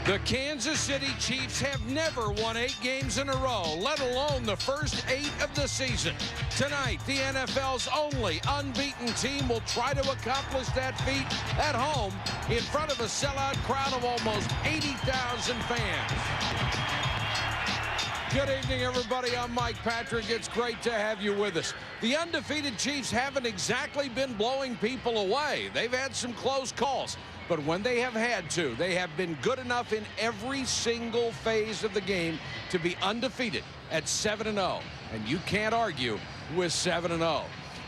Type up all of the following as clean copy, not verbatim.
The Kansas City Chiefs have never won 8 games in a row, let alone the first 8 of the season. Tonight, the NFL's only unbeaten team will try to accomplish that feat at home in front of a sellout crowd of almost 80,000 fans. Good evening, everybody. I'm Mike Patrick. It's great to have you with us. The undefeated Chiefs haven't exactly been blowing people away. They've had some close calls. But when they have had to, they have been good enough in every single phase of the game to be undefeated at 7-0. And you can't argue with 7-0.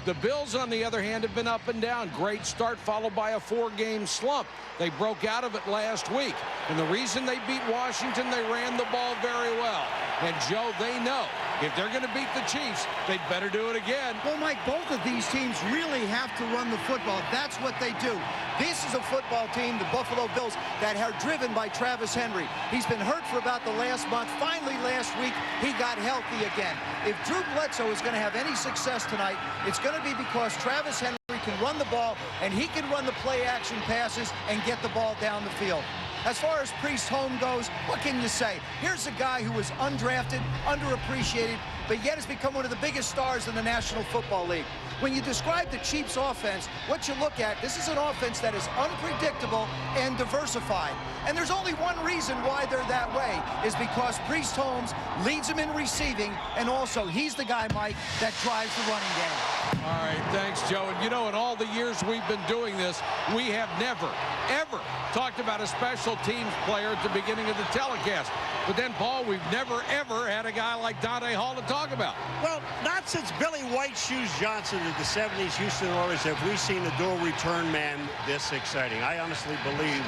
The Bills, on the other hand, have been up and down. Great start followed by a 4-game slump. They broke out of it last week. And the reason they beat Washington, they ran the ball very well. And, Joe, they know if they're going to beat the Chiefs, they'd better do it again. Well, Mike, both of these teams really have to run the football. That's what they do. This is a football team, the Buffalo Bills, that are driven by Travis Henry. He's been hurt for about the last month. Finally, last week, he got healthy again. If Drew Bledsoe is going to have any success tonight, it's going to be because Travis Henry can run the ball, and he can run the play-action passes and get the ball down the field. As far as Priest Holmes goes, what can you say? Here's a guy who was undrafted, underappreciated, but yet has become one of the biggest stars in the National Football League. When you describe the Chiefs' offense, what you look at, this is an offense that is unpredictable and diversified. And there's only one reason why they're that way, is because Priest Holmes leads them in receiving, and also he's the guy, Mike, that drives the running game. All right, thanks, Joe. And you know, in all the years we've been doing this, we have never, ever talked about a special teams player at the beginning of the telecast. But then, Paul, we've never, ever had a guy like Dante Hall to talk about. Well, not since Billy White Shoes Johnson in the 70s Houston Oilers have we seen a dual return man this exciting. I honestly believe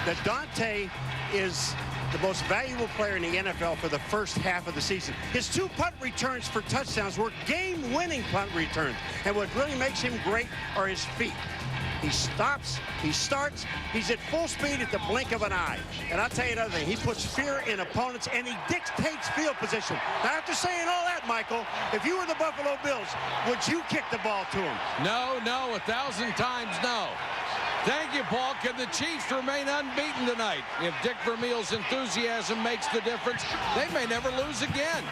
that Dante is the most valuable player in the NFL for the first half of the season. His 2 punt returns for touchdowns were game-winning punt returns. And what really makes him great are his feet. He stops, he starts, he's at full speed at the blink of an eye. And I'll tell you another thing, he puts fear in opponents and he dictates field position. Now, after saying all that, Michael, if you were the Buffalo Bills, would you kick the ball to him? No, 1,000 times no. Thank you, Paul. Can the Chiefs remain unbeaten tonight? If Dick Vermeil's enthusiasm makes the difference, they may never lose again.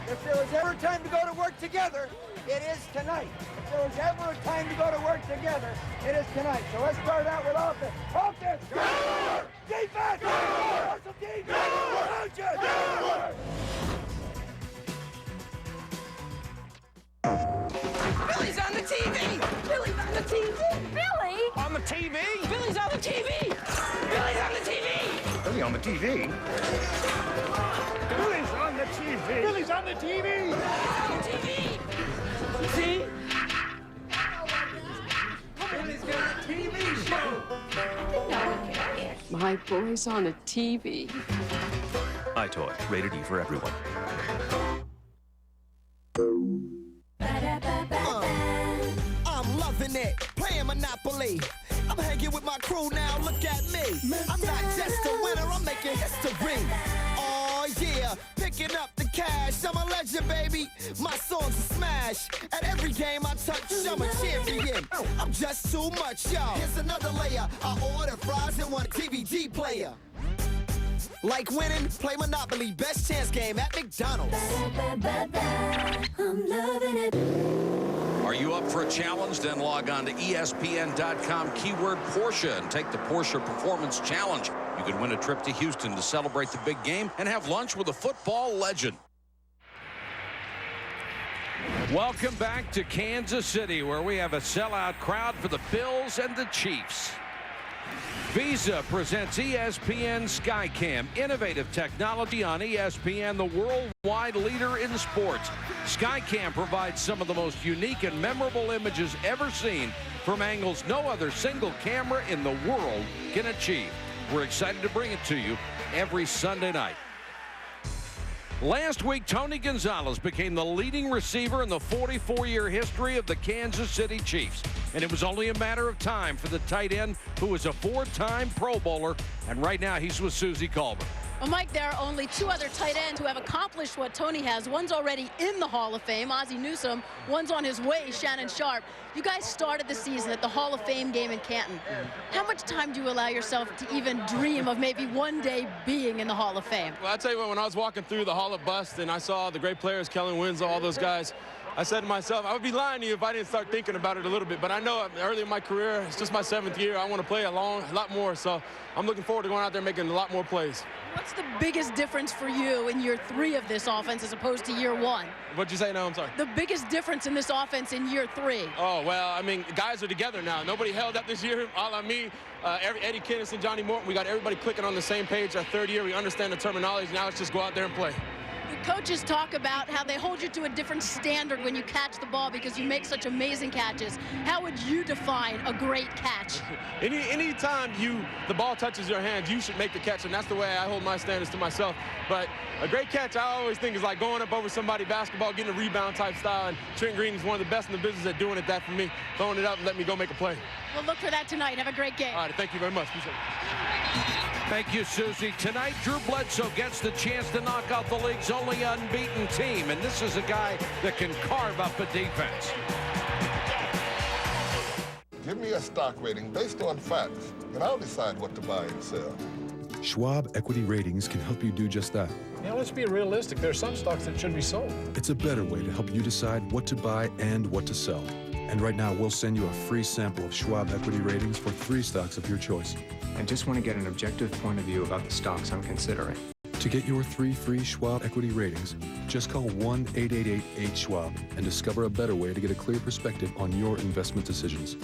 If there was ever time to go to work together, it is tonight. If there was ever a time to go to work together, it is tonight. So let's start out with offense. Offense! Defense! Awesome defense! Billy's on the TV! Billy's on the TV! Billy? On the TV? Billy's on the TV! Billy's on the TV! Billy on the TV? Billy's on the TV! Billy's on the TV! On the TV! See? Billy's got a TV show! My boy's on a TV. iToy, rated E for everyone. I'm loving it, playing Monopoly. I'm hanging with my crew now, look at me. I'm not just a winner, I'm making history. Oh yeah, picking up the cash. I'm a legend, baby. My song's a smash. At every game I touch, I'm a champion. I'm just too much, y'all. Here's another layer. I order fries and want a DVD player. Like winning, play Monopoly, best chance game at McDonald's. I'm loving it. Are you up for a challenge? Then log on to ESPN.com, keyword Porsche, and take the Porsche Performance Challenge. You could win a trip to Houston to celebrate the big game and have lunch with a football legend. Welcome back to Kansas City, where we have a sellout crowd for the Bills and the Chiefs. Visa presents ESPN Skycam, innovative technology on ESPN, the worldwide leader in sports. Skycam provides some of the most unique and memorable images ever seen from angles no other single camera in the world can achieve. We're excited to bring it to you every Sunday night. Last week, Tony Gonzalez became the leading receiver in the 44-year history of the Kansas City Chiefs. and it was only a matter of time for the tight end who was a 4-time Pro Bowler, and right now he's with Susie Colbert. Well, Mike, there are only 2 other tight ends who have accomplished what Tony has. One's already in the Hall of Fame, Ozzie Newsome. One's on his way, Shannon Sharp. You guys started the season at the Hall of Fame game in Canton. How much time do you allow yourself to even dream of maybe one day being in the Hall of Fame? Well, I tell you what, when I was walking through the Hall of Bust and I saw the great players, Kellen Winslow, all those guys, I said to myself, I would be lying to you if I didn't start thinking about it a little bit. But I know early in my career, it's just my 7th year. I want to play a lot more. So I'm looking forward to going out there and making a lot more plays. What's the biggest difference for you in year 3 of this offense as opposed to year 1? What'd you say now? I'm sorry. The biggest difference in this offense in year 3. Oh, well, I mean, guys are together now. Nobody held up this year, a la me. Eddie Kennison, Johnny Morton, we got everybody clicking on the same page. Our 3rd year, we understand the terminology. Now let's just go out there and play. The coaches talk about how they hold you to a different standard when you catch the ball because you make such amazing catches. How would you define a great catch? Any time the ball touches your hands, you should make the catch, and that's the way I hold my standards to myself. But a great catch, I always think, is like going up over somebody basketball, getting a rebound type style, and Trent Green is one of the best in the business at doing it that for me, throwing it up and letting me go make a play. We'll look for that tonight. Have a great game. All right, thank you very much. Appreciate it. Thank you, Susie. Tonight, Drew Bledsoe gets the chance to knock out the league's only unbeaten team, and this is a guy that can carve up a defense. Give me a stock rating based on facts, and I'll decide what to buy and sell. Schwab Equity Ratings can help you do just that. Now, let's be realistic. There are some stocks that should be sold. It's a better way to help you decide what to buy and what to sell. And right now, we'll send you a free sample of Schwab Equity Ratings for 3 stocks of your choice. I just want to get an objective point of view about the stocks I'm considering. To get your 3 free Schwab Equity Ratings, just call 1-888-8-SCHWAB and discover a better way to get a clear perspective on your investment decisions.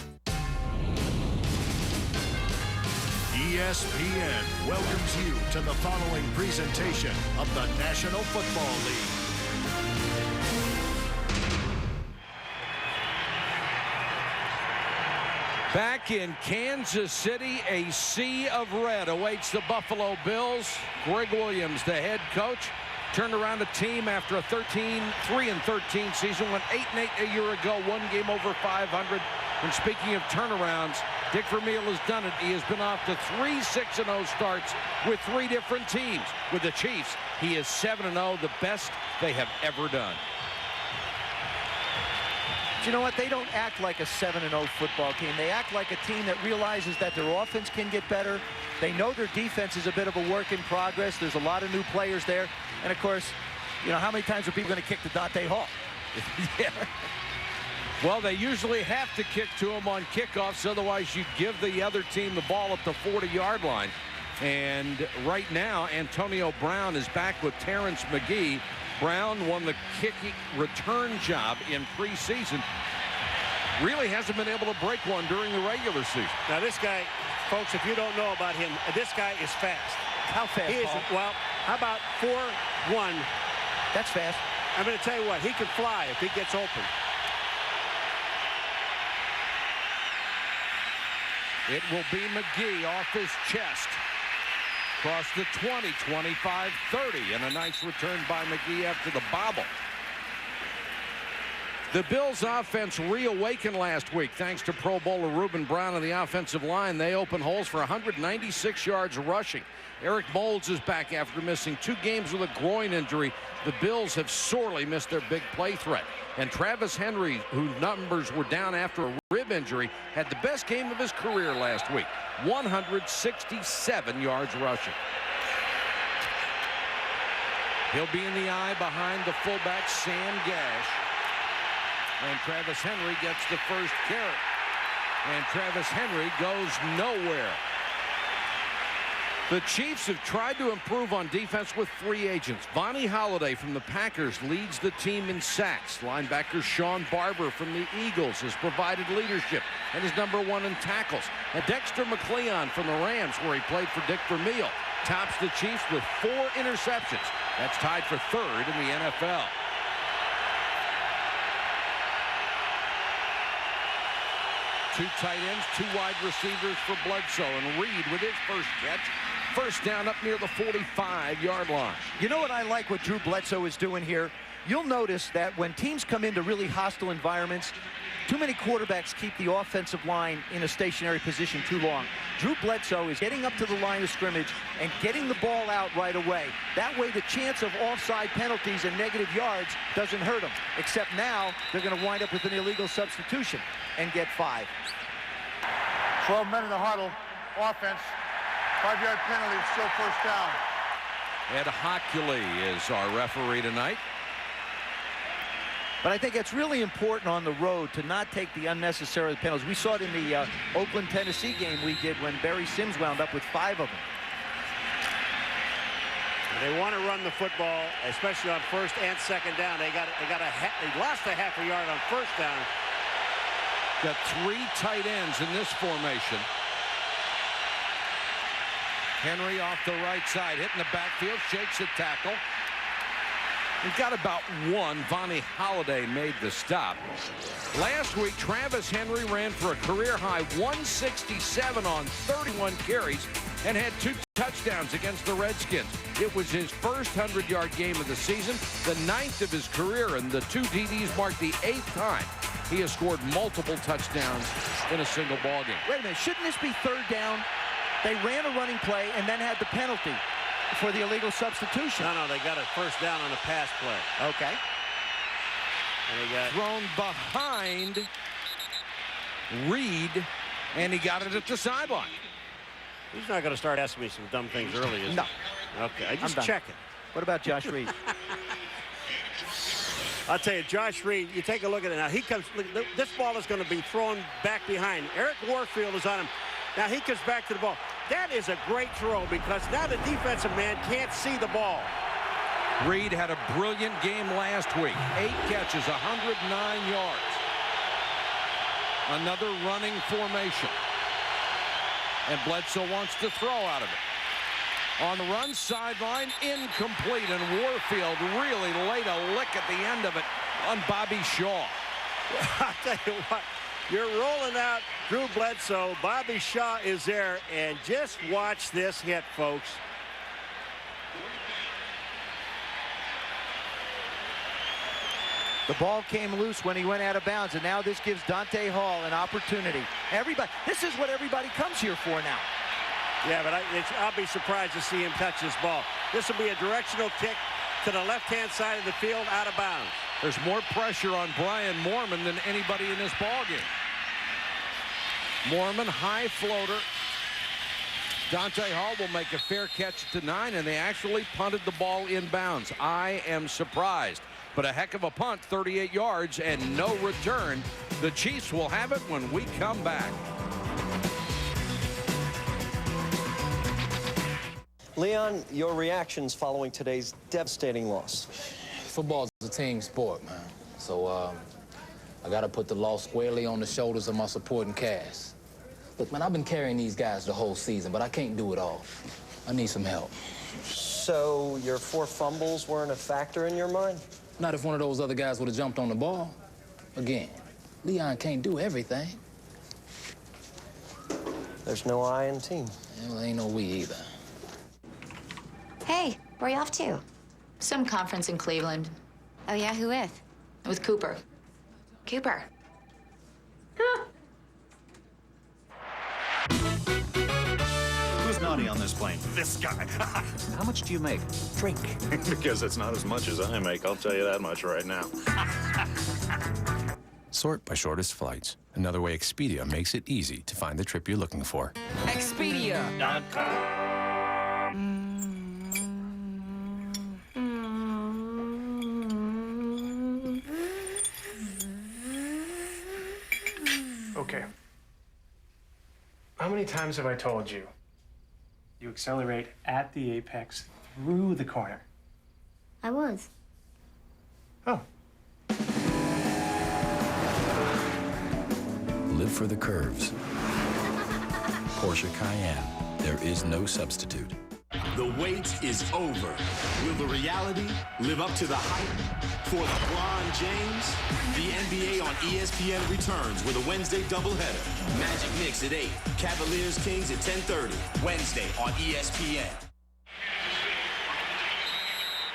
ESPN welcomes you to the following presentation of the National Football League. Back in Kansas City, a sea of red awaits the Buffalo Bills. Greg Williams, the head coach, turned around the team after a 3-13 season, went 8-8 a year ago, 1 game over 500. And speaking of turnarounds, Dick Vermeil has done it. He has been off to 3 6-0 starts with 3 different teams. With the Chiefs, he is 7-0, the best they have ever done. You know what? They don't act like a 7-0 football team. They act like a team that realizes that their offense can get better. They know their defense is a bit of a work in progress. There's a lot of new players there. And, of course, you know, how many times are people going to kick to Dante Hall? Yeah. Well, they usually have to kick to him on kickoffs. Otherwise, you give the other team the ball at the 40-yard line. And right now, Antonio Brown is back with Terrence McGee. Brown won the kicking return job in preseason. Really hasn't been able to break one during the regular season. Now this guy, folks, if you don't know about him, this guy is fast. How fast, He is, well, how about 4'1"? That's fast. I'm going to tell you what, he can fly if he gets open. It will be McGee off his chest. Across the 20, 25, 30, and a nice return by McGee after the bobble. The Bills offense reawakened last week thanks to Pro Bowler Reuben Brown on the offensive line. They opened holes for 196 yards rushing. Eric Moulds is back after missing 2 games with a groin injury. The Bills have sorely missed their big play threat. And Travis Henry, whose numbers were down after a rib injury, had the best game of his career last week. 167 yards rushing. He'll be in the eye behind the fullback Sam Gash. And Travis Henry gets the first carry. And Travis Henry goes nowhere. The Chiefs have tried to improve on defense with free agents. Vonnie Holliday from the Packers leads the team in sacks. Linebacker Sean Barber from the Eagles has provided leadership and is #1 in tackles. And Dexter McCleon from the Rams, where he played for Dick Vermeil, tops the Chiefs with 4 interceptions. That's tied for 3rd in the NFL. Two tight ends, 2 wide receivers for Bledsoe, and Reed with his first catch. First down up near the 45-yard line. You know what I like what Drew Bledsoe is doing here? You'll notice that when teams come into really hostile environments, Too many quarterbacks keep the offensive line in a stationary position too long. Drew Bledsoe is getting up to the line of scrimmage and getting the ball out right away. That way the chance of offside penalties and negative yards doesn't hurt them. Except now they're going to wind up with an illegal substitution and get 5. 12 men in the huddle. Offense. 5-yard penalty, still first down. Ed Hockley is our referee tonight. But I think it's really important on the road to not take the unnecessary penalties. We saw it in the Oakland, Tennessee game we did when Barry Sims wound up with 5 of them. They want to run the football, especially on first and second down. They lost a half a yard on first down. Got 3 tight ends in this formation. Henry off the right side, hitting the backfield, shakes the tackle. He got about 1. Vonnie Holliday made the stop. Last week, Travis Henry ran for a career-high 167 on 31 carries and had 2 touchdowns against the Redskins. It was his first 100-yard game of the season, the 9th of his career, and the 2 TDs marked the 8th time he has scored multiple touchdowns in a single ballgame. Wait a minute, shouldn't this be 3rd down? They ran a running play and then had the penalty for the illegal substitution. No, they got a first down on the pass play. Okay. And they got thrown behind Reed, and he got it at the sideline. He's not going to start asking me some dumb things early, is he? No. Okay, I just I'm checking. What about Josh Reed? I'll tell you, Josh Reed, you take a look at it now. He comes, this ball is going to be thrown back behind. Eric Warfield is on him. Now he comes back to the ball. That is a great throw because now the defensive man can't see the ball. Reed had a brilliant game last week. 8 catches, 109 yards. Another running formation. And Bledsoe wants to throw out of it. On the run, sideline, incomplete, and Warfield really laid a lick at the end of it on Bobby Shaw. I'll tell you what, you're rolling out Drew Bledsoe. Bobby Shaw is there, and just watch this hit, folks. The ball came loose when he went out of bounds, and now this gives Dante Hall an opportunity. This is what everybody comes here for now. Yeah, but I'll be surprised to see him touch this ball. This will be a directional kick to the left-hand side of the field, out of bounds. There's more pressure on Brian Moorman than anybody in this ballgame. Moorman, high floater. Dante Hall will make a fair catch to 9, and they actually punted the ball inbounds. I am surprised. But a heck of a punt, 38 yards, and no return. The Chiefs will have it when we come back. Leon, your reactions following today's devastating loss? Football's a team sport, man. So I got to put the loss squarely on the shoulders of my supporting cast. Look, man, I've been carrying these guys the whole season, but I can't do it all. I need some help. So your 4 fumbles weren't a factor in your mind? Not if one of those other guys would have jumped on the ball. Again, Leon can't do everything. There's no I in team. Yeah, well, ain't no we either. Hey, where are you off to? Some conference in Cleveland. Oh, yeah? Who with? With Cooper. Cooper. Who's naughty on this plane? This guy. How much do you make? Drink. Because it's not as much as I make, I'll tell you that much right now. Sort by shortest flights. Another way Expedia makes it easy to find the trip you're looking for. Expedia.com. Okay. How many times have I told you? You accelerate at the apex through the corner. I was. Oh. Live for the curves. Porsche Cayenne. There is no substitute. The wait is over. Will the reality live up to the hype? For LeBron James, the NBA on ESPN returns with a Wednesday doubleheader. Magic Knicks at 8, Cavaliers Kings at 10:30. Wednesday on ESPN.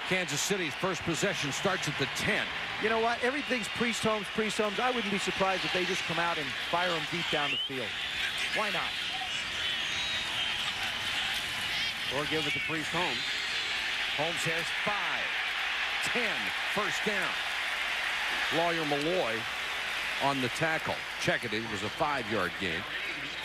Kansas City's first possession starts at the 10. You know what? Everything's Priest Holmes. I wouldn't be surprised if they just come out and fire him deep down the field. Why not? Or give it to Priest Holmes. Holmes has 5, 10, first down. Lawyer Malloy on the tackle. Check it, it was a 5-yard gain.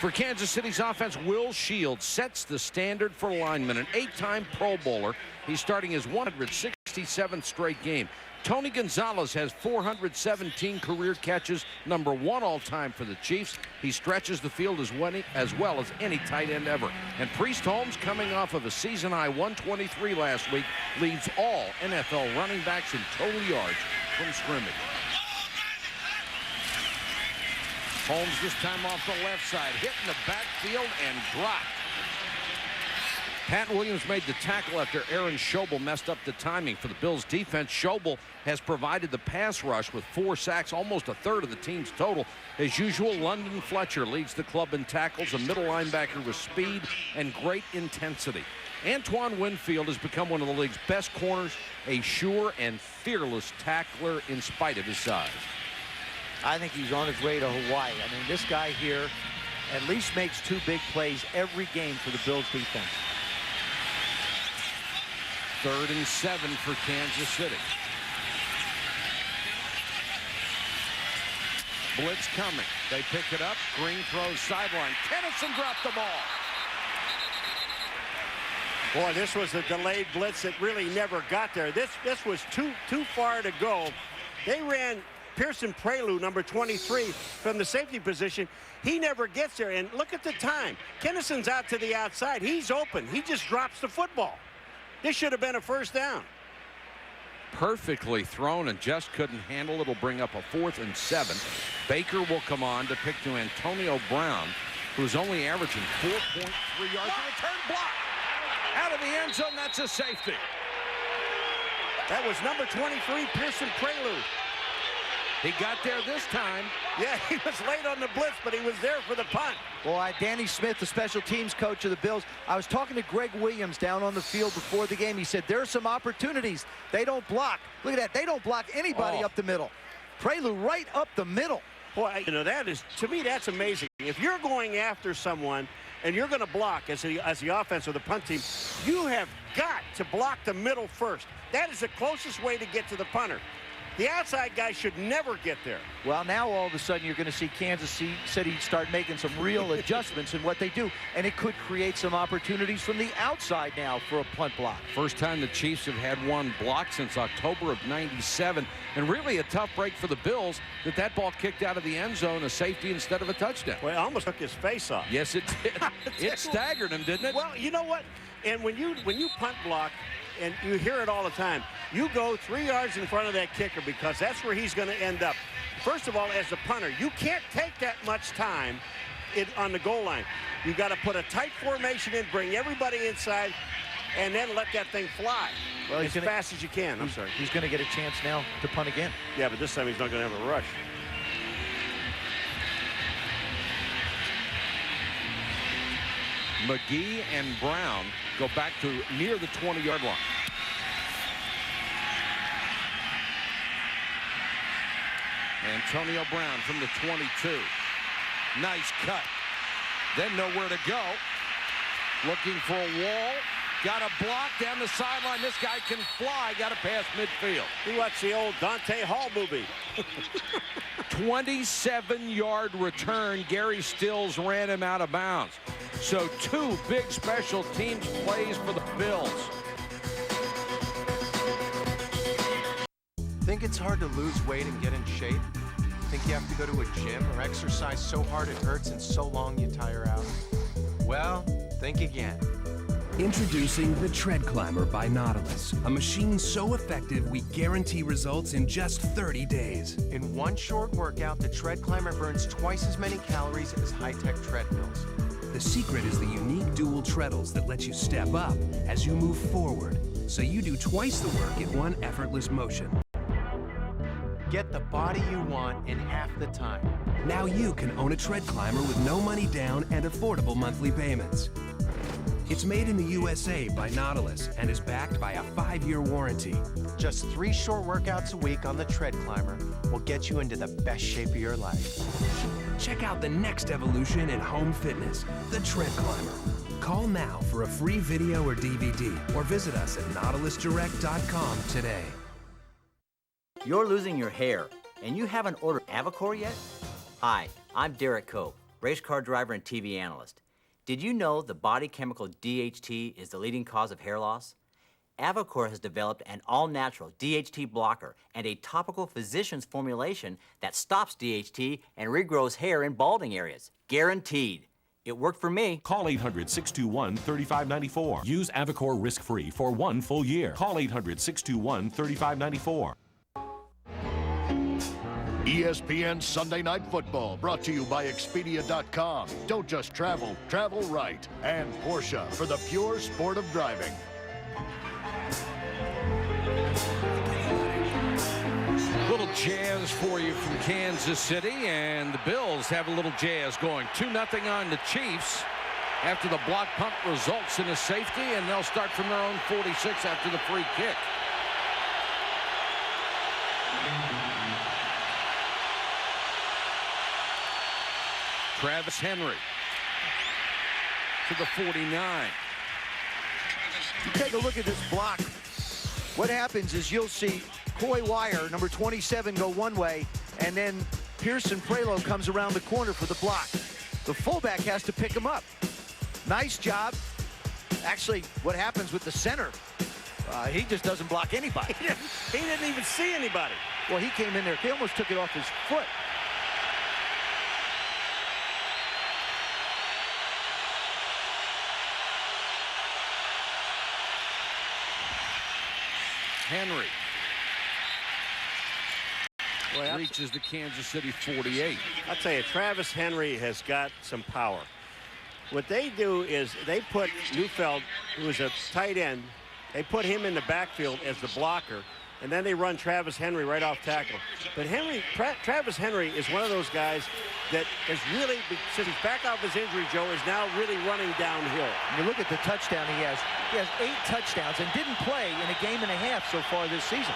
For Kansas City's offense, Will Shields sets the standard for linemen, an 8-time Pro Bowler. He's starting his 167th straight game. Tony Gonzalez has 417 career catches, number 1 all-time for the Chiefs. He stretches the field as well as any tight end ever. And Priest Holmes, coming off of a season-high 123 last week, leads all NFL running backs in total yards from scrimmage. Holmes this time off the left side, hit in the backfield and dropped. Pat Williams made the tackle after Aaron Schobel messed up the timing for the Bills defense. Schobel has provided the pass rush with 4 sacks, almost a third of the team's total. As usual, London Fletcher leads the club in tackles, a middle linebacker with speed and great intensity. Antoine Winfield has become one of the league's best corners, a sure and fearless tackler in spite of his size. I think he's on his way to Hawaii. I mean, this guy here at least makes 2 big plays every game for the Bills defense. 3rd and 7 for Kansas City. Blitz coming. They pick it up. Green throws sideline. Kennison dropped the ball. Boy, this was a delayed blitz that really never got there. This was too far to go. They ran Pearson Prelude, number 23, from the safety position. He never gets there. And look at the time. Kennison's out to the outside. He's open. He just drops the football. This should have been a first down. Perfectly thrown and just couldn't handle it. It'll bring up a 4th and 7. Baker will come on to pick to Antonio Brown, who's only averaging 4.3 yards. A return block out of the end zone. That's a safety. That was number 23, Pearson Prelude. He got there this time. Yeah, he was late on the blitz, but he was there for the punt. Well, Danny Smith, the special teams coach of the Bills, I was talking to Greg Williams down on the field before the game. He said there are some opportunities. They don't block. Look at that. They don't block anybody up the middle. Prelude right up the middle. Boy, you know, that is, to me, that's amazing. If you're going after someone and you're going to block as the offense or the punt team, you have got to block the middle first. That is the closest way to get to the punter. The outside guy should never get there. Well, now all of a sudden you're going to see Kansas City start making some real adjustments in what they do, and it could create some opportunities from the outside now for a punt block. First time the Chiefs have had one block since October of '97, and really a tough break for the Bills that ball kicked out of the end zone, a safety instead of a touchdown. Well, it almost took his face off. Yes, it did. It staggered him, didn't it? Well, you know what? And when you punt block, and you hear it all the time, you go 3 yards in front of that kicker because that's where he's going to end up. First of all, as the punter, you can't take that much time on the goal line. You got to put a tight formation in, bring everybody inside, and then let that thing fly as fast as you can. I'm sorry. He's going to get a chance now to punt again. Yeah, but this time he's not going to have a rush. McGee and Brown go back to near the 20-yard line. Antonio Brown from the 22. Nice cut. Then nowhere to go. Looking for a wall. Got a block down the sideline. This guy can fly. Got to pass midfield. He watched the old Dante Hall movie. 27-yard return. Gary Stills ran him out of bounds. So 2 big special teams plays for the Bills. Think it's hard to lose weight and get in shape? Think you have to go to a gym or exercise so hard it hurts and so long you tire out? Well, think again. Introducing the Tread Climber by Nautilus, a machine so effective we guarantee results in just 30 days. In one short workout, the Tread Climber burns twice as many calories as high-tech treadmills. The secret is the unique dual treadles that let you step up as you move forward, so you do twice the work in one effortless motion. Get the body you want in half the time. Now you can own a Tread Climber with no money down and affordable monthly payments. It's made in the USA by Nautilus and is backed by a 5-year warranty. Just 3 short workouts a week on the Tread Climber will get you into the best shape of your life. Check out the next evolution in home fitness, the Tread Climber. Call now for a free video or DVD, or visit us at nautilusdirect.com today. You're losing your hair, and you haven't ordered Avocor yet? Hi, I'm Derek Cope, race car driver and TV analyst. Did you know the body chemical DHT is the leading cause of hair loss? Avocor has developed an all-natural DHT blocker and a topical physician's formulation that stops DHT and regrows hair in balding areas. Guaranteed. It worked for me. Call 800-621-3594. Use Avocor risk-free for 1 full year. Call 800-621-3594. ESPN Sunday Night Football, brought to you by Expedia.com. Don't just travel, travel right. And Porsche, for the pure sport of driving. Little jazz for you from Kansas City, and the Bills have a little jazz going. 2-0 on the Chiefs after the block punt results in a safety, and they'll start from their own 46 after the free kick. Travis Henry to the 49. You take a look at this block. What happens is you'll see Coy Wire, number 27, go one way, and then Pearson Prelo comes around the corner for the block. The fullback has to pick him up. Nice job. Actually, what happens with the center, he just doesn't block anybody. He didn't even see anybody. Well, he came in there. He almost took it off his foot. Henry reaches the Kansas City 48. I'll tell you, Travis Henry has got some power. What they do is they put Neufeld, who is a tight end, they put him in the backfield as the blocker, and then they run Travis Henry right off tackle. But Travis Henry is one of those guys that is really, since he's back off his injury, Joe, is now really running downhill. You look at the touchdown he has. He has 8 touchdowns and didn't play in a game and a half so far this season.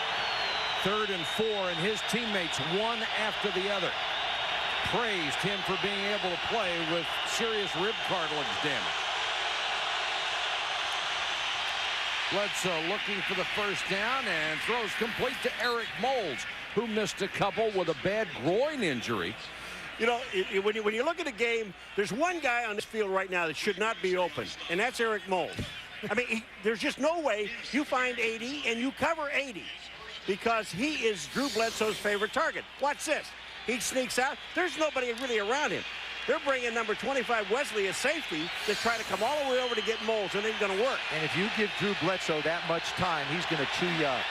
3rd and 4, and his teammates one after the other praised him for being able to play with serious rib cartilage damage. Bledsoe looking for the first down and throws complete to Eric Moulds, who missed a couple with a bad groin injury. You know, when you look at the game, there's one guy on this field right now that should not be open, and that's Eric Moulds. I mean, there's just no way you find 80 and you cover 80, because he is Drew Bledsoe's favorite target. Watch this. He sneaks out. There's nobody really around him. They're bringing number 25 Wesley as safety to try to come all the way over to get Moulds, and it ain't going to work. And if you give Drew Bledsoe that much time, he's going to chew you up.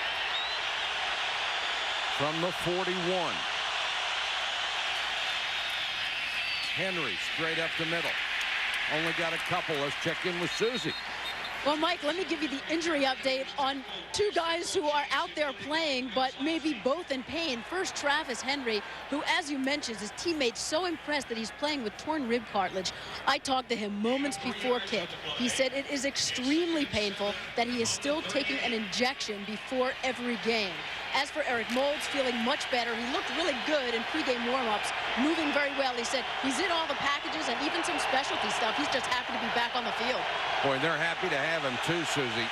From the 41. Henry straight up the middle. Only got a couple. Let's check in with Susie. Well, Mike, let me give you the injury update on 2 guys who are out there playing, but maybe both in pain. First, Travis Henry, who, as you mentioned, his teammates so impressed that he's playing with torn rib cartilage. I talked to him moments before kick. He said it is extremely painful that he is still taking an injection before every game. As for Eric Moulds, feeling much better. He looked really good in pregame warm-ups, moving very well. He said he's in all the packages and even some specialty stuff. He's just happy to be back on the field. Boy, they're happy to have him too, Susie.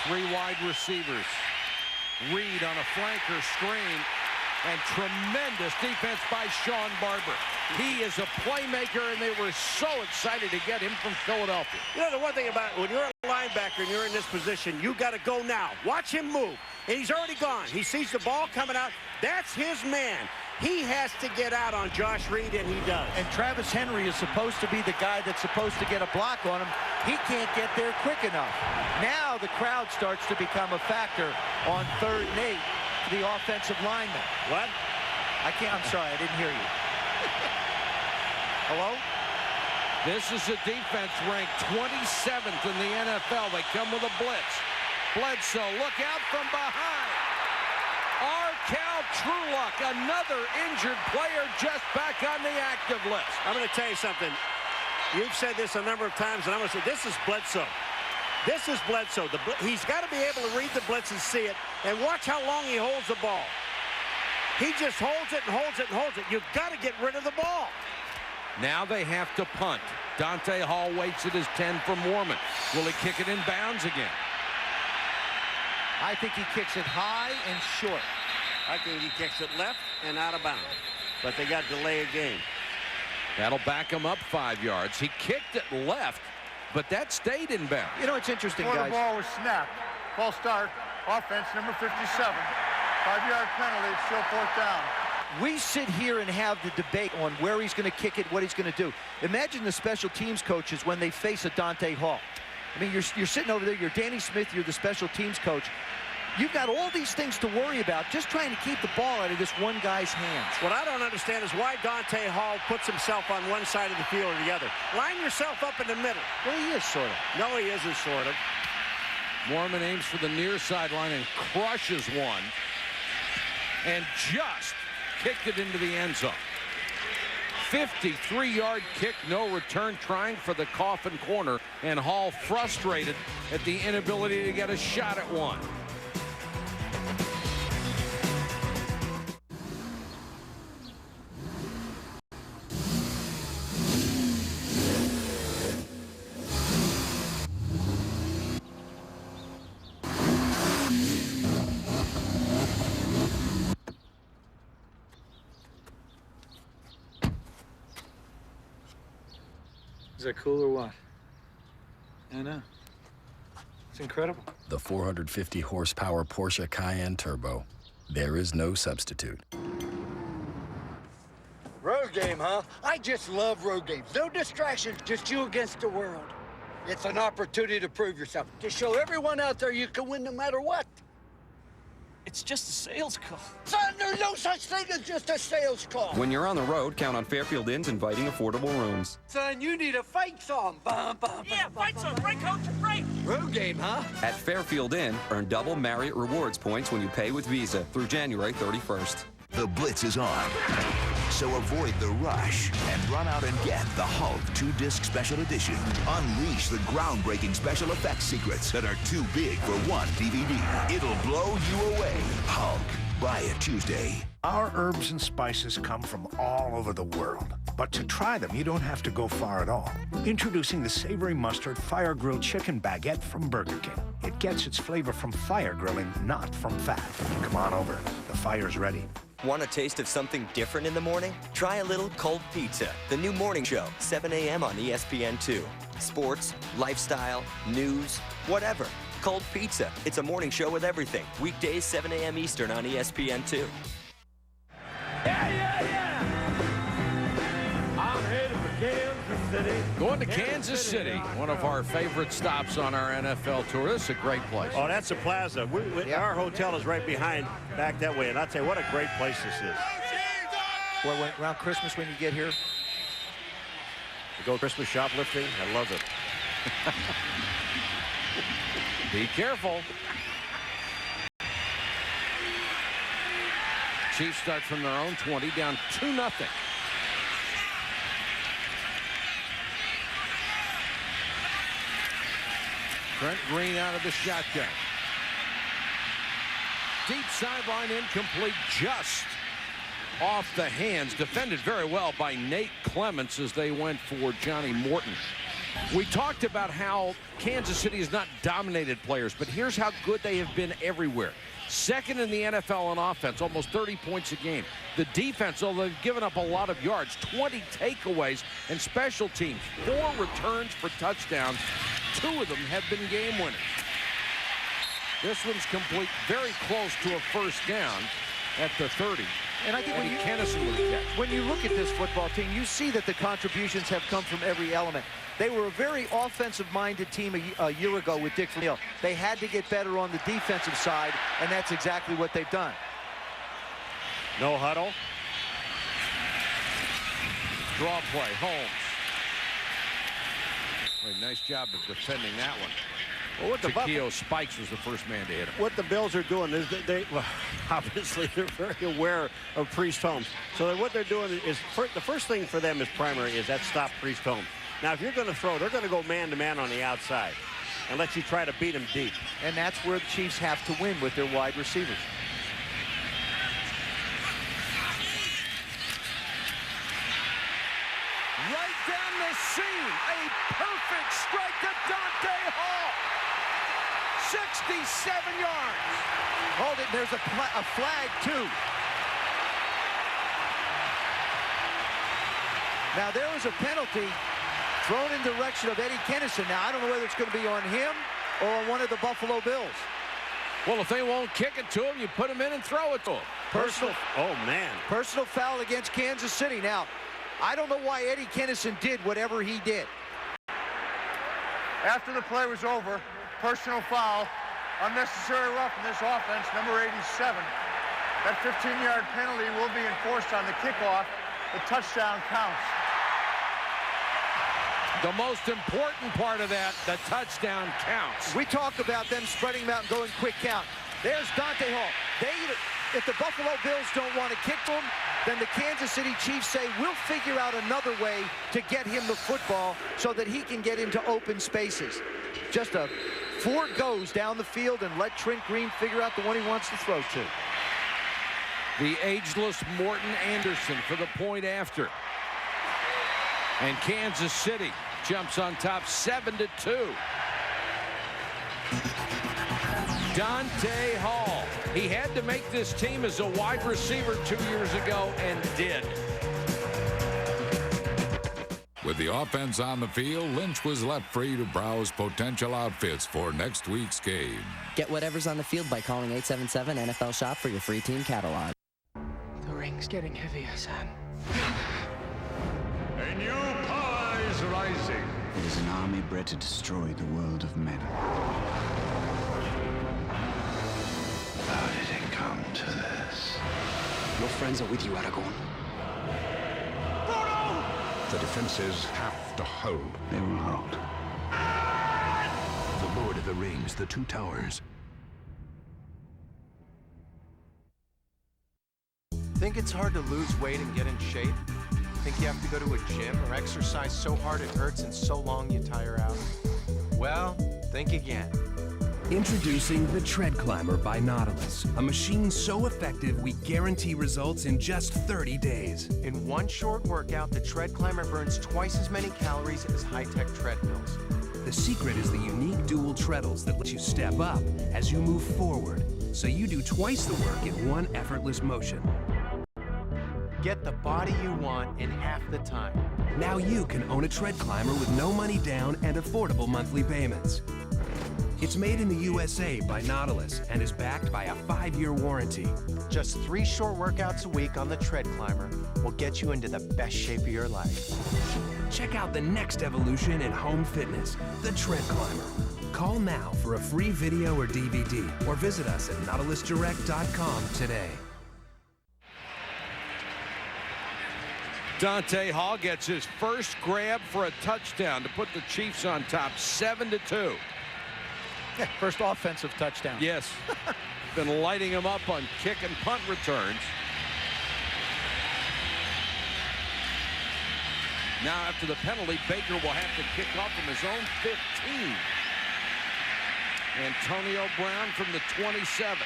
3 wide receivers. Reed on a flanker screen, and tremendous defense by Sean Barber. He is a playmaker, and they were so excited to get him from Philadelphia. You know, the one thing about when you're a linebacker and you're in this position, you got to go now. Watch him move. And he's already gone. He sees the ball coming out. That's his man. He has to get out on Josh Reed, and he does. And Travis Henry is supposed to be the guy that's supposed to get a block on him. He can't get there quick enough. Now the crowd starts to become a factor on 3rd and 8 for the offensive lineman. What? I'm sorry, I didn't hear you. Hello? This is a defense ranked 27th in the NFL. They come with a blitz. Bledsoe, look out from behind. Cal Trulock, another injured player, just back on the active list. I'm going to tell you something. You've said this a number of times, and I'm going to say this is Bledsoe. This is Bledsoe. He's got to be able to read the blitz and see it, and watch how long he holds the ball. He just holds it and holds it and holds it. You've got to get rid of the ball. Now they have to punt. Dante Hall waits at his 10 from Mormon. Will he kick it in bounds again? I think he kicks it high and short. I think he kicks it left and out of bounds. But they got delay a game. That'll back him up 5 yards. He kicked it left, but that stayed in bounds. You know, it's interesting, Before guys. the ball was snapped. False start. Offense, number 57. 5-yard penalty. It's still 4th down. We sit here and have the debate on where he's going to kick it, what he's going to do. Imagine the special teams coaches when they face a Dante Hall. I mean, you're sitting over there, you're Danny Smith, you're the special teams coach. You've got all these things to worry about just trying to keep the ball out of this one guy's hands. What I don't understand is why Dante Hall puts himself on one side of the field or the other. Line yourself up in the middle. Well, he is, sort of. No, he isn't, sort of. Mormon aims for the near sideline and crushes one. And just kicked it into the end zone. 53-yard kick, no return, trying for the coffin corner, and Hall frustrated at the inability to get a shot at one. Is that cool or what? I know. It's incredible. The 450 horsepower Porsche Cayenne Turbo. There is no substitute. Road game, huh? I just love road games. No distractions, just you against the world. It's an opportunity to prove yourself, to show everyone out there you can win no matter what. It's just a sales call. Son, there's no such thing as just a sales call. When you're on the road, count on Fairfield Inn's inviting affordable rooms. Son, you need a fight song. Bum, bum, Yeah, fight song. Right, coach. Right. Road game, huh? At Fairfield Inn, earn double Marriott Rewards points when you pay with Visa through January 31st. The blitz is on, so avoid the rush and run out and get the Hulk 2-disc special edition. Unleash the groundbreaking special effects secrets that are too big for one DVD. It'll blow you away. Hulk. Buy it Tuesday. Our herbs and spices come from all over the world, but to try them, you don't have to go far at all. Introducing the savory mustard fire-grilled chicken baguette from Burger King. It gets its flavor from fire grilling, not from fat. Come on over. The fire's ready. Want a taste of something different in the morning? Try a little cold pizza. The new morning show, 7 a.m. on ESPN2. Sports, lifestyle, news, whatever. Cold pizza. It's a morning show with everything. Weekdays, 7 a.m. Eastern on ESPN2. I'm headed for Kansas City. Going to Kansas City, one of our favorite stops on our NFL tour. This is a great place. Oh, that's the plaza. Our hotel is right behind, back that way. And I'll tell you what a great place this is. Well, around Christmas when you get here? You go Christmas shoplifting. I love it. Be careful. Chiefs start from their own 20, down 2-0. Trent Green out of the shotgun. Deep sideline, incomplete, just off the hands. Defended very well by Nate Clements as they went for Johnny Morton. We talked about how Kansas City has not dominated players, but here's how good they have been everywhere. Second in the NFL on offense, almost 30 points a game. The defense, although they've given up a lot of yards, 20 takeaways, and special teams, 4 returns for touchdowns. 2 of them have been game winners. This one's complete, very close to a first down at the 30. And I think Eddie Kennison with a catch. when you look at this football team, you see that the contributions have come from every element. They were a very offensive-minded team a year ago with Dick Vermeil. They had to get better on the defensive side, and that's exactly what they've done. No huddle. Draw play, Holmes. Well, nice job of defending that one. Well, what the Takeo Spikes was the first man to hit him. What the Bills are doing is well, obviously they're very aware of Priest Holmes. So what they're doing is the first thing for them is primary is that stop Priest Holmes. Now, if you're going to throw, they're going to go man-to-man on the outside and let you try to beat them deep. And that's where the Chiefs have to win with their wide receivers. Right down the seam, a perfect strike to Dante Hall. 67 yards. Hold it, there's a flag too. Now there was a penalty thrown in the direction of Eddie Kennison. Now I don't know whether it's going to be on him or on one of the Buffalo Bills. Well, if they won't kick it to him, you put him in and throw it to him. Personal foul against Kansas City. Now, I don't know why Eddie Kennison did whatever he did. After the play was over, personal foul, unnecessary rough in this offense, number 87. That 15-yard penalty will be enforced on the kickoff. The touchdown counts. The most important part of that, the touchdown counts. We talked about them spreading them out and going quick count. There's Dante Hall. If the Buffalo Bills don't want to kick them, then the Kansas City Chiefs say, we'll figure out another way to get him the football so that he can get into open spaces. Just a 4 goes down the field and let Trent Green figure out the one he wants to throw to. The ageless Morton Anderson for the point after. And Kansas City jumps on top 7-2. Dante Hall. He had to make this team as a wide receiver 2 years ago and did. With the offense on the field, Lynch was left free to browse potential outfits for next week's game. Get whatever's on the field by calling 877-NFL-SHOP for your free team catalog. The ring's getting heavier, Sam. A new power is rising. It is an army bred to destroy the world of men. How did it come to this? Your friends are with you, Aragorn. The defenses have to hold. They will hold. The Lord of the Rings, The Two Towers. Think it's hard to lose weight and get in shape? Think you have to go to a gym or exercise so hard it hurts and so long you tire out? Well, think again. Introducing the Tread Climber by Nautilus, a machine so effective we guarantee results in just 30 days. In one short workout, the Tread Climber burns twice as many calories as high-tech treadmills. The secret is the unique dual treadles that let you step up as you move forward, so you do twice the work in one effortless motion. Get the body you want in half the time. Now you can own a Tread Climber with no money down and affordable monthly payments. It's made in the USA by Nautilus and is backed by a 5-year warranty. Just 3 short workouts a week on the Tread Climber will get you into the best shape of your life. Check out the next evolution in home fitness, the Tread Climber. Call now for a free video or DVD, or visit us at nautilusdirect.com today. Dante Hall gets his first grab for a touchdown to put the Chiefs on top 7-2. Yeah, first offensive touchdown. Yes. Been lighting him up on kick and punt returns. Now after the penalty, Baker will have to kick off from his own 15. Antonio Brown from the 27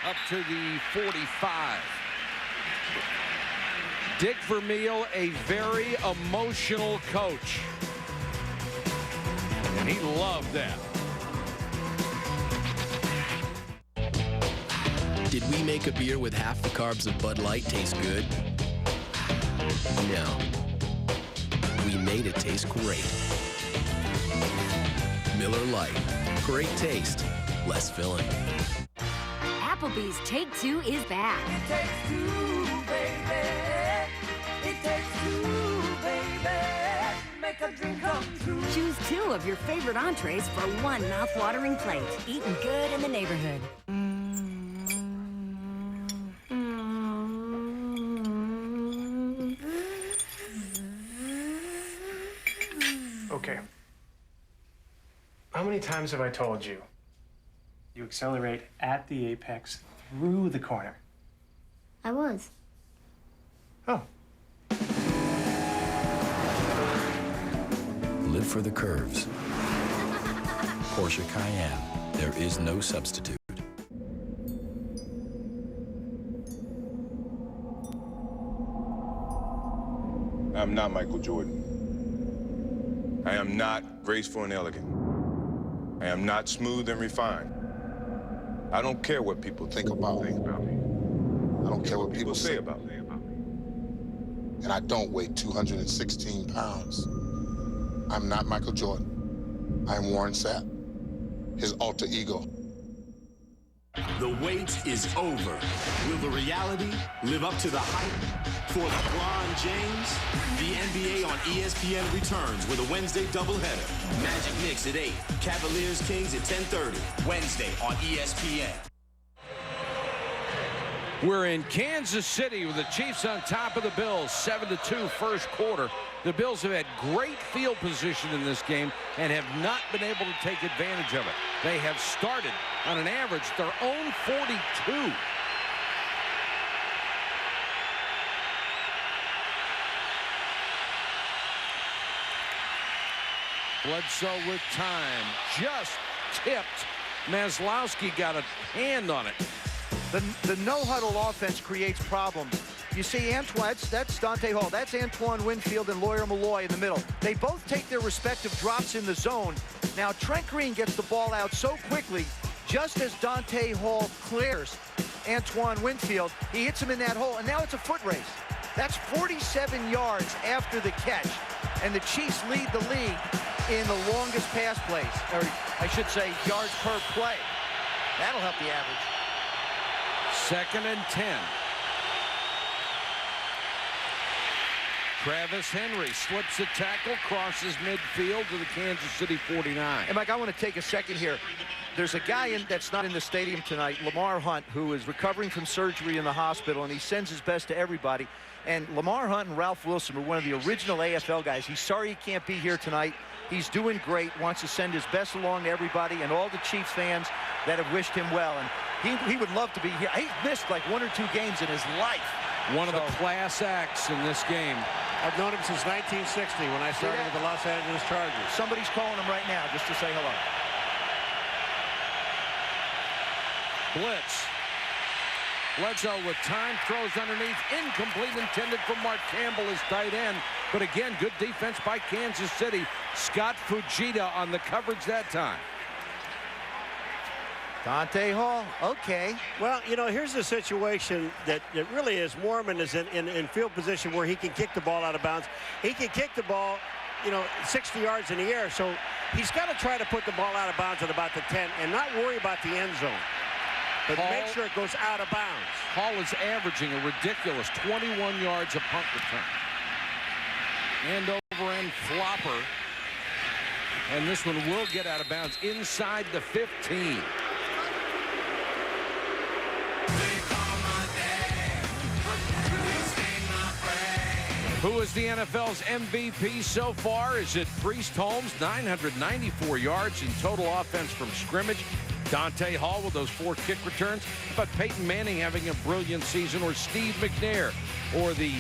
up to the 45. Dick Vermeil, a very emotional coach. And he loved that. Did we make a beer with half the carbs of Bud Light taste good? No. We made it taste great. Miller Lite. Great taste, less filling. Applebee's Take 2 is back. It takes 2, baby. It takes 2, baby. Make a dream come true. Choose 2 of your favorite entrees for one mouth-watering plate. Eating good in the neighborhood. Okay. How many times have I told you? You accelerate at the apex through the corner. I was. Oh. live for the curves. Porsche Cayenne, there is no substitute. I'm not Michael Jordan. I am not graceful and elegant. I am not smooth and refined. I don't care what people think about me. I don't care what people say about me. And I don't weigh 216 pounds. I'm not Michael Jordan. I'm Warren Sapp, his alter ego. The wait is over. Will the reality live up to the hype? For LeBron James, the NBA on ESPN returns with a Wednesday doubleheader. Magic Knicks at 8, Cavaliers Kings at 10:30. Wednesday on ESPN. We're in Kansas City with the Chiefs on top of the Bills, 7-2 first quarter. The Bills have had great field position in this game and have not been able to take advantage of it. They have started on an average their own 42. Bledsoe with time, just tipped. Maslowski got a hand on it. The no-huddle offense creates problems. You see Antoine, that's Dante Hall. That's Antoine Winfield and Lawyer Malloy in the middle. They both take their respective drops in the zone. Now Trent Green gets the ball out so quickly, just as Dante Hall clears Antoine Winfield. He hits him in that hole, and now it's a foot race. That's 47 yards after the catch, and the Chiefs lead the league in the longest pass plays, or I should say yards per play. That'll help the average. 2nd and 10. Travis Henry slips a tackle, crosses midfield to the Kansas City 49. And Mike, I want to take a second here. There's a guy that's not in the stadium tonight, Lamar Hunt, who is recovering from surgery in the hospital, and he sends his best to everybody. And Lamar Hunt and Ralph Wilson were one of the original AFL guys. He's sorry he can't be here tonight. He's doing great, wants to send his best along to everybody and all the Chiefs fans that have wished him well. And he would love to be here. He's missed like 1 or 2 games in his life. One of the class acts in this game. I've known him since 1960 when I started with the Los Angeles Chargers. Somebody's calling him right now just to say hello. Blitz. Bledsoe with time, throws underneath, incomplete, intended for Mark Campbell, his tight end. But again, good defense by Kansas City. Scott Fujita on the coverage that time. Dante Hall, okay. Well, you know, here's the situation that really is. Mormon is in field position where he can kick the ball out of bounds. He can kick the ball, you know, 60 yards in the air. So he's got to try to put the ball out of bounds at about the 10 and not worry about the end zone. But Hall, make sure it goes out of bounds. Hall is averaging a ridiculous 21 yards a punt return. End over end flopper. And this one will get out of bounds inside the 15. Who is the NFL's MVP so far? Is it Priest Holmes, 994 yards in total offense from scrimmage? Dante Hall with those 4 kick returns? How about Peyton Manning having a brilliant season? Or Steve McNair? Or the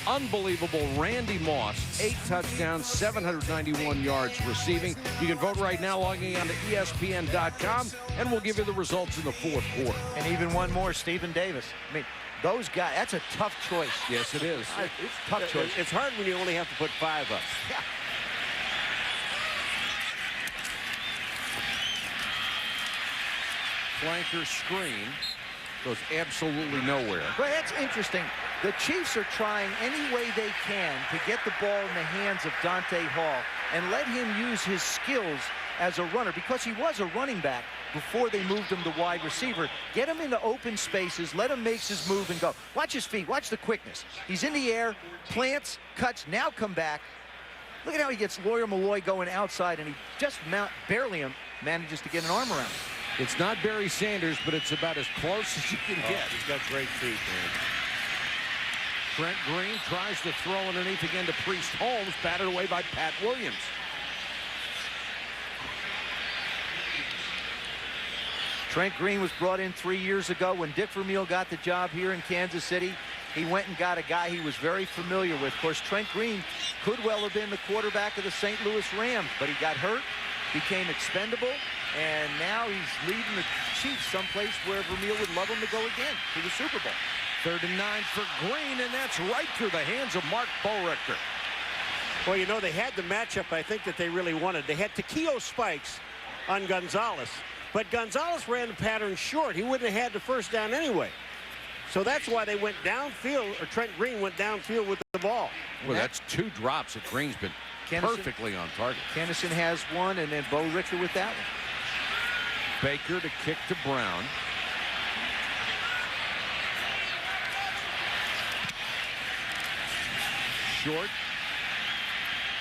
unbelievable Randy Moss, 8 touchdowns, 791 yards receiving? You can vote right now logging on to ESPN.com, and we'll give you the results in the 4th quarter. And even one more, Stephen Davis. I mean, those guys, that's a tough choice. Yes, it is. It's a tough choice. It's hard when you only have to put 5 up. Yeah. Flanker screen goes absolutely nowhere. But that's interesting. The Chiefs are trying any way they can to get the ball in the hands of Dante Hall and let him use his skills as a runner, because he was a running back before they moved him to wide receiver. Get him into open spaces, let him make his move and go. Watch his feet, watch the quickness. He's in the air, plants, cuts, now come back. Look at how he gets Lawyer Malloy going outside, and he just barely manages to get an arm around him. It's not Barry Sanders, but it's about as close as you can get. He's got great feet, man. Trent Green tries to throw underneath again to Priest Holmes, batted away by Pat Williams. Trent Green was brought in 3 years ago when Dick Vermeil got the job here in Kansas City. he went and got a guy he was very familiar with. Of course, Trent Green could well have been the quarterback of the St. Louis Rams, but he got hurt, became expendable, and now he's leading the Chiefs someplace where Vermeil would love him to go again, to the Super Bowl. 3rd and 9 for Green, and that's right through the hands of Mark Boerichter. Well, you know, they had the matchup I think that they really wanted. They had Taquillo spikes on Gonzalez, but Gonzalez ran the pattern short. He wouldn't have had the first down anyway. So that's why they went downfield, or Trent Green went downfield with the ball. Well, that's 2 drops that Green's been perfectly on target. Kennison has one, and then Boerichter with that one. Baker to kick to Brown. Short.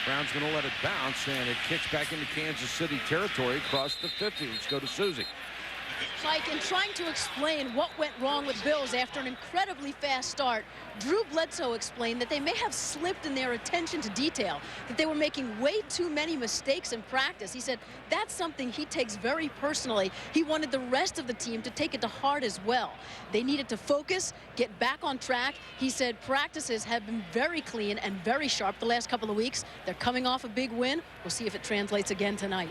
Brown's going to let it bounce, and it kicks back into Kansas City territory across the 50. Let's go to Susie. Mike, in trying to explain what went wrong with Bills after an incredibly fast start, Drew Bledsoe explained that they may have slipped in their attention to detail, that they were making way too many mistakes in practice. He said that's something he takes very personally. He wanted the rest of the team to take it to heart as well. They needed to focus, get back on track. He said practices have been very clean and very sharp the last couple of weeks. They're coming off a big win. We'll see if it translates again tonight.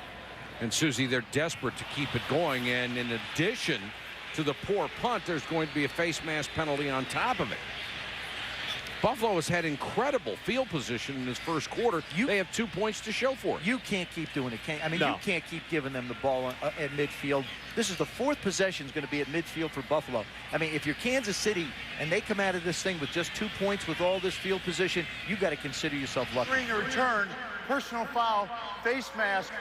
And Susie, they're desperate to keep it going, and in addition to the poor punt, there's going to be a face mask penalty on top of it. Buffalo has had incredible field position in this first quarter. They have 2 points to show for it. You can't keep doing it. I mean, No. You can't keep giving them the ball at midfield. This is the 4th possession is going to be at midfield for Buffalo. I mean, if you're Kansas City and they come out of this thing with just 2 points with all this field position, you got to consider yourself lucky. During a return, personal foul, face mask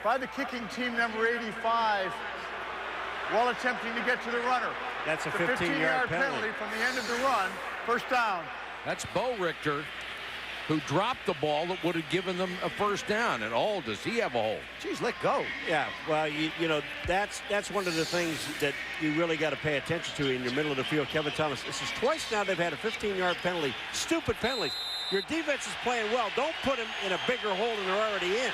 by the kicking team, number 85, while attempting to get to the runner. That's a the 15-yard penalty from the end of the run. First down. That's Boerichter, who dropped the ball that would have given them a first down. And oh, does he have a hole? Jeez, let go. Yeah, well, you know, that's one of the things that you really got to pay attention to in your middle of the field. Kevin Thomas, this is twice now they've had a 15-yard penalty. Stupid penalties. Your defense is playing well. Don't put them in a bigger hole than they're already in.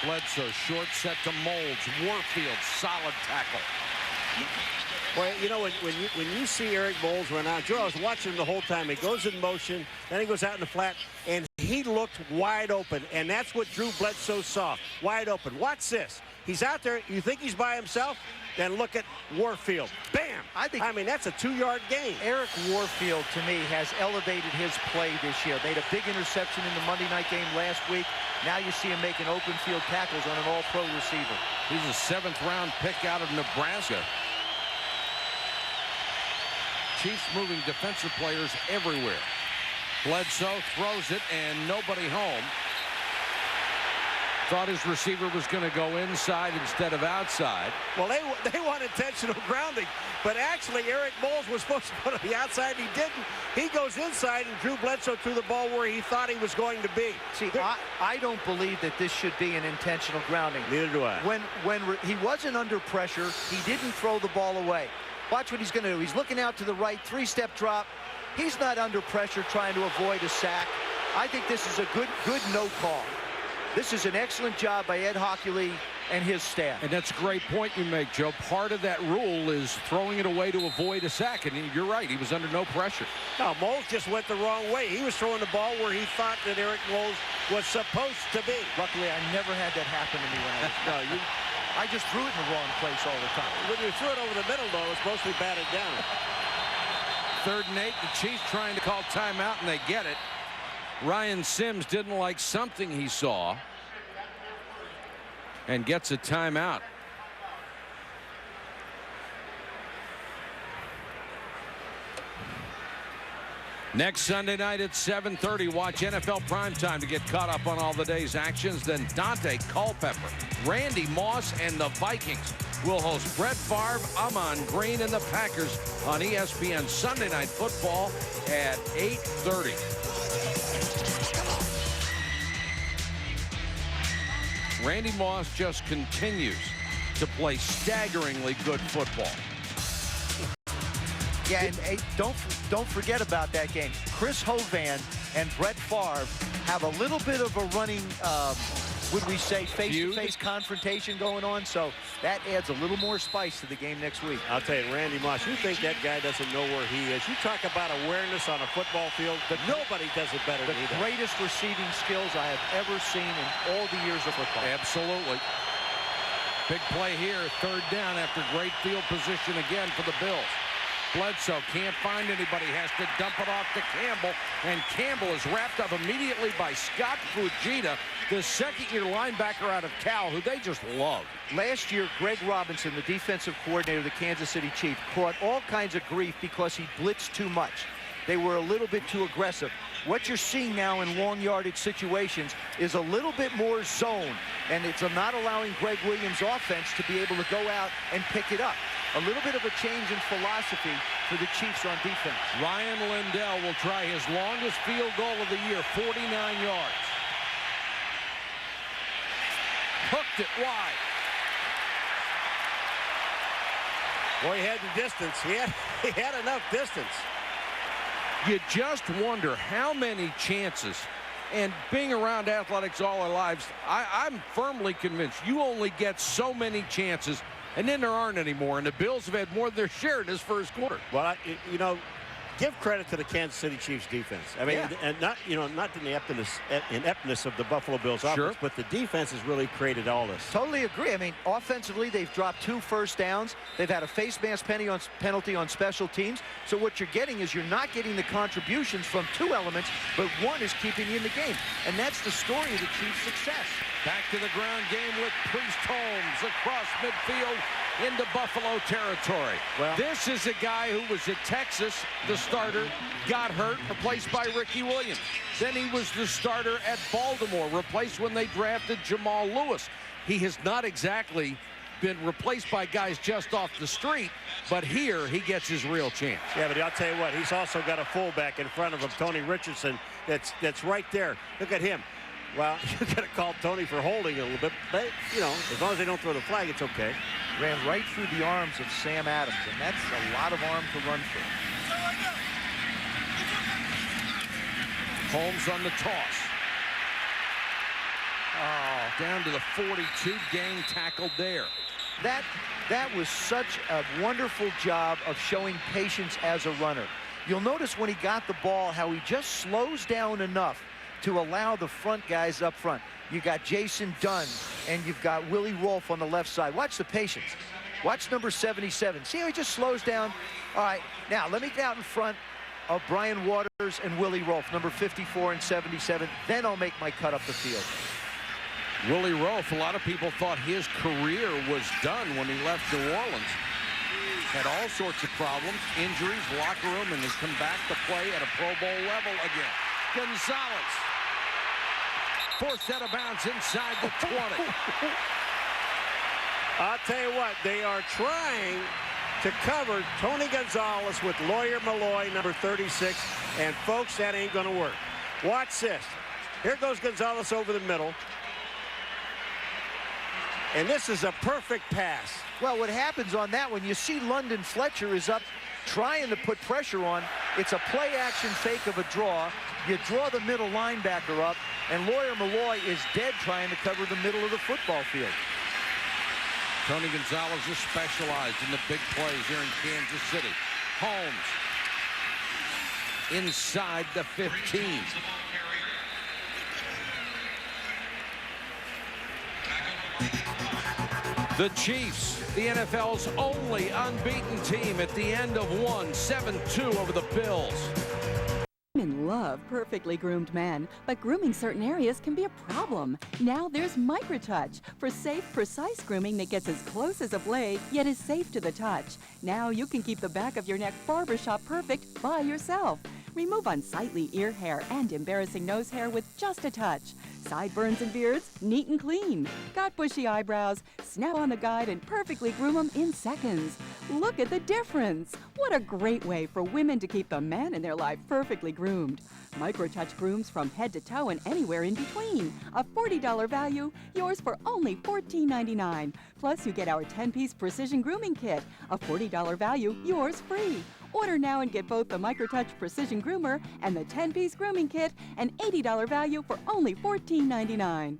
Bledsoe, short set to Molds. Warfield, solid tackle. Well, you know, when you see Eric Moles run out, Joe, I was watching him the whole time. He goes in motion, then he goes out in the flat, and he looked wide open, and that's what Drew Bledsoe saw, wide open. Watch this. He's out there. You think he's by himself? Then look at Warfield. Bam! I mean, that's a 2-yard gain. Eric Warfield, to me, has elevated his play this year. Made a big interception in the Monday night game last week. Now you see him making open field tackles on an all-pro receiver. He's a 7th-round pick out of Nebraska. Chiefs moving defensive players everywhere. Bledsoe throws it, and nobody home. Thought his receiver was going to go inside instead of outside. Well, they want intentional grounding, but actually Eric Moles was supposed to put on the outside. He didn't. He goes inside, and Drew Bledsoe threw the ball where he thought he was going to be. See, I don't believe that this should be an intentional grounding. Neither do I. When he wasn't under pressure, he didn't throw the ball away. Watch what he's going to do. He's looking out to the right, 3-step drop. He's not under pressure trying to avoid a sack. I think this is a good no call. This is an excellent job by Ed Hockley and his staff. And that's a great point you make, Joe. Part of that rule is throwing it away to avoid a sack. And you're right, he was under no pressure. No, Moles just went the wrong way. He was throwing the ball where he thought that Eric Moles was supposed to be. Luckily, I never had that happen to me when I was I just threw it in the wrong place all the time. When you threw it over the middle, though, it was mostly batted down. 3rd and 8, the Chiefs trying to call timeout, and they get it. Ryan Sims didn't like something he saw and gets a timeout. Next Sunday night at 7:30, watch NFL Primetime to get caught up on all the day's actions. Then Dante Culpepper, Randy Moss, and the Vikings will host Brett Favre, Amon Green, and the Packers on ESPN Sunday Night Football at 8:30. Randy Moss just continues to play staggeringly good football. Yeah, and don't forget about that game. Chris Hovan and Brett Favre have a little bit of a running would we say, face-to-face confrontation going on. So that adds a little more spice to the game next week. I'll tell you, Randy Moss, you think that guy doesn't know where he is. You talk about awareness on a football field, but nobody does it better than he does. The greatest receiving skills I have ever seen in all the years of football. Absolutely. Big play here, 3rd down after great field position again for the Bills. Bledsoe can't find anybody, has to dump it off to Campbell, and Campbell is wrapped up immediately by Scott Fujita, the second-year linebacker out of Cal, who they just love. Last year, Greg Robinson, the defensive coordinator of the Kansas City Chiefs, caught all kinds of grief because he blitzed too much. They were a little bit too aggressive. What you're seeing now in long yardage situations is a little bit more zone, and it's not allowing Greg Williams' offense to be able to go out and pick it up. A little bit of a change in philosophy for the Chiefs on defense. Ryan Lindell will try his longest field goal of the year, 49 yards. Hooked it wide. Boy, he had the distance. He had enough distance. You just wonder how many chances, and being around athletics all our lives, I'm firmly convinced you only get so many chances, and then there aren't any more, and the Bills have had more than their share in this first quarter. Well, you know, give credit to the Kansas City Chiefs defense. I mean, and not the ineptness of the Buffalo Bills offense, but the defense has really created all this. Totally agree. I mean, offensively, they've dropped 2 first downs. They've had a face mask penalty on special teams. So what you're getting is you're not getting the contributions from 2 elements, but 1 is keeping you in the game. And that's the story of the Chiefs' success. Back to the ground game with Priest Holmes across midfield into Buffalo territory. Well, this is a guy who was at Texas, the starter, got hurt, replaced by Ricky Williams. Then he was the starter at Baltimore, replaced when they drafted Jamal Lewis. He has not exactly been replaced by guys just off the street, but here he gets his real chance. Yeah, but I'll tell you what, he's also got a fullback in front of him, Tony Richardson, that's right there. Look at him. Well, you got to call Tony for holding a little bit, but, you know, as long as they don't throw the flag, it's okay. Ran right through the arms of Sam Adams, and that's a lot of arm to run through. Holmes on the toss. Oh, down to the 42, gang tackled there. That was such a wonderful job of showing patience as a runner. You'll notice when he got the ball how he just slows down enough to allow the front guys up front. You got Jason Dunn and you've got Willie Rolfe on the left side. Watch the patience. Watch number 77. See how he just slows down? All right, now let me get out in front of Brian Waters and Willie Rolfe, number 54 and 77. Then I'll make my cut up the field. Willie Rolfe, a lot of people thought his career was done when he left New Orleans. Had all sorts of problems, injuries, locker room, and has come back to play at a Pro Bowl level again. Gonzalez. Forced out of bounds inside the 20. I'll tell you what, they are trying to cover Tony Gonzalez with Lawyer Malloy, number 36, and folks, that ain't gonna work. Watch this. Here goes Gonzalez over the middle. And this is a perfect pass. Well, what happens on that one, you see London Fletcher is up trying to put pressure on. It's a play-action fake of a draw. You draw the middle linebacker up, and Lawyer Malloy is dead trying to cover the middle of the football field. Tony Gonzalez is specialized in the big plays here in Kansas City. Holmes inside the 15. The Chiefs, the NFL's only unbeaten team at the end of one, 7-2 over the Bills. Women love perfectly groomed men, but grooming certain areas can be a problem. Now there's Microtouch for safe, precise grooming that gets as close as a blade, yet is safe to the touch. Now you can keep the back of your neck barbershop perfect by yourself. Remove unsightly ear hair and embarrassing nose hair with just a touch. Sideburns and beards, neat and clean. Got bushy eyebrows? Snap on the guide and perfectly groom them in seconds. Look at the difference. What a great way for women to keep the man in their life perfectly groomed. Microtouch grooms from head to toe and anywhere in between. A $40 value, yours for only $14.99. Plus, you get our 10-piece precision grooming kit. A $40 value, yours free. Order now and get both the Microtouch Precision Groomer and the 10-piece grooming kit, an $80 value for only $14.99.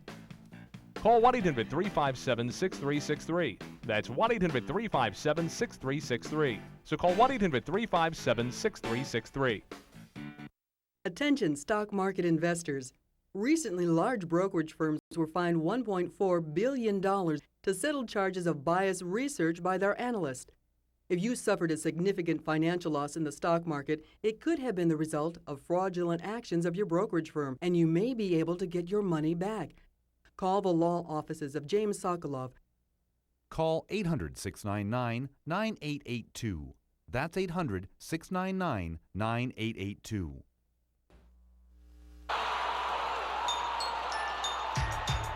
Call 1-800-357-6363. That's 1-800-357-6363. So call 1-800-357-6363. Attention stock market investors. Recently, large brokerage firms were fined $1.4 billion to settle charges of biased research by their analysts. If you suffered a significant financial loss in the stock market, it could have been the result of fraudulent actions of your brokerage firm, and you may be able to get your money back. Call the law offices of James Sokolov. Call 800-699-9882. That's 800-699-9882.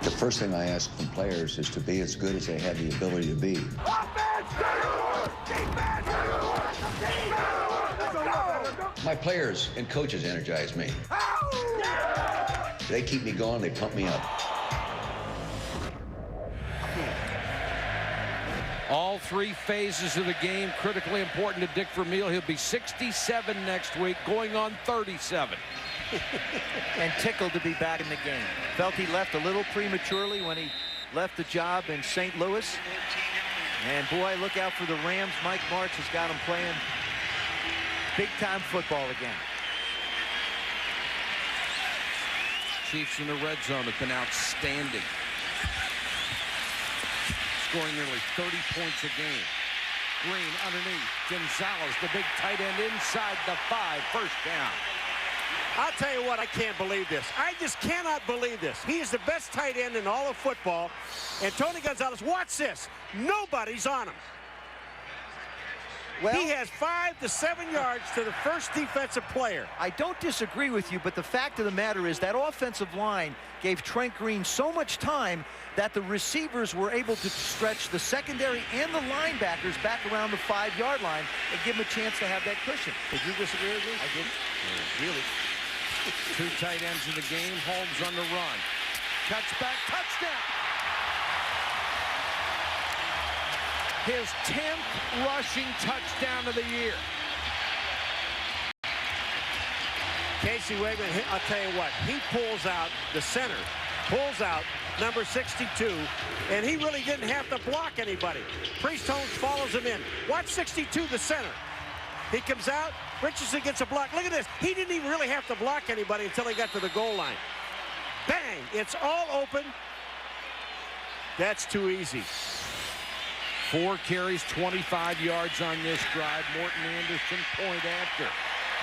The first thing I ask from players is to be as good as they have the ability to be. My players and coaches energize me. They keep me going, they pump me up. All three phases of the game critically important to Dick Vermeil. He'll be 67 next week, going on 37. And tickled to be back in the game. Felt he left a little prematurely when he left the job in St. Louis. And boy, look out for the Rams. Mike Martz has got them playing big-time football again. Chiefs in the red zone have been outstanding, scoring nearly 30 points a game. Green underneath. Gonzalez, the big tight end inside the 5. First down. I'll tell you what, I can't believe this. I just cannot believe this. He is the best tight end in all of football. And Tony Gonzalez, watch this. Nobody's on him. Well, he has 5 to 7 yards to the first defensive player. I don't disagree with you, but the fact of the matter is that offensive line gave Trent Green so much time that the receivers were able to stretch the secondary and the linebackers back around the 5-yard line and give them a chance to have that cushion. Did you disagree with me? I did. Really? 2 tight ends in the game. Holmes on the run. Touchback, touchdown. His 10th rushing touchdown of the year. Casey Wegman, I'll tell you what, he pulls out the center, pulls out number 62, and he really didn't have to block anybody. Priest Holmes follows him in. Watch 62, the center. He comes out, Richardson gets a block. Look at this. He didn't even really have to block anybody until he got to the goal line. Bang! It's all open. That's too easy. 4 carries, 25 yards on this drive. Morton Anderson point after.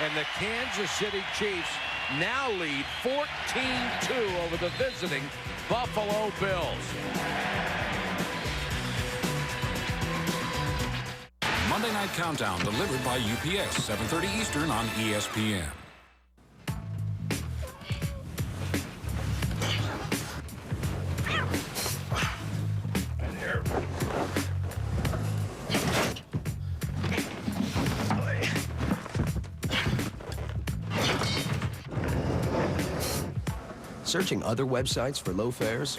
And the Kansas City Chiefs now lead 14-2 over the visiting Buffalo Bills. Monday Night Countdown delivered by UPS, 7:30 Eastern on ESPN. Searching other websites for low fares?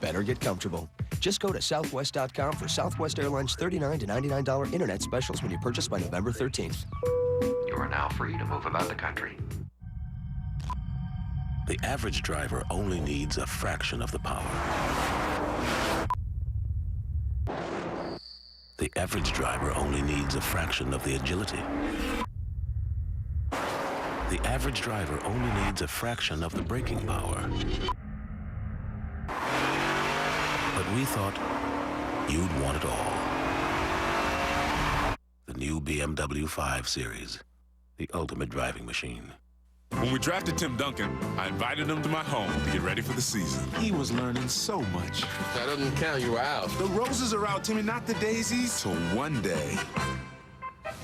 Better get comfortable. Just go to Southwest.com for Southwest Airlines $39 to $99 internet specials when you purchase by November 13th. You are now free to move about the country. The average driver only needs a fraction of the power. The average driver only needs a fraction of the agility. The average driver only needs a fraction of the braking power. But we thought you'd want it all. The new BMW 5 Series, the ultimate driving machine. When we drafted Tim Duncan, I invited him to my home to get ready for the season. He was learning so much. That doesn't count, you were out. The roses are out, Timmy, not the daisies. So one day,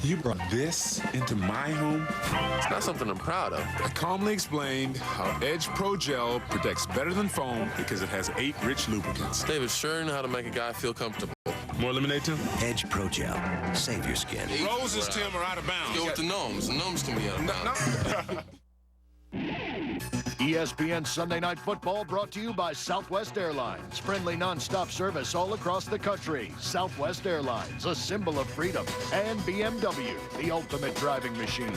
you brought this into my home. It's not something I'm proud of. I calmly explained how Edge Pro Gel protects better than foam because it has 8 rich lubricants. David sure knew how to make a guy feel comfortable. More lemonade, Tim? Edge Pro Gel. Save your skin. Roses, Tim, are out of bounds. Go with the gnomes. The gnomes can be out of bounds. ESPN Sunday Night Football brought to you by Southwest Airlines. Friendly nonstop service all across the country. Southwest Airlines, a symbol of freedom. And BMW, the ultimate driving machine.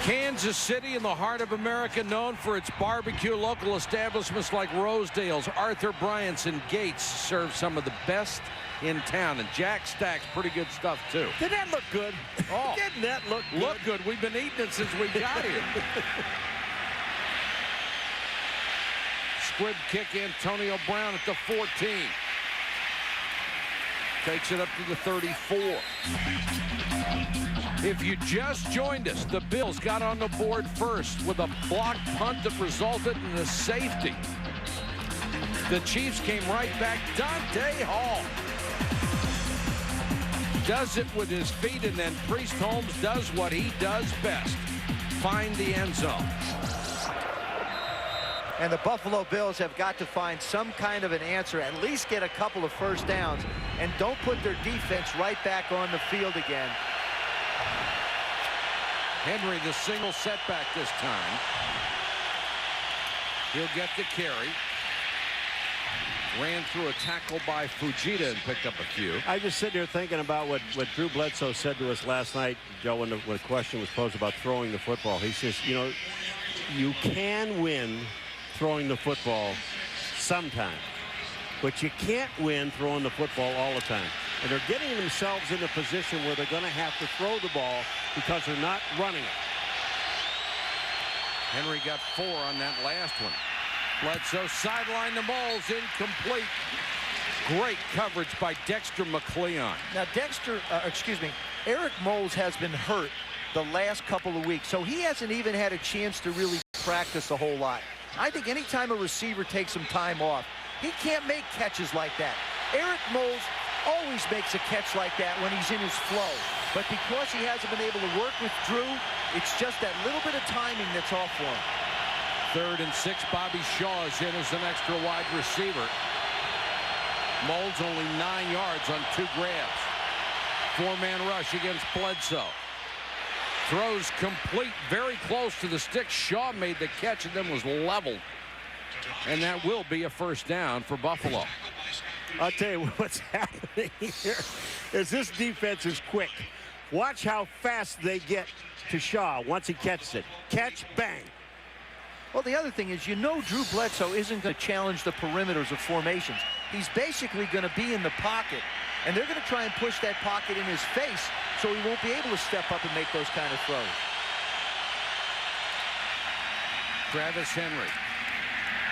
Kansas City, in the heart of America, known for its barbecue. Local establishments like Rosedale's, Arthur Bryant's, and Gates serve some of the best in town. And Jack Stack's pretty good stuff, too. Did that look good? Oh, didn't that look good? Look good. We've been eating it since we got here. Squib kick, Antonio Brown at the 14. Takes it up to the 34. If you just joined us, the Bills got on the board first with a blocked punt that resulted in a safety. The Chiefs came right back. Dante Hall does it with his feet, and then Priest Holmes does what he does best, find the end zone. And the Buffalo Bills have got to find some kind of an answer, at least get a couple of first downs, and don't put their defense right back on the field again. Henry, the single setback this time. He'll get the carry. Ran through a tackle by Fujita and picked up a few. I just sit here thinking about what Drew Bledsoe said to us last night, Joe, when the question was posed about throwing the football. He says, you know, you can win throwing the football sometime, but you can't win throwing the football all the time. And they're getting themselves in a position where they're going to have to throw the ball because they're not running it. Henry got 4 on that last one. Bledsoe sideline the balls, incomplete. Great coverage by Dexter McCleon. Now Eric Moles has been hurt the last couple of weeks, so he hasn't even had a chance to really practice a whole lot. I think anytime a receiver takes some time off, he can't make catches like that. Eric Moles always makes a catch like that when he's in his flow. But because he hasn't been able to work with Drew, it's just that little bit of timing that's off for him. 3rd and 6, Bobby Shaw is in as an extra wide receiver. Moles only 9 yards on 2 grabs. 4-man rush against Bledsoe. Throws complete, very close to the stick. Shaw made the catch and then was leveled. And that will be a first down for Buffalo. I'll tell you what's happening here is this defense is quick. Watch how fast they get to Shaw once he catches it. Catch, bang. Well, the other thing is, you know, Drew Bledsoe isn't going to challenge the perimeters of formations. He's basically going to be in the pocket, and they're going to try and push that pocket in his face so he won't be able to step up and make those kind of throws. Travis Henry.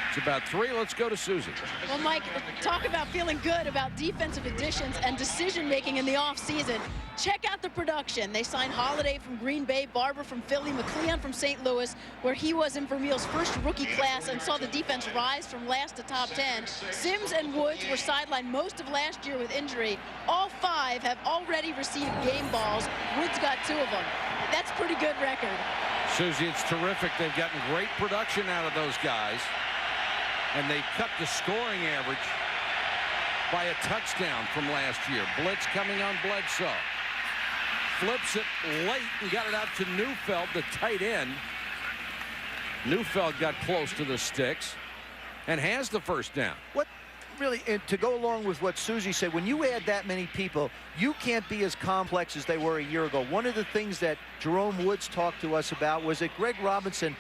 It's about 3. Let's go to Susie. Well, Mike, talk about feeling good about defensive additions and decision-making in the offseason. Check out the production. They signed Holiday from Green Bay, Barber from Philly, McCleon from St. Louis, where he was in Vermeil's first rookie class and saw the defense rise from last to top 10. Sims and Woods were sidelined most of last year with injury. All 5 have already received game balls. Woods got 2 of them. That's a pretty good record. Susie, it's terrific. They've gotten great production out of those guys. And they cut the scoring average by a touchdown from last year. Blitz coming on Bledsoe. Flips it late and got it out to Neufeld, the tight end. Neufeld got close to the sticks and has the first down. What really, to go along with what Susie said, when you add that many people, you can't be as complex as they were a year ago. One of the things that Jerome Woods talked to us about was that Greg Robinson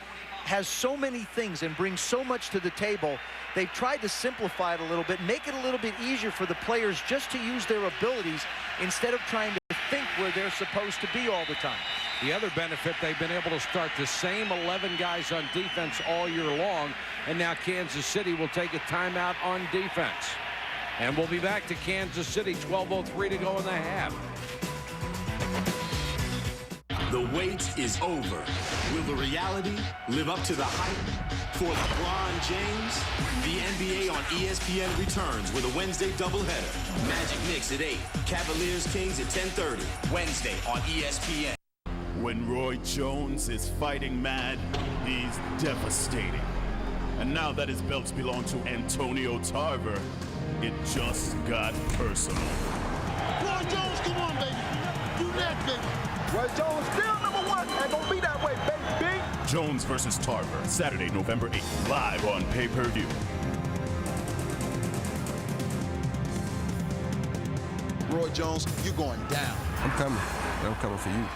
has so many things and brings so much to the table. They've tried to simplify it a little bit, make it a little bit easier for the players just to use their abilities instead of trying to think where they're supposed to be all the time. The other benefit, they've been able to start the same 11 guys on defense all year long, and now Kansas City will take a timeout on defense. And we'll be back to Kansas City, 12:03 to go in the half. The wait is over. Will the reality live up to the hype? For LeBron James, the NBA on ESPN returns with a Wednesday doubleheader. Magic Knicks at 8, Cavaliers Kings at 10:30, Wednesday on ESPN. When Roy Jones is fighting mad, he's devastating. And now that his belts belong to Antonio Tarver, it just got personal. Roy Jones, come on, baby. You next, baby. Roy Jones still #1. Ain't gonna be that way, baby. Jones versus Tarver, Saturday, November 8th, live on pay-per-view. Roy Jones, you going down. I'm coming. I'm coming for you.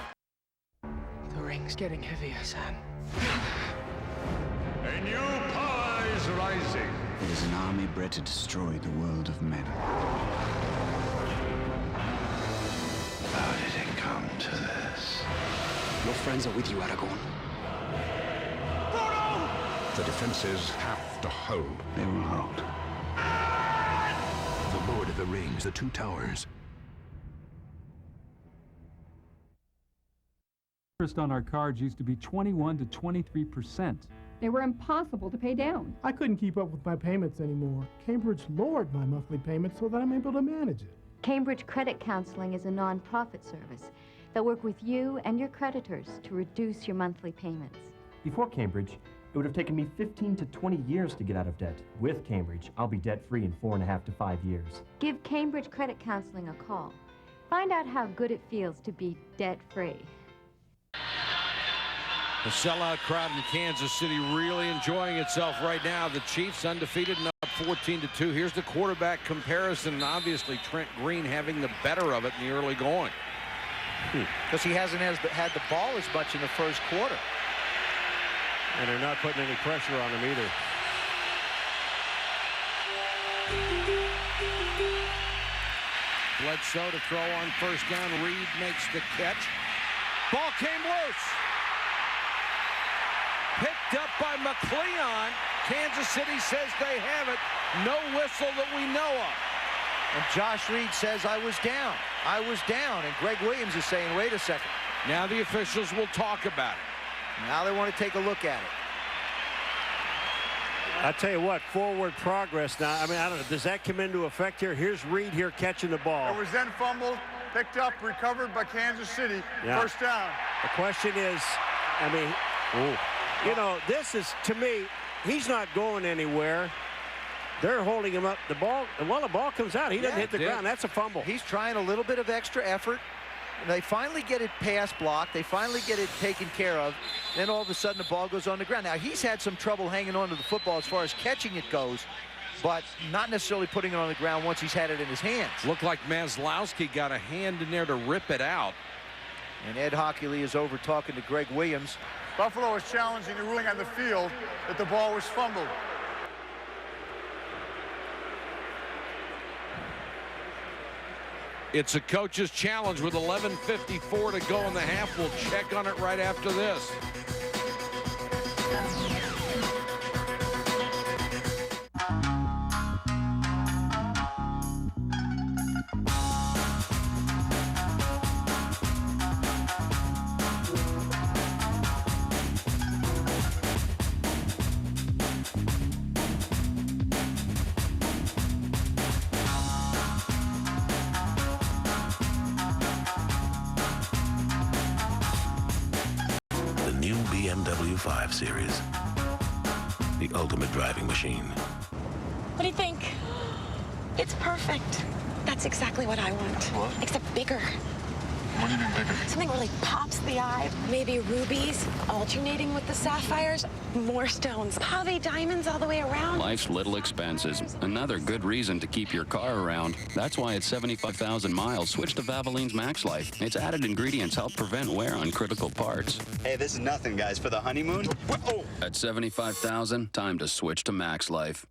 The ring's getting heavier, Sam. A new power is rising. It is an army bred to destroy the world of men. How did it come to this? Your friends are with you, Aragorn. The defenses have to hold. They will hold. The Lord of the Rings, The Two Towers. Interest on our cards used to be 21 to 23%. They were impossible to pay down. I couldn't keep up with my payments anymore. Cambridge lowered my monthly payments so that I'm able to manage it. Cambridge Credit Counseling is a non-profit service. They'll work with you and your creditors to reduce your monthly payments. Before Cambridge, it would have taken me 15 to 20 years to get out of debt. With Cambridge, I'll be debt-free in 4.5 to 5 years. Give Cambridge Credit Counseling a call. Find out how good it feels to be debt-free. The sellout crowd in Kansas City really enjoying itself right now. The Chiefs undefeated and up 14-2. Here's the quarterback comparison. Obviously, Trent Green having the better of it in the early going. Because he hasn't had the ball as much in the first quarter. And they're not putting any pressure on him either. Bledsoe to throw on first down. Reed makes the catch. Ball came loose. Picked up by McLeon. Kansas City says they have it. No whistle that we know of. And Josh Reed says, I was down. I was down. And Greg Williams is saying, wait a second. Now the officials will talk about it. Now they want to take a look at it. I tell you what, forward progress now. I mean, I don't know. Does that come into effect here? Here's Reed here catching the ball. It was then fumbled, picked up, recovered by Kansas City. Yeah. First down. The question is, I mean, you know, this is, to me, he's not going anywhere. They're holding him up. The ball, well, the ball comes out. He doesn't hit the ground. That's a fumble. He's trying a little bit of extra effort. They finally get it pass blocked. They finally get it taken care of. Then all of a sudden the ball goes on the ground. Now he's had some trouble hanging on to the football as far as catching it goes, but not necessarily putting it on the ground once he's had it in his hands. Looked like Maslowski got a hand in there to rip it out. And Ed Hockley is over talking to Greg Williams. Buffalo is challenging the ruling on the field that the ball was fumbled. It's a coach's challenge with 11:54 to go in the half. We'll check on it right after this. BMW 5 Series. The ultimate driving machine. What do you think? It's perfect. That's exactly what I want. What? Except bigger. What do you mean bigger? Something really pops the eye. Maybe rubies alternating with the sapphires. More stones. Pave diamonds all the way around. Life's little expenses. Another good reason to keep your car around. That's why at 75,000 miles, switch to Valvoline's Max Life. Its added ingredients help prevent wear on critical parts. Hey, this is nothing, guys. For the honeymoon? Oh. At 75,000, time to switch to Max Life.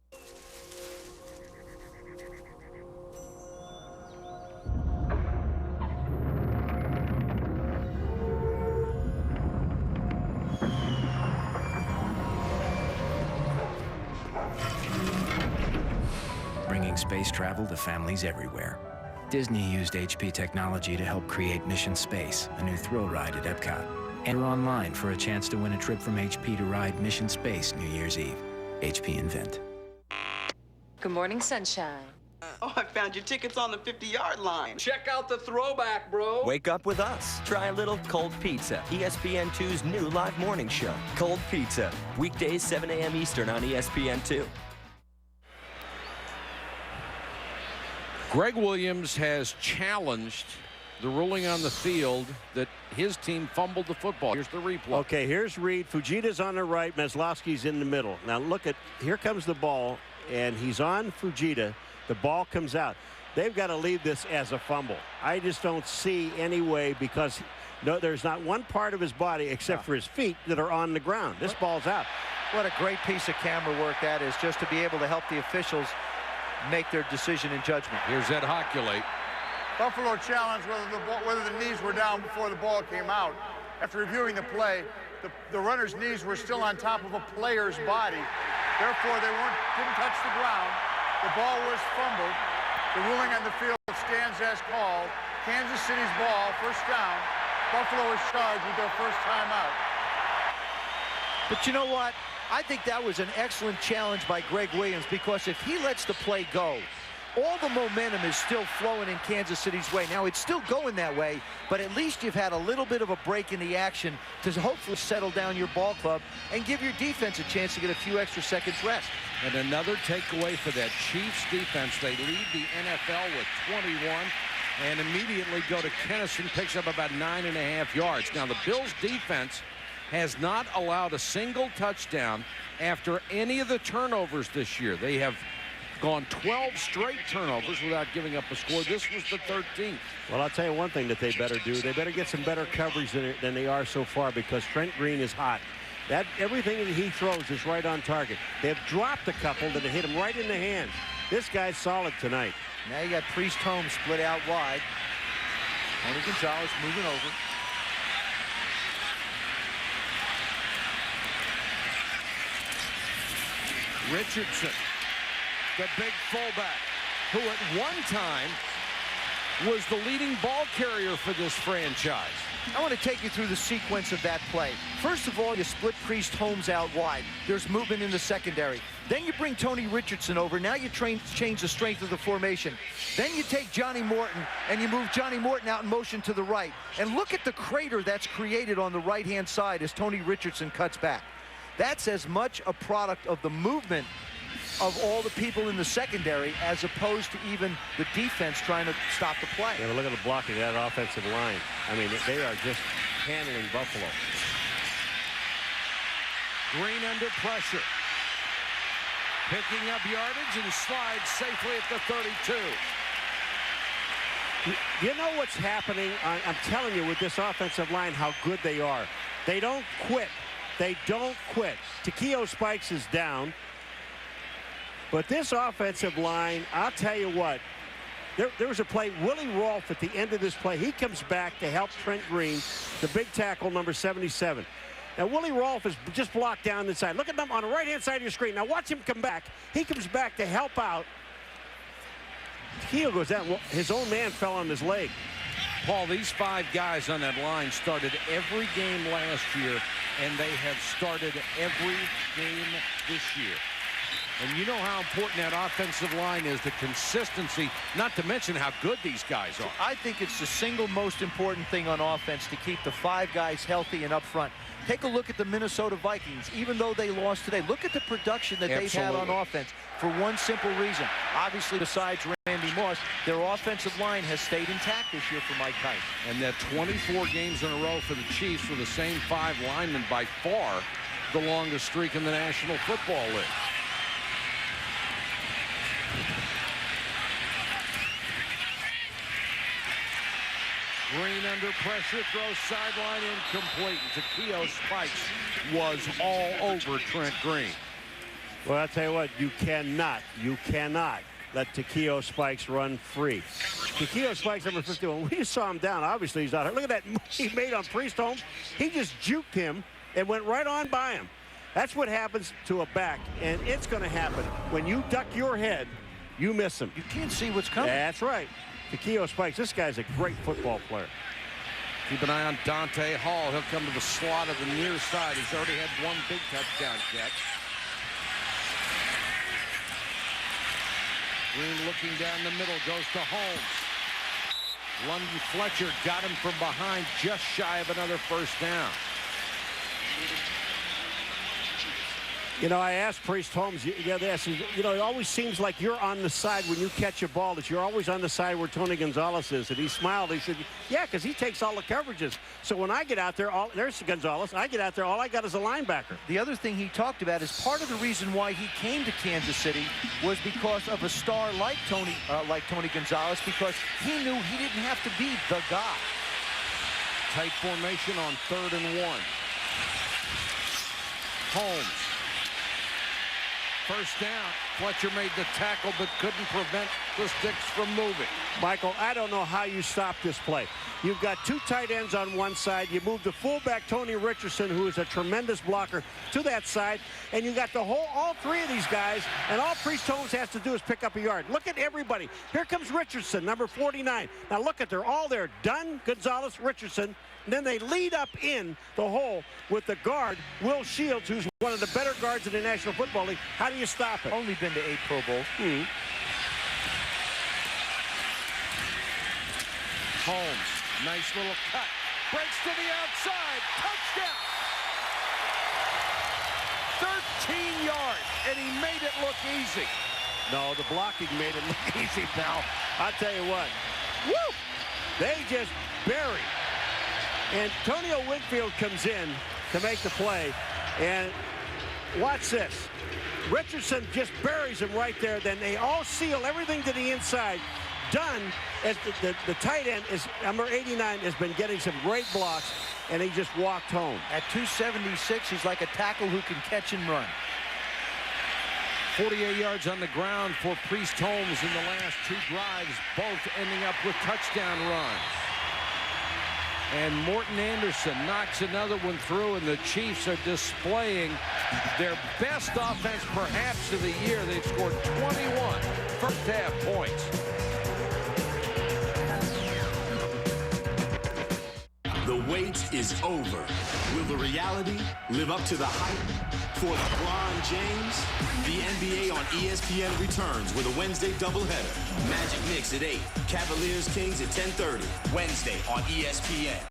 Bringing space travel to families everywhere. Disney used HP technology to help create Mission Space, a new thrill ride at Epcot. Enter online for a chance to win a trip from HP to ride Mission Space New Year's Eve. HP Invent. Good morning, sunshine. Oh, I found your tickets on the 50-yard line. Check out the throwback, bro. Wake up with us. Try a little cold pizza. ESPN2's new live morning show, Cold Pizza. Weekdays, 7 a.m. Eastern on ESPN2. Greg Williams has challenged the ruling on the field that his team fumbled the football. Here's the replay. Okay, here's Reed. Fujita's on the right. Maslowski's in the middle. Now look at, here comes the ball, and he's on Fujita. The ball comes out. They've got to leave this as a fumble. I just don't see any way, because No, there's not one part of his body except for his feet that are on the ground. This ball's out. What a great piece of camera work that is, just to be able to help the officials make their decision and judgment. Here's Ed Hockulate. Buffalo challenged whether the knees were down before the ball came out. After reviewing the play, the runner's knees were still on top of a player's body. Therefore, they didn't touch the ground. The ball was fumbled. The ruling on the field stands as called. Kansas City's ball, first down. Buffalo is charged with their first timeout. But you know what? I think that was an excellent challenge by Greg Williams, because if he lets the play go, all the momentum is still flowing in Kansas City's way. Now, it's still going that way, but at least you've had a little bit of a break in the action to hopefully settle down your ball club and give your defense a chance to get a few extra seconds rest. And another takeaway for that Chiefs defense. They lead the NFL with 21 and immediately go to Kennison, picks up about 9.5 yards. Now, the Bills defense has not allowed a single touchdown after any of the turnovers this year. They have gone 12 straight turnovers without giving up a score. This was the 13th. Well, I'll tell you one thing that they better do. They better get some better coverage than they are so far, because Trent Green is hot. Everything that he throws is right on target. They have dropped a couple that have hit him right in the hands. This guy's solid tonight. Now you got Priest Holmes split out wide. Tony Gonzalez moving over. Richardson, the big fullback, who at one time was the leading ball carrier for this franchise. I want to take you through the sequence of that play. First of all, you split Priest Holmes out wide. There's movement in the secondary. Then you bring Tony Richardson over. Now you change the strength of the formation. Then you take Johnny Morton and you move Johnny Morton out in motion to the right. And look at the crater that's created on the right-hand side as Tony Richardson cuts back. That's as much a product of the movement of all the people in the secondary as opposed to even the defense trying to stop the play. Yeah, look at the blocking of that offensive line. I mean, they are just handling Buffalo. Green under pressure. Picking up yardage and slides safely at the 32. You know what's happening? I'm telling you, with this offensive line, how good they are. They don't quit. They don't quit. Takeo Spikes is down. But this offensive line, I'll tell you what, there was a play, Willie Rolfe at the end of this play, he comes back to help Trent Green, the big tackle, number 77. Now, Willie Rolfe is just blocked down the side. Look at them on the right-hand side of your screen. Now, watch him come back. He comes back to help out. Takeo goes down. Well, his own man fell on his leg. Paul, these 5 guys on that line started every game last year, and they have started every game this year. And you know how important that offensive line is, the consistency, not to mention how good these guys are. I think it's the single most important thing on offense to keep the 5 guys healthy and up front. Take a look at the Minnesota Vikings. Even though they lost today, look at the production that they've had on offense for one simple reason. Obviously, besides Randy Moss, their offensive line has stayed intact this year for Mike Tice. And that 24 games in a row for the Chiefs with the same 5 linemen, by far the longest streak in the National Football League. Green under pressure, throws sideline incomplete. And Takeo Spikes was all over Trent Green. Well, I'll tell you what, you cannot let Takeo Spikes run free. Takeo Spikes, number 51, we just saw him down. Obviously, he's not hurt. Look at that move he made on Priest Holmes. He just juked him and went right on by him. That's what happens to a back, and it's going to happen. When you duck your head, you miss him. You can't see what's coming. That's right. Takeo Spikes, this guy's a great football player. Keep an eye on Dante Hall. He'll come to the slot of the near side. He's already had 1 big touchdown catch. Green looking down the middle, goes to Holmes. London Fletcher got him from behind, just shy of another first down. You know, I asked Priest Holmes, you know, it always seems like you're on the side when you catch a ball, that you're always on the side where Tony Gonzalez is. And he smiled. He said, yeah, because he takes all the coverages. So when I get out there, there's Gonzalez. I get out there, all I got is a linebacker. The other thing he talked about is part of the reason why he came to Kansas City was because of a star like Tony Gonzalez, because he knew he didn't have to be the guy. Tight formation on 3rd and 1. Holmes. First down. Fletcher made the tackle but couldn't prevent the sticks from moving. Michael, I don't know how you stop this play. You've got 2 tight ends on one side. You move the fullback, Tony Richardson, who is a tremendous blocker, to that side. And you got all 3 of these guys, and all Priest Holmes has to do is pick up a yard. Look at everybody. Here comes Richardson, number 49. Now look at, they're all there. Dunn, Gonzalez, Richardson. And then they lead up in the hole with the guard, Will Shields, who's one of the better guards in the National Football League. How do you stop it? Only been to 8 Pro Bowls. Holmes, nice little cut. Breaks to the outside. Touchdown. 13 yards, and he made it look easy. No, the blocking made it look easy, pal. I'll tell you what. Woo! They just buried. Antonio Winfield comes in to make the play, and watch this. Richardson just buries him right there. Then they all seal everything to the inside. Dunn, as the tight end, is number 89, has been getting some great blocks, and he just walked home. At 276, he's like a tackle who can catch and run. 48 yards on the ground for Priest Holmes in the last 2 drives, both ending up with touchdown runs. And Morton Anderson knocks another one through, and the Chiefs are displaying their best offense perhaps of the year. They've scored 21 first-half points. The wait is over. Will the reality live up to the hype? For LeBron James, the NBA on ESPN returns with a Wednesday doubleheader. Magic Knicks at 8, Cavaliers Kings at 10:30. Wednesday on ESPN.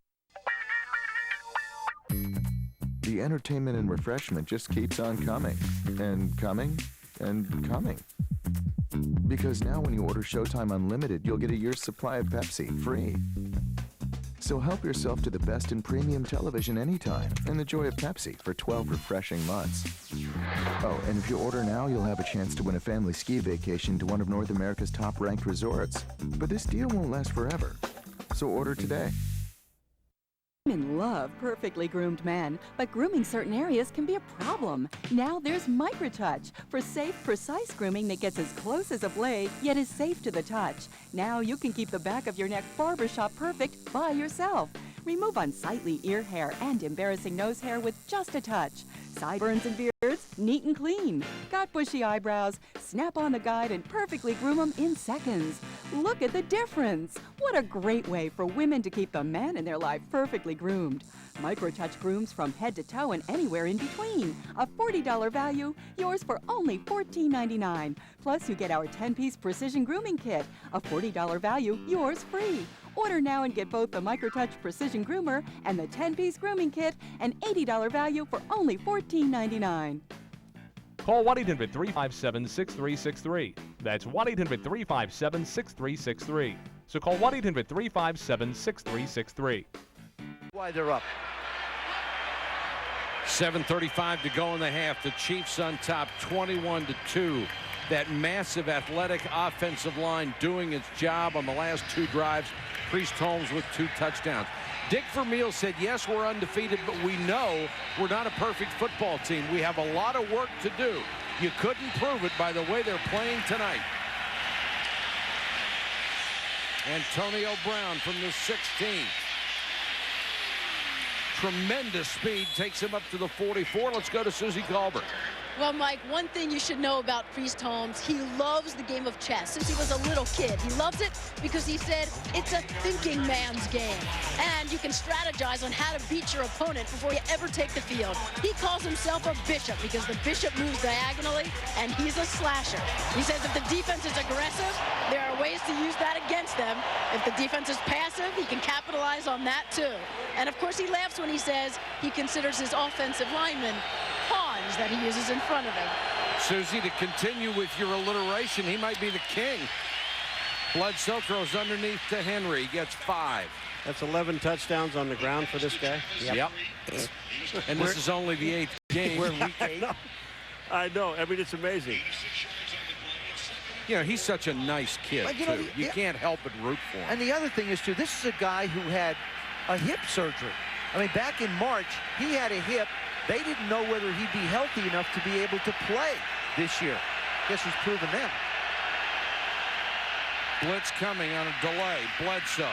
The entertainment and refreshment just keeps on coming, and coming, and coming. Because now when you order Showtime Unlimited, you'll get a year's supply of Pepsi free. So help yourself to the best in premium television anytime and the joy of Pepsi for 12 refreshing months. Oh, and if you order now, you'll have a chance to win a family ski vacation to one of North America's top-ranked resorts. But this deal won't last forever, so order today. Women love perfectly groomed men, but grooming certain areas can be a problem. Now there's Microtouch for safe, precise grooming that gets as close as a blade, yet is safe to the touch. Now you can keep the back of your neck barbershop perfect by yourself. Remove unsightly ear hair and embarrassing nose hair with just a touch. Sideburns and beards, neat and clean. Got bushy eyebrows? Snap on the guide and perfectly groom them in seconds. Look at the difference. What a great way for women to keep the man in their life perfectly groomed. Microtouch grooms from head to toe and anywhere in between. A $40 value, yours for only $14.99. Plus you get our 10-piece precision grooming kit. A $40 value, yours free. Order now and get both the Microtouch Precision Groomer and the 10-piece grooming kit, an $80 value for only $14.99. Call 1-800-357-6363. That's 1-800-357-6363. So call 1-800-357-6363. Why they're up. 7:35 to go in the half. The Chiefs on top 21-2. That massive athletic offensive line doing its job on the last 2 drives. Priest Holmes with 2 touchdowns. Dick Vermeil said, yes, we're undefeated, but we know we're not a perfect football team. We have a lot of work to do. You couldn't prove it by the way they're playing tonight. Antonio Brown from the 16. Tremendous speed, takes him up to the 44. Let's go to Susie Colbert. Well, Mike, one thing you should know about Priest Holmes, he loves the game of chess since he was a little kid. He loves it because he said it's a thinking man's game. And you can strategize on how to beat your opponent before you ever take the field. He calls himself a bishop because the bishop moves diagonally, and he's a slasher. He says if the defense is aggressive, there are ways to use that against them. If the defense is passive, he can capitalize on that too. And of course, he laughs when he says he considers his offensive linemen pawns that he uses in front of him. Susie, to continue with your alliteration, he might be the king. Bledsoe throws underneath to Henry, gets 5. That's 11 touchdowns on the ground for this guy. Yep. And this is only the 8th game. We're week 8. I know. I mean, it's amazing. You know, he's such a nice kid, too. You can't help but root for him. And the other thing is, too, this is a guy who had a hip surgery. I mean, back in March, he had a hip. They didn't know whether he'd be healthy enough to be able to play this year. Guess he's proven them. Blitz coming on a delay. Bledsoe.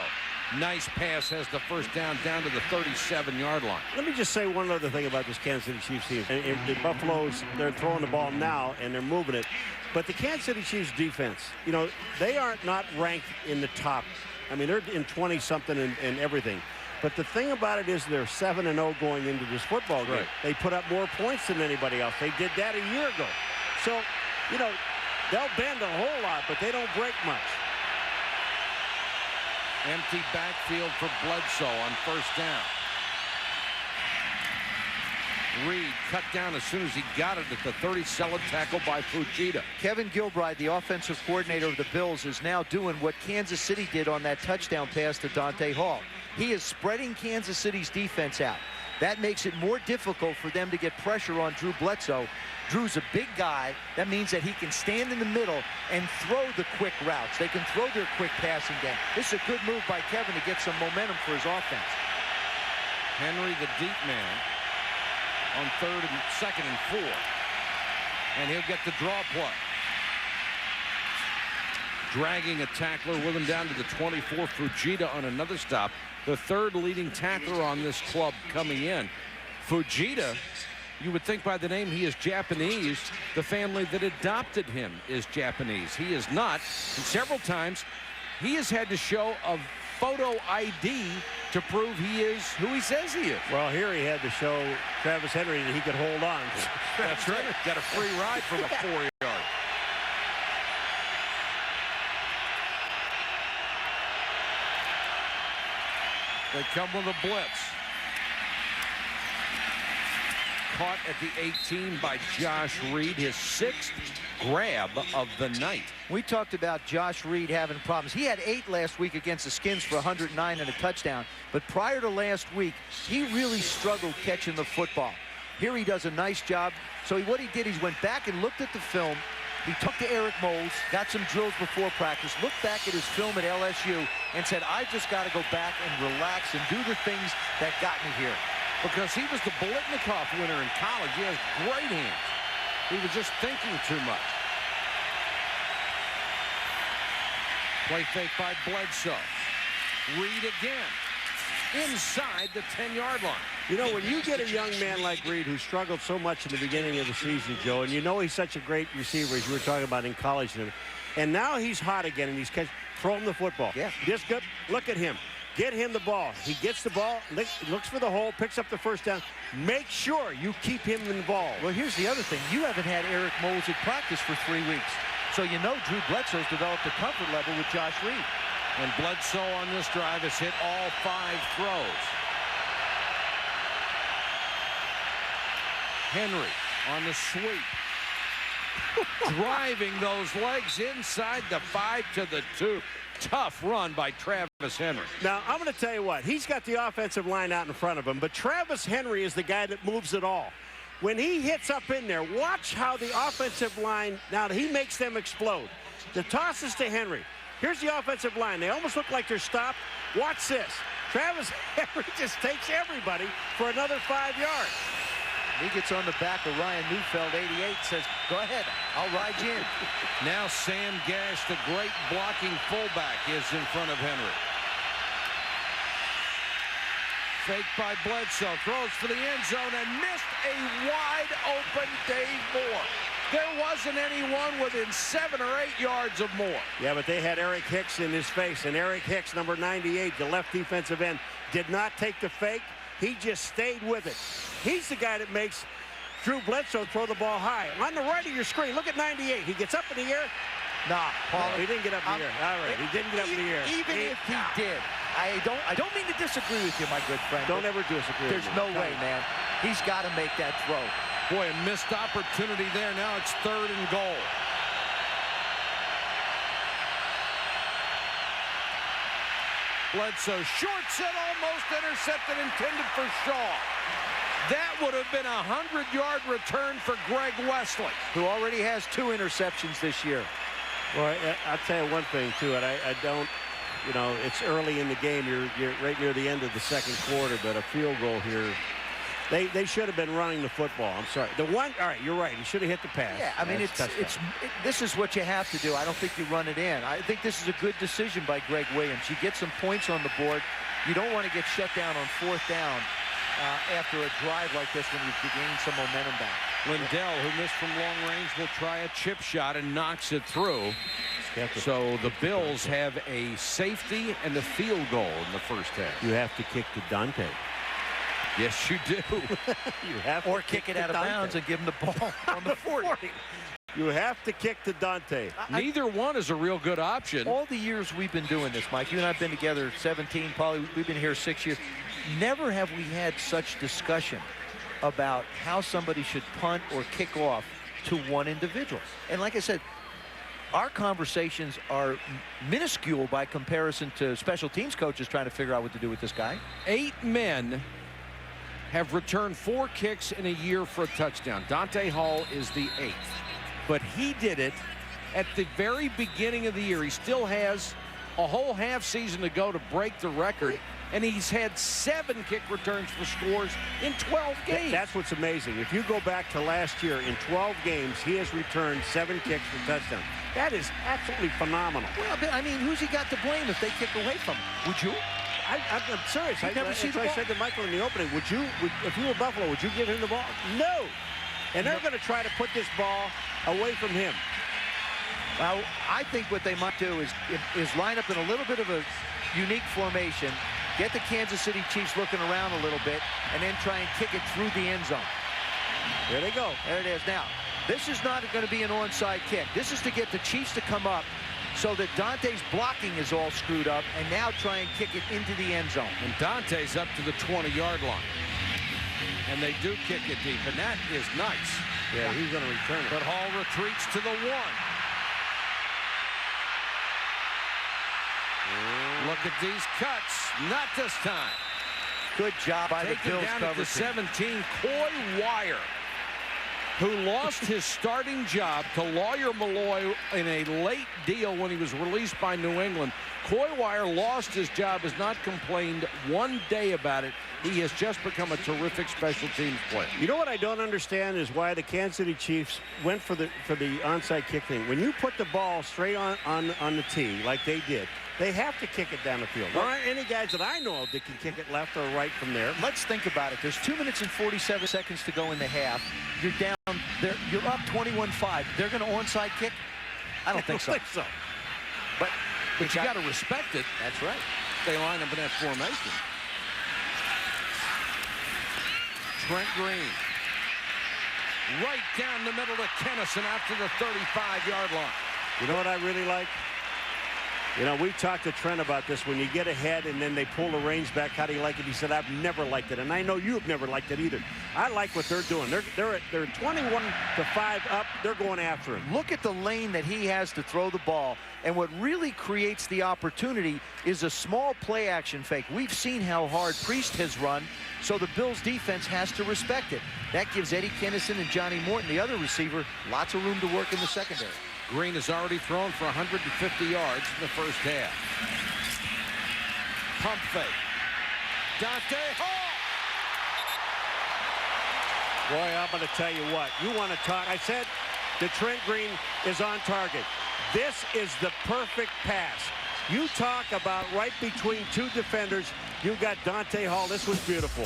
Nice pass, has the first down to the 37-yard line. Let me just say one other thing about this Kansas City Chiefs team. The Buffaloes, they're throwing the ball now, and they're moving it. But the Kansas City Chiefs defense, you know, they aren't not ranked in the top. I mean, they're in 20-something and everything. But the thing about it is they're 7-0 going into this football game. Right. They put up more points than anybody else. They did that a year ago. So, you know, they'll bend a whole lot, but they don't break much. Empty backfield for Bledsoe on first down. Reed cut down as soon as he got it at the 30. Solid tackle by Fujita. Kevin Gilbride, the offensive coordinator of the Bills, is now doing what Kansas City did on that touchdown pass to Dante Hall. He is spreading Kansas City's defense out. That makes it more difficult for them to get pressure on Drew Bledsoe. Drew's a big guy. That means that he can stand in the middle and throw the quick routes. They can throw their quick passing game. This is a good move by Kevin to get some momentum for his offense. Henry, the deep man, on second and 4. And he'll get the draw play. Dragging a tackler with him down to the 24. Fujita on another stop. The third leading tackler on this club coming in. Fujita, you would think by the name he is Japanese. The family that adopted him is Japanese. He is not. And several times he has had to show a photo ID to prove he is who he says he is. Well, here he had to show Travis Henry that he could hold on. That's right. Got a free ride from a 4-yard. They come with a blitz. Caught at the 18 by Josh Reed, his 6th grab of the night. We talked about Josh Reed having problems. He had 8 last week against the Skins for 109 and a touchdown. But prior to last week, he really struggled catching the football. Here he does a nice job. So what he did, he went back and looked at the film. He took to Eric Moles, got some drills before practice, looked back at his film at LSU, and said, I just got to go back and relax and do the things that got me here. Because he was the Bolitnikoff winner in college. He has great hands. He was just thinking too much. Play fake by Bledsoe. Reed again. Inside the 10-yard line. You know, when you get a young man like Reed who struggled so much in the beginning of the season, Joe, and you know he's such a great receiver, as you were talking about in college, and now he's hot again, and he's throw him the football. Yeah. Just good. Look at him. Get him the ball. He gets the ball, looks for the hole, picks up the first down. Make sure you keep him involved. Well, here's the other thing. You haven't had Eric Moles at practice for 3 weeks. So you know Drew Bledsoe's developed a comfort level with Josh Reed. And Bledsoe on this drive has hit all 5 throws. Henry on the sweep. Driving those legs inside the 5 to the 2. Tough run by Travis Henry. Now, I'm going to tell you what. He's got the offensive line out in front of him, but Travis Henry is the guy that moves it all. When he hits up in there, watch how the offensive line, now he makes them explode. The tosses to Henry. Here's the offensive line. They almost look like they're stopped. Watch this. Travis Henry just takes everybody for another 5 yards. He gets on the back of Ryan Neufeld, 88, says, go ahead, I'll ride you in. Now Sam Gash, the great blocking fullback, is in front of Henry. Fake by Bledsoe, throws for the end zone and missed a wide open Dave Moore. There wasn't anyone within 7 or 8 yards of Moore. Yeah, but they had Eric Hicks in his face, and Eric Hicks, number 98, the left defensive end, did not take the fake. He just stayed with it. He's the guy that makes Drew Bledsoe throw the ball high. On the right of your screen, look at 98. He gets up in the air. Nah, Paul. No, he didn't get up in the air. All right, he didn't get up in the air. Even if he did, I don't mean to disagree with you, my good friend. Don't ever disagree with There's no way, man. He's got to make that throw. Boy, a missed opportunity there. Now it's 3rd and goal. Bledsoe shorts it, almost intercepted, intended for Shaw. That would have been a 100-yard return for Greg Wesley, who already has 2 interceptions this year. Well, I'll tell you one thing, too, and I don't you know, it's early in the game. You're right near the end of the second quarter, but a field goal here. They should have been running the football. I'm sorry. The one, all right, you're right. He should have hit the pass. Yeah, I mean, this is what you have to do. I don't think you run it in. I think this is a good decision by Greg Williams. You get some points on the board. You don't want to get shut down on 4th down after a drive like this when you've gained some momentum back. Lindell, who missed from long range, will try a chip shot and knocks it through. So the Bills have a safety and a field goal in the first half. You have to kick to Dante. Yes, you do. You have or to kick it out of bounds and give him the ball on the 40. You have to kick to Dante. Neither one is a real good option. All the years we've been doing this, Mike, you and I have been together 17, probably we've been here 6 years. Never have we had such discussion about how somebody should punt or kick off to one individual. And like I said, our conversations are minuscule by comparison to special teams coaches trying to figure out what to do with this guy. 8 men have returned 4 kicks in a year for a touchdown. Dante Hall is the 8th. But he did it at the very beginning of the year. He still has a whole half season to go to break the record. And he's had 7 kick returns for scores in 12 games. That's what's amazing. If you go back to last year, in 12 games, he has returned 7 kicks for touchdowns. That is absolutely phenomenal. Well, I mean, who's he got to blame if they kick away from him? Would you? I'm serious. I said to Michael in the opening, if you were Buffalo, would you give him the ball? No. And they're going to try to put this ball away from him. Well, I think what they might do is line up in a little bit of a unique formation, get the Kansas City Chiefs looking around a little bit, and then try and kick it through the end zone. There they go. There it is. Now, this is not going to be an onside kick. This is to get the Chiefs to come up so that Dante's blocking is all screwed up, and now try and kick it into the end zone. And Dante's up to the 20-yard line. And they do kick it deep, and that is nice. Yeah, he's going to return it. But Hall retreats to the 1. Look at these cuts. Not this time. Good job by the Bills down at the 17, Coy Wire, who lost his starting job to Lawyer Malloy in a late deal when he was released by New England. Coy Wire lost his job, has not complained one day about it. He has just become a terrific special teams player. You know what I don't understand is why the Kansas City Chiefs went for the onside kick thing. When you put the ball straight on the tee like they did, they have to kick it down the field. There aren't any guys that I know of that can kick it left or right from there. Let's think about it. There's 2 minutes and 47 seconds to go in the half. You're down there. You're up 21-5. They're going to onside kick? I don't think so. But you got to respect it. That's right. They line up in that formation. Trent Green. Right down the middle to Kennison out to the 35-yard line. You know what I really like? You know, we talked to Trent about this. When you get ahead and then they pull the reins back, how do you like it? He said, I've never liked it. And I know you've never liked it either. I like what they're doing. They're 21-5 up. They're going after him. Look at the lane that he has to throw the ball. And what really creates the opportunity is a small play action fake. We've seen how hard Priest has run, so the Bills defense has to respect it. That gives Eddie Kennison and Johnny Morton, the other receiver, lots of room to work in the secondary. Green has already thrown for 150 yards in the first half. Pump fake. Dante Hall. Boy, I'm going to tell you what. You want to talk. I said that Trent Green is on target. This is the perfect pass. You talk about right between 2 defenders. You got Dante Hall. This was beautiful.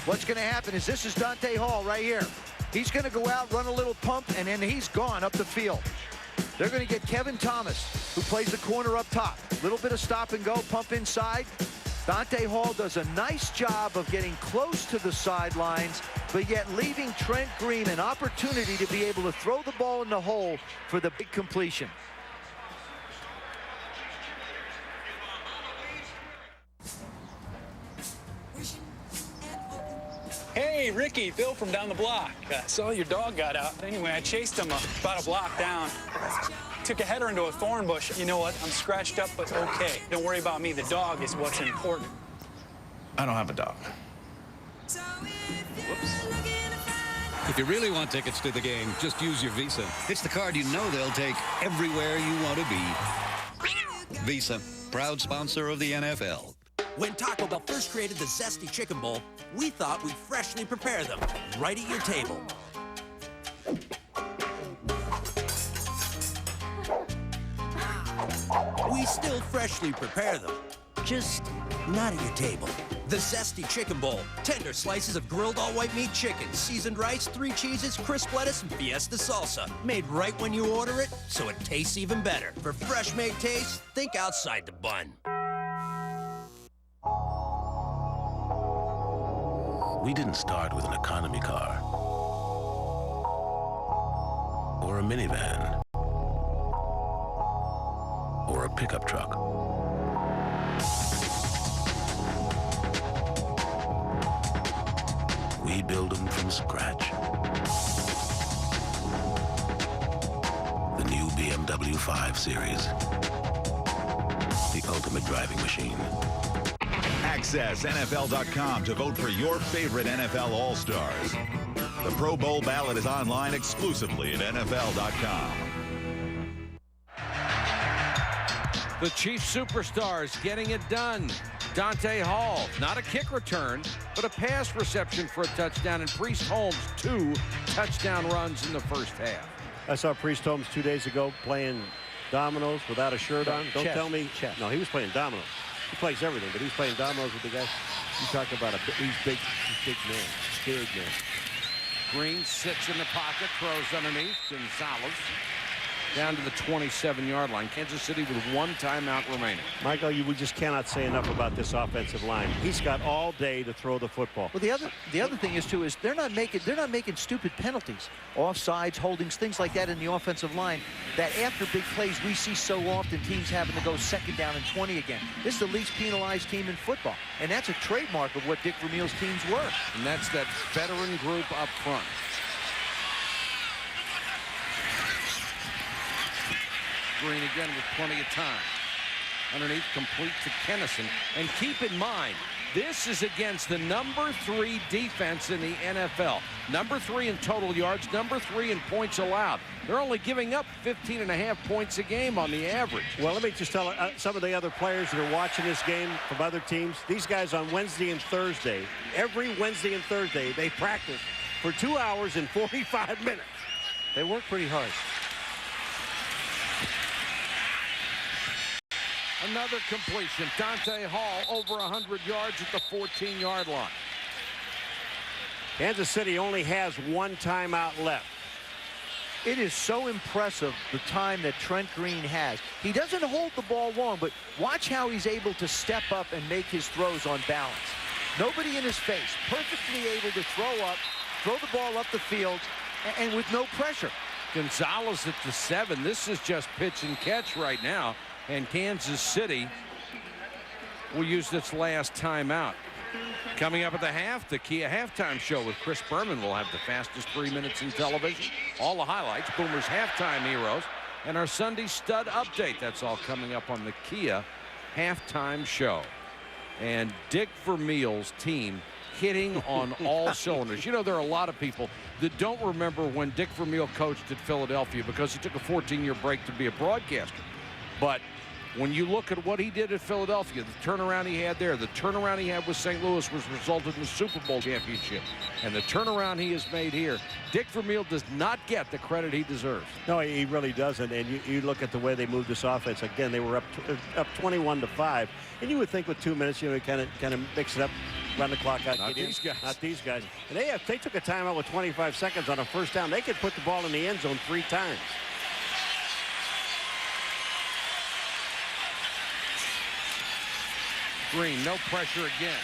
What's going to happen is this is Dante Hall right here. He's going to go out, run a little pump, and then he's gone up the field. They're going to get Kevin Thomas, who plays the corner up top. A little bit of stop and go, pump inside. Dante Hall does a nice job of getting close to the sidelines, but yet leaving Trent Green an opportunity to be able to throw the ball in the hole for the big completion. Hey, Ricky, Bill from down the block. I saw your dog got out. Anyway, I chased him about a block down. Took a header into a thorn bush. You know what? I'm scratched up, but okay. Don't worry about me. The dog is what's important. I don't have a dog. Whoops. If you really want tickets to the game, just use your Visa. It's the card you know they'll take everywhere you want to be. Visa. proud sponsor of the NFL. When Taco Bell first created the Zesty Chicken Bowl, we thought we'd freshly prepare them right at your table. We still freshly prepare them, just not at your table. The Zesty Chicken Bowl. Tender slices of grilled all-white meat chicken, seasoned rice, 3 cheeses, crisp lettuce, and fiesta salsa. Made right when you order it, so it tastes even better. For fresh-made taste, think outside the bun. We didn't start with an economy car or a minivan or a pickup truck. We build them from scratch. The new BMW 5 Series. The ultimate driving machine. Access NFL.com to vote for your favorite NFL All-Stars. The Pro Bowl ballot is online exclusively at NFL.com. The Chiefs superstars getting it done. Dante Hall, not a kick return, but a pass reception for a touchdown, and Priest Holmes 2 touchdown runs in the first half. I saw Priest Holmes 2 days ago playing dominoes without a shirt on. Don't tell me. No, he was playing dominoes. He plays everything, but he's playing dominoes with the guy. You talk about he's big man, big man. Green sits in the pocket, throws underneath. Gonzalez down to the 27-yard line. Kansas City with 1 timeout remaining. Michael, we just cannot say enough about this offensive line. He's got all day to throw the football. Well, the other thing is too is they're not making stupid penalties, offsides, holdings, things like that in the offensive line. That after big plays we see so often, teams having to go 2nd down and 20 again. This is the least penalized team in football, and that's a trademark of what Dick Vermeil's teams were. And that's that veteran group up front. Green again with plenty of time. Underneath, complete to Kennison. And keep in mind, this is against the number 3 defense in the NFL. Number 3 in total yards, number 3 in points allowed. They're only giving up 15.5 points a game on the average. Well, let me just tell some of the other players that are watching this game from other teams. These guys on Wednesday and Thursday, every Wednesday and Thursday, they practice for 2 hours and 45 minutes. They work pretty hard. Another completion. Dante Hall over 100 yards at the 14-yard line. Kansas City only has 1 timeout left. It is so impressive the time that Trent Green has. He doesn't hold the ball long, but watch how he's able to step up and make his throws on balance. Nobody in his face, perfectly able to throw the ball up the field, and with no pressure. Gonzalez at the 7. This is just pitch and catch right now. And Kansas City will use this last timeout. Coming up at the half, the Kia halftime show with Chris Berman will have the fastest 3 minutes in television. All the highlights, Boomer's halftime heroes, and our Sunday stud update. That's all coming up on the Kia halftime show. And Dick Vermeil's team hitting on all cylinders. You know, there are a lot of people that don't remember when Dick Vermeil coached at Philadelphia because he took a 14-year break to be a broadcaster. But when you look at what he did at Philadelphia, the turnaround he had there, the turnaround he had with St. Louis was resulted in the Super Bowl championship. And the turnaround he has made here, Dick Vermeil does not get the credit he deserves. No, he really doesn't. And you look at the way they moved this offense. Again, they were up 21-5. And you would think with 2 minutes, kind of mix it up, run the clock out. Not these guys. Not these guys. And they took a timeout with 25 seconds on a first down. They could put the ball in the end zone 3 times. Green, no pressure again.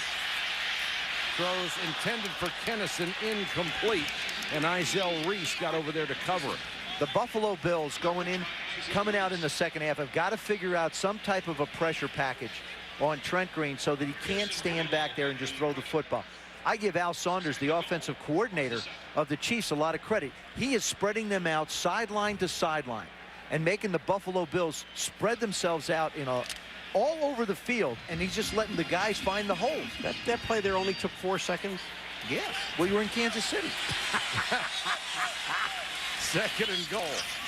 Throws intended for Kennison, incomplete. And Izell Reese got over there to cover it. The Buffalo Bills coming out in the second half have got to figure out some type of a pressure package on Trent Green so that he can't stand back there and just throw the football. I give Al Saunders, the offensive coordinator of the Chiefs, a lot of credit. He is spreading them out sideline to sideline and making the Buffalo Bills spread themselves out all over the field, and he's just letting the guys find the holes. That play there only took 4 seconds? Yes. Well, you were in Kansas City. 2nd and goal.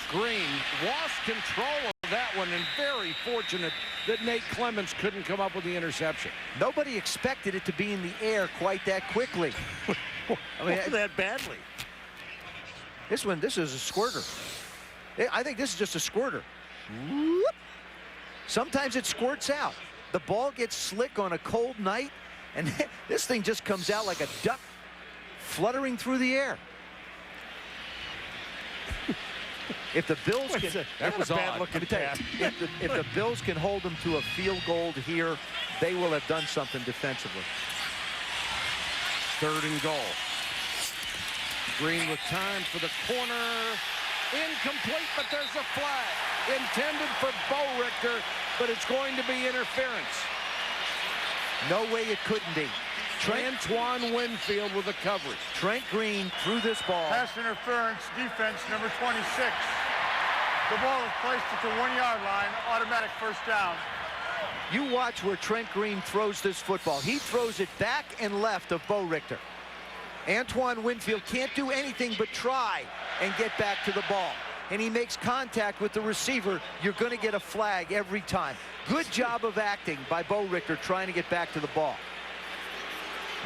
Green lost control. that one, and very fortunate that Nate Clements couldn't come up with the interception. Nobody expected it to be in the air quite that quickly. I mean, that badly. This is a squirter. I think this is just a squirter. Whoop. Sometimes it squirts out. The ball gets slick on a cold night, and this thing just comes out like a duck fluttering through the air. If the Bills can, that was a bad looking pass. If the Bills can hold them to a field goal here, they will have done something defensively. 3rd and goal. Green with time for the corner. Incomplete, but there's a flag. Intended for Bo Richter, but it's going to be interference. No way it couldn't be. Antoine Winfield with a coverage. Trent Green threw this ball. Pass interference, defense, number 26. The ball is placed at the 1-yard line, automatic first down. You watch where Trent Green throws this football. He throws it back and left of Bo Richter. Antoine Winfield can't do anything but try and get back to the ball. And he makes contact with the receiver. You're going to get a flag every time. Good job of acting by Bo Richter trying to get back to the ball.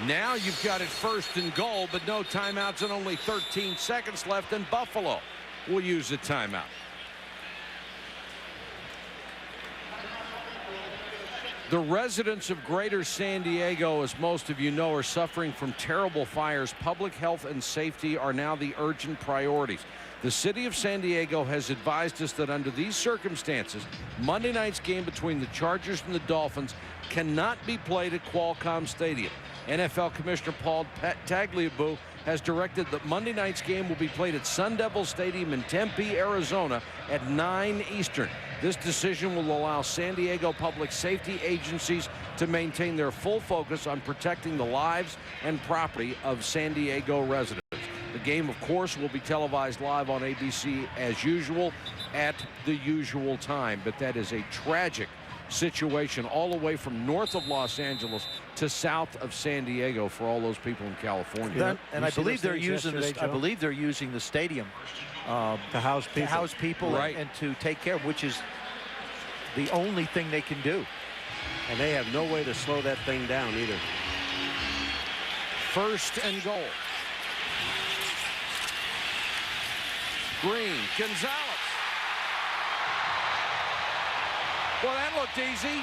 Now you've got it 1st and goal, but no timeouts and only 13 seconds left, and Buffalo will use a timeout. The residents of Greater San Diego, as most of you know, are suffering from terrible fires. Public health and safety are now the urgent priorities. The city of San Diego has advised us that under these circumstances, Monday night's game between the Chargers and the Dolphins cannot be played at Qualcomm Stadium. NFL Commissioner Paul Tagliabue has directed that Monday night's game will be played at Sun Devil Stadium in Tempe, Arizona at 9 Eastern. This decision will allow San Diego public safety agencies to maintain their full focus on protecting the lives and property of San Diego residents. The game, of course, will be televised live on ABC as usual at the usual time. But that is a tragic situation all the way from north of Los Angeles to south of San Diego for all those people in California. And I believe they're using the stadium to house people, right, and to take care of, which is the only thing they can do. And they have no way to slow that thing down either. 1st and goal. Green, Gonzalez. Well, that looked easy.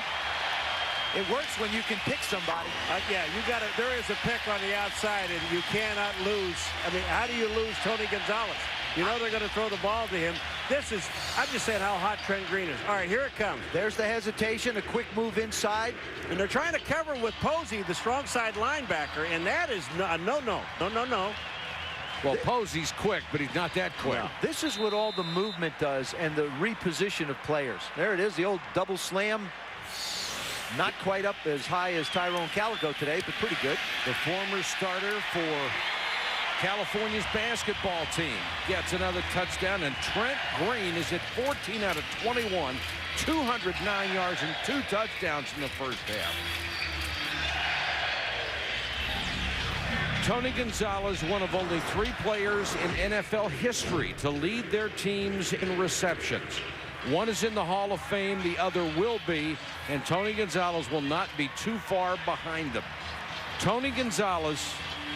It works when you can pick somebody. Yeah, you got it. There is a pick on the outside, and you cannot lose. I mean, how do you lose Tony Gonzalez? You know they're going to throw the ball to him. I'm just saying how hot Trent Green is. All right, here it comes. There's the hesitation, a quick move inside. And they're trying to cover with Posey, the strong side linebacker, and that is no. Well, Posey's quick, but he's not that quick. Yeah. This is what all the movement does and the reposition of players. There it is, the old double slam. Not quite up as high as Tyrone Calico today, but pretty good. The former starter for California's basketball team gets another touchdown, and Trent Green is at 14 out of 21, 209 yards and 2 touchdowns in the first half. Tony Gonzalez, one of only 3 players in NFL history to lead their teams in receptions. One is in the Hall of Fame, the other will be, and Tony Gonzalez will not be too far behind them. Tony Gonzalez,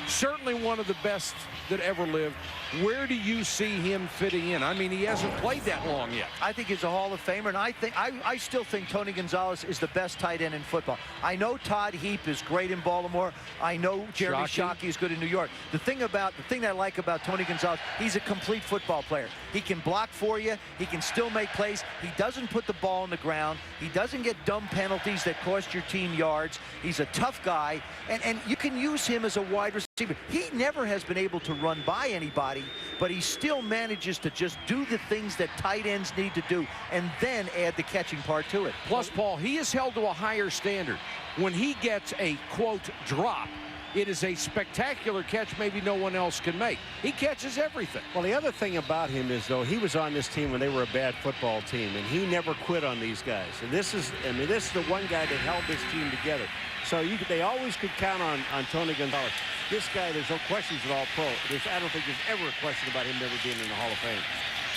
certainly one of the best that ever lived. Where do you see him fitting in? I mean, he hasn't played that long yet. I think he's a Hall of Famer, and I still think Tony Gonzalez is the best tight end in football. I know Todd Heap is great in Baltimore. I know Jeremy Shockey is good in New York. The thing I like about Tony Gonzalez, he's a complete football player. He can block for you. He can still make plays. He doesn't put the ball on the ground. He doesn't get dumb penalties that cost your team yards. He's a tough guy, and you can use him as a wide receiver. He never has been able to run by anybody, but he still manages to just do the things that tight ends need to do and then add the catching part to it. Plus, Paul, he is held to a higher standard. When he gets a, quote, drop, it is a spectacular catch maybe no one else can make. He catches everything. Well, the other thing about him is, though, he was on this team when they were a bad football team, and he never quit on these guys. And this is the one guy that held this team together. So they always could count on Tony Gonzalez. This guy, there's no questions at all pro. I don't think there's ever a question about him never being in the Hall of Fame.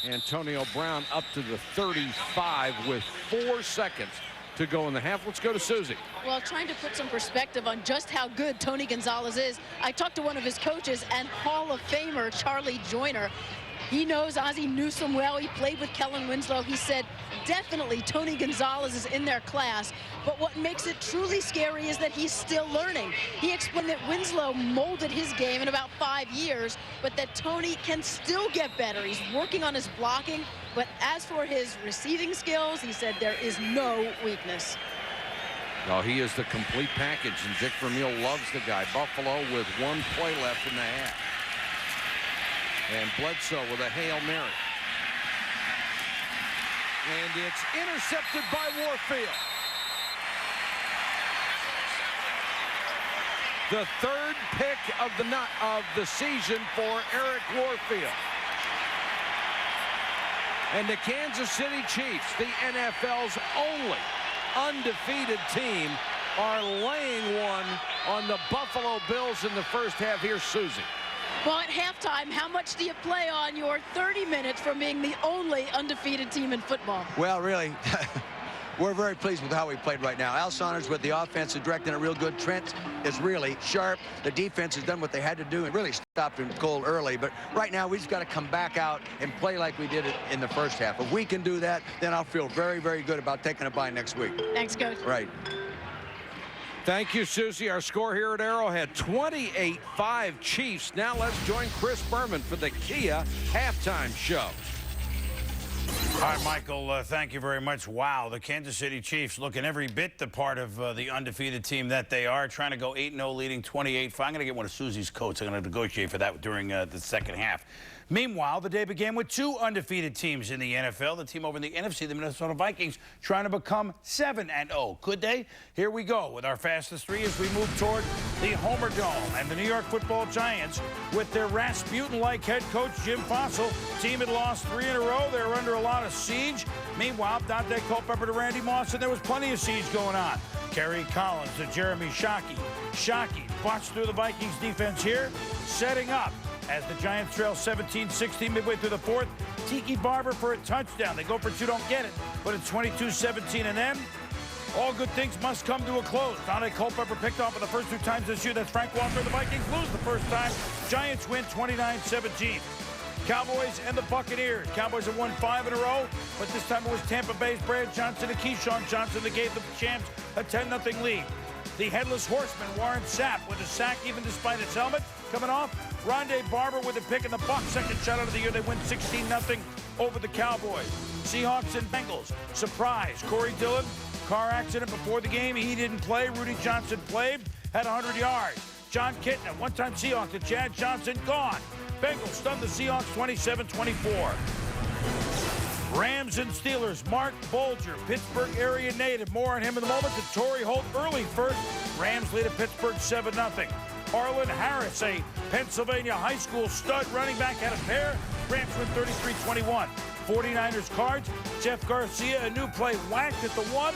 Antonio Brown up to the 35 with 4 seconds to go in the half. Let's go to Susie. Well, trying to put some perspective on just how good Tony Gonzalez is, I talked to one of his coaches and Hall of Famer Charlie Joyner. He knows Ozzie Newsome well. He played with Kellen Winslow. He said, definitely Tony Gonzalez is in their class. But what makes it truly scary is that he's still learning. He explained that Winslow molded his game in about 5 years, but that Tony can still get better. He's working on his blocking. But as for his receiving skills, he said there is no weakness. Oh, he is the complete package, and Dick Vermeil loves the guy. Buffalo with 1 play left in the half. And Bledsoe with a Hail Mary. And it's intercepted by Warfield. The 3rd pick of the season for Eric Warfield. And the Kansas City Chiefs, the NFL's only undefeated team, are laying one on the Buffalo Bills in the first half. Here's Susie. Well, at halftime, how much do you play on your 30 minutes from being the only undefeated team in football? Well, really, we're very pleased with how we played right now. Al Saunders with the offense is directing it real good. Trent is really sharp. The defense has done what they had to do and really stopped him cold early. But right now, we just got to come back out and play like we did it in the first half. If we can do that, then I'll feel very, very good about taking a bye next week. Thanks, Coach. Right. Thank you, Susie. Our score here at Arrowhead, 28-5 Chiefs. Now let's join Chris Berman for the Kia halftime show. All right, Michael, thank you very much. Wow, the Kansas City Chiefs looking every bit the part of the undefeated team that they are, trying to go 8-0, leading 28-5. I'm going to get one of Susie's coats. I'm going to negotiate for that during the second half. Meanwhile, the day began with 2 undefeated teams in the NFL. The team over in the NFC, the Minnesota Vikings, trying to become 7-0. Could they? Here we go with our fastest 3 as we move toward the Homer Dome. And the New York Football Giants, with their Rasputin-like head coach Jim Fossil, team had lost 3 in a row. They were under a lot of siege. Meanwhile, Dante Culpepper to Randy Moss, and there was plenty of siege going on. Kerry Collins to Jeremy Shockey. Shockey botched through the Vikings defense here, setting up as the Giants trail 17-16 midway through the 4th. Tiki Barber for a touchdown. They go for 2, don't get it, but it's 22-17, and then all good things must come to a close. Dante Culpepper picked off for the first 2 times this year. That's Frank Walker. The Vikings lose the first time. Giants win 29-17. Cowboys and the Buccaneers. Cowboys have won 5 in a row, but this time it was Tampa Bay's Brad Johnson and Keyshawn Johnson that gave the champs a 10-0 lead. The Headless Horseman, Warren Sapp, with a sack even despite his helmet coming off. Rondé Barber with a pick in the box. Second shutout of the year. They win 16-0 over the Cowboys. Seahawks and Bengals. Surprise. Corey Dillon, car accident before the game. He didn't play. Rudy Johnson played. Had 100 yards. John Kitna, one-time Seahawks. And Chad Johnson, gone. Bengals stunned the Seahawks 27-24. Rams and Steelers, Mark Bolger, Pittsburgh area native. More on him in a moment. To Torrey Holt early first. Rams lead at Pittsburgh 7-0. Arlen Harris, a Pennsylvania high school stud running back, had a pair. Rams win 33-21. 49ers Cards, Jeff Garcia, a new play, whacked at the 1.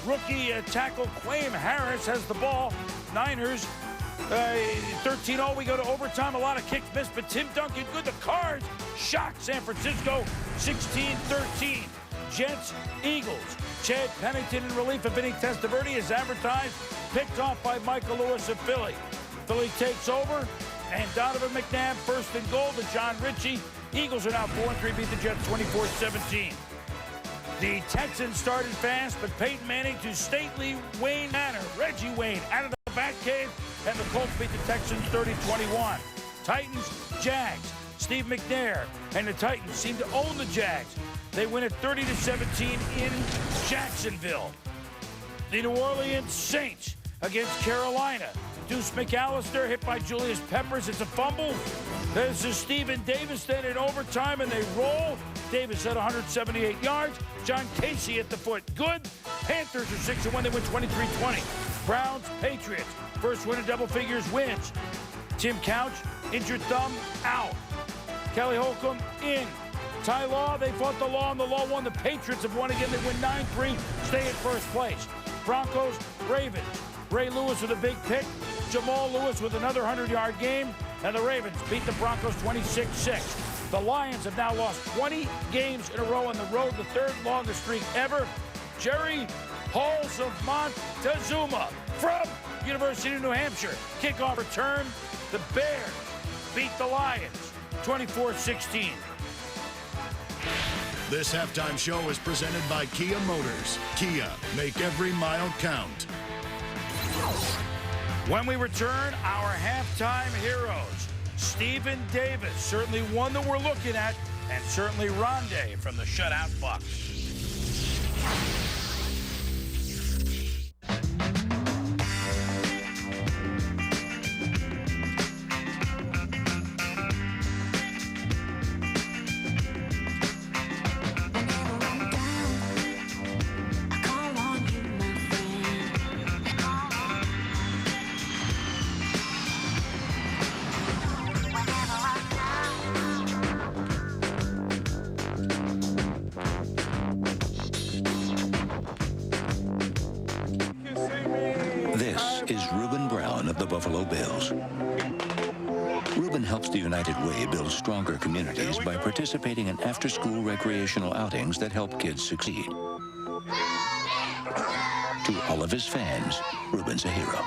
Rookie tackle Quaim Harris has the ball. Niners 13-0. We go to overtime. A lot of kicks missed, but Tim Duncan good. The Cards shocked San Francisco 16-13. Jets, Eagles. Chad Pennington in relief of Vinny Testaverde is advertised. Picked off by Michael Lewis of Philly. Philly takes over, and Donovan McNabb first and goal to John Ritchie. Eagles are now 4-3, beat the Jets 24-17. The Texans started fast, but Peyton Manning to stately Wayne Manor. Reggie Wayne out of the Batcave, and the Colts beat the Texans 30-21. Titans, Jags. Steve McNair and the Titans seem to own the Jags. They win at 30-17 in Jacksonville. The New Orleans Saints against Carolina. Deuce McAllister hit by Julius Peppers. It's a fumble. This is Stephen Davis then in overtime, and they roll. Davis had 178 yards. John Casey at the foot. Good. Panthers are 6-1. They win 23-20. Browns, Patriots. First win in double figures wins. Tim Couch, injured thumb, out. Kelly Holcomb, in. Ty Law, they fought the law, and the law won. The Patriots have won again. They win 9-3, stay in first place. Broncos, Ravens. Ray Lewis with a big pick. Jamal Lewis with another 100-yard game. And the Ravens beat the Broncos 26-6. The Lions have now lost 20 games in a row on the road, the third longest streak ever. Jerry Halls of Montezuma from University of New Hampshire. Kickoff return. The Bears beat the Lions 24-16. This halftime show is presented by Kia Motors. Kia, make every mile count. When we return, our halftime heroes. Stephen Davis, certainly one that we're looking at, and certainly Rondé from the shutout Bucks. Buffalo Bills. Reuben helps the United Way build stronger communities by participating in after-school recreational outings that help kids succeed. To all of his fans, Reuben's a hero.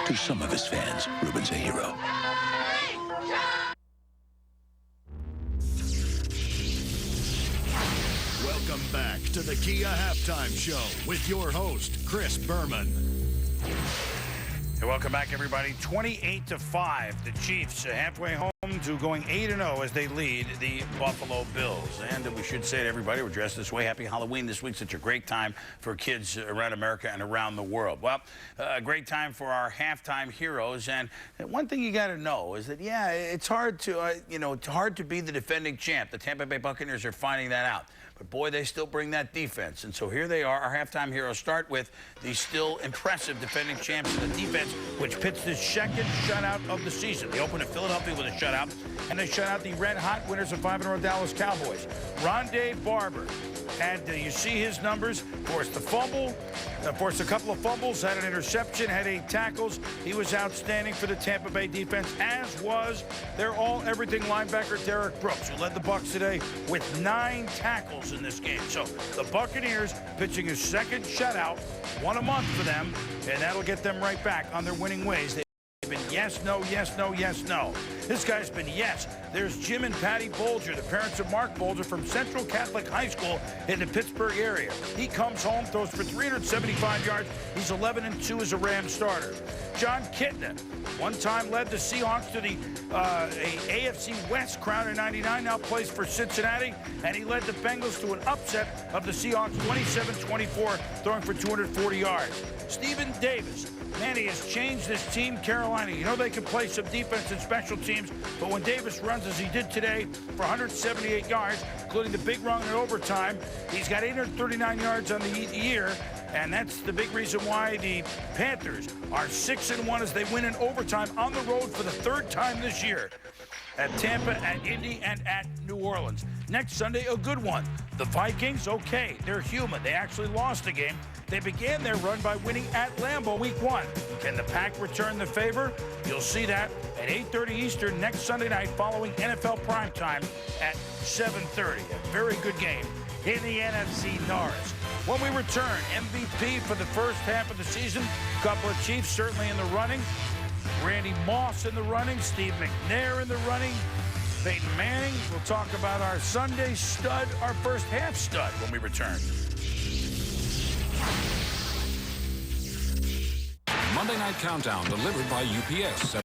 To some of his fans, Reuben's a hero. Welcome back to the Kia Halftime Show with your host, Chris Berman. Hey, welcome back, everybody. 28-5. The Chiefs halfway home to going 8-0 as they lead the Buffalo Bills. And we should say to everybody, we're dressed this way. Happy Halloween this week. Such a great time for kids around America and around the world. Well, a great time for our halftime heroes. And one thing you got to know is that, yeah, it's hard to, it's hard to be the defending champ. The Tampa Bay Buccaneers are finding that out. But, boy, they still bring that defense. And so here they are. Our halftime heroes start with the still impressive defending champs in the defense, which pits the second shutout of the season. They opened at Philadelphia with a shutout, and they shut out the red-hot winners of 5-0 Dallas Cowboys. Rondé Barber had, you see his numbers, forced the fumble, forced a couple of fumbles, had an interception, had 8 tackles. He was outstanding for the Tampa Bay defense, as was their all-everything linebacker Derek Brooks, who led the Bucs today with 9 tackles in this game. So the Buccaneers pitching a second shutout, one a month for them, and that'll get them right back on their winning ways. They've been yes, no, yes, no, yes, no. This guy's been yes. There's Jim and Patty Bolger, the parents of Mark Bolger from Central Catholic High School in the Pittsburgh area. He comes home, throws for 375 yards. He's 11-2 as a Ram starter. John Kitna, one time led the Seahawks to the AFC West crown in '99, now plays for Cincinnati, and he led the Bengals to an upset of the Seahawks 27-24, throwing for 240 yards. Stephen Davis, man, he has changed this team, Carolina. You know they can play some defense and special teams, but when Davis runs as he did today for 178 yards, including the big run in overtime, he's got 839 yards on the year, and that's the big reason why the Panthers are 6-1 as they win in overtime on the road for the 3rd time this year. At Tampa, at Indy, and at New Orleans. Next Sunday, a good one. The Vikings, okay, they're human. They actually lost a game. They began their run by winning at Lambeau Week 1. Can the Pack return the favor? You'll see that at 8:30 Eastern next Sunday night following NFL primetime at 7:30. A very good game in the NFC North. When we return, MVP for the first half of the season. A couple of Chiefs certainly in the running. Randy Moss in the running. Steve McNair in the running. Peyton Manning. We'll talk about our Sunday stud, our first half stud when we return. Monday Night Countdown delivered by UPS.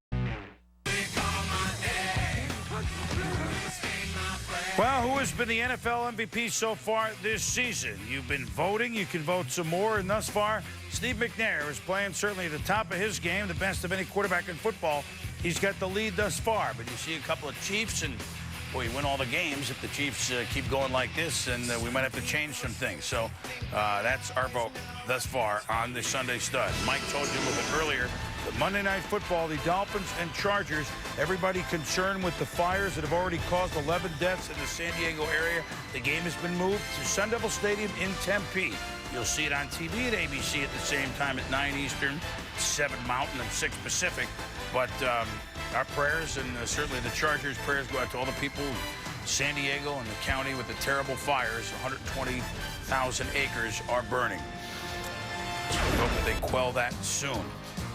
Well, who has been the NFL MVP so far this season? You've been voting. You can vote some more. And thus far, Steve McNair is playing certainly at the top of his game, the best of any quarterback in football. He's got the lead thus far. But you see a couple of Chiefs, and, boy, you win all the games if the Chiefs keep going like this, and we might have to change some things. So that's our vote thus far on the Sunday stud. Mike told you a little bit earlier, the Monday Night Football, the Dolphins and Chargers, everybody concerned with the fires that have already caused 11 deaths in the San Diego area. The game has been moved to Sun Devil Stadium in Tempe. You'll see it on TV at ABC at the same time at 9 Eastern, 7 Mountain, and 6 Pacific. But our prayers, and certainly the Chargers' prayers, go out to all the people in San Diego and the county with the terrible fires. 120,000 acres are burning. So we hope that they quell that soon.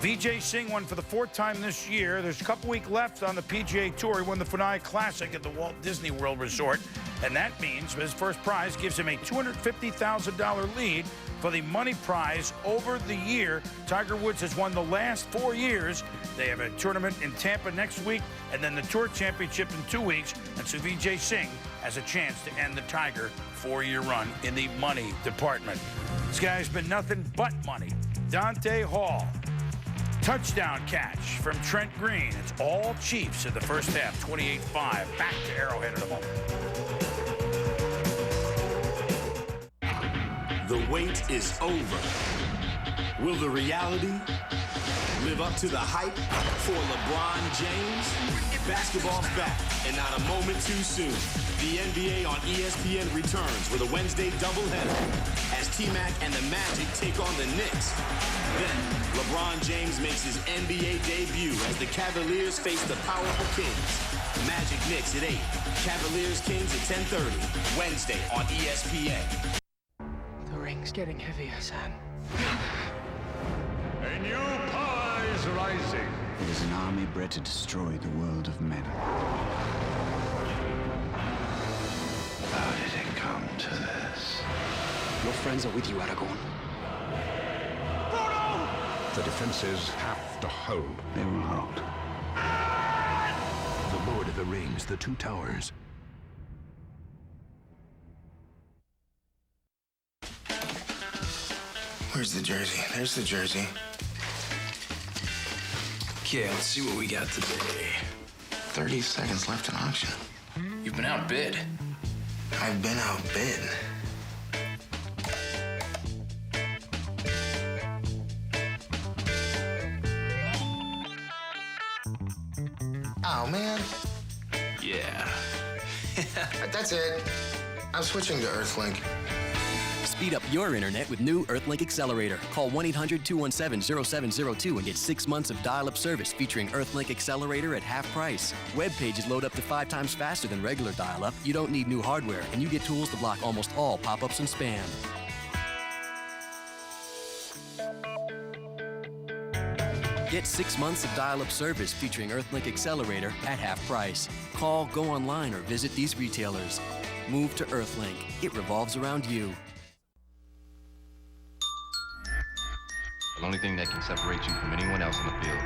Vijay Singh won for the 4th time this year. There's a couple weeks left on the PGA Tour. He won the Funai Classic at the Walt Disney World Resort. And that means his first prize gives him a $250,000 lead for the money prize over the year. Tiger Woods has won the last 4 years. They have a tournament in Tampa next week and then the Tour Championship in 2 weeks. And so Vijay Singh has a chance to end the Tiger 4-year run in the money department. This guy's been nothing but money. Dante Hall. Touchdown catch from Trent Green. It's all Chiefs in the first half, 28-5. Back to Arrowhead at home. The wait is over. Will the reality live up to the hype for LeBron James? Basketball's back, and not a moment too soon. The NBA on ESPN returns with a Wednesday doubleheader as T-Mac and the Magic take on the Knicks. Then, LeBron James makes his NBA debut as the Cavaliers face the powerful Kings. Magic Knicks at 8, Cavaliers Kings at 10:30, Wednesday on ESPN. The ring's getting heavier, son. A new power is rising. It is an army bred to destroy the world of men. How did it come to this? Your friends are with you, Aragorn. The defenses have to hold. They will hold. The Lord of the Rings, The Two Towers. Where's the jersey? There's the jersey. Okay, let's see what we got today. 30 seconds left in auction. You've been outbid. I've been outbid. Oh, man. Yeah. That's it. I'm switching to Earthlink. Speed up your internet with new Earthlink Accelerator. Call 1-800-217-0702 and get 6 months of dial-up service featuring Earthlink Accelerator at half price. Web pages load up to 5 times faster than regular dial-up. You don't need new hardware, and you get tools to block almost all pop-ups and spam. Get 6 months of dial-up service featuring Earthlink Accelerator at half price. Call, go online, or visit these retailers. Move to Earthlink. It revolves around you. The only thing that can separate you from anyone else on the field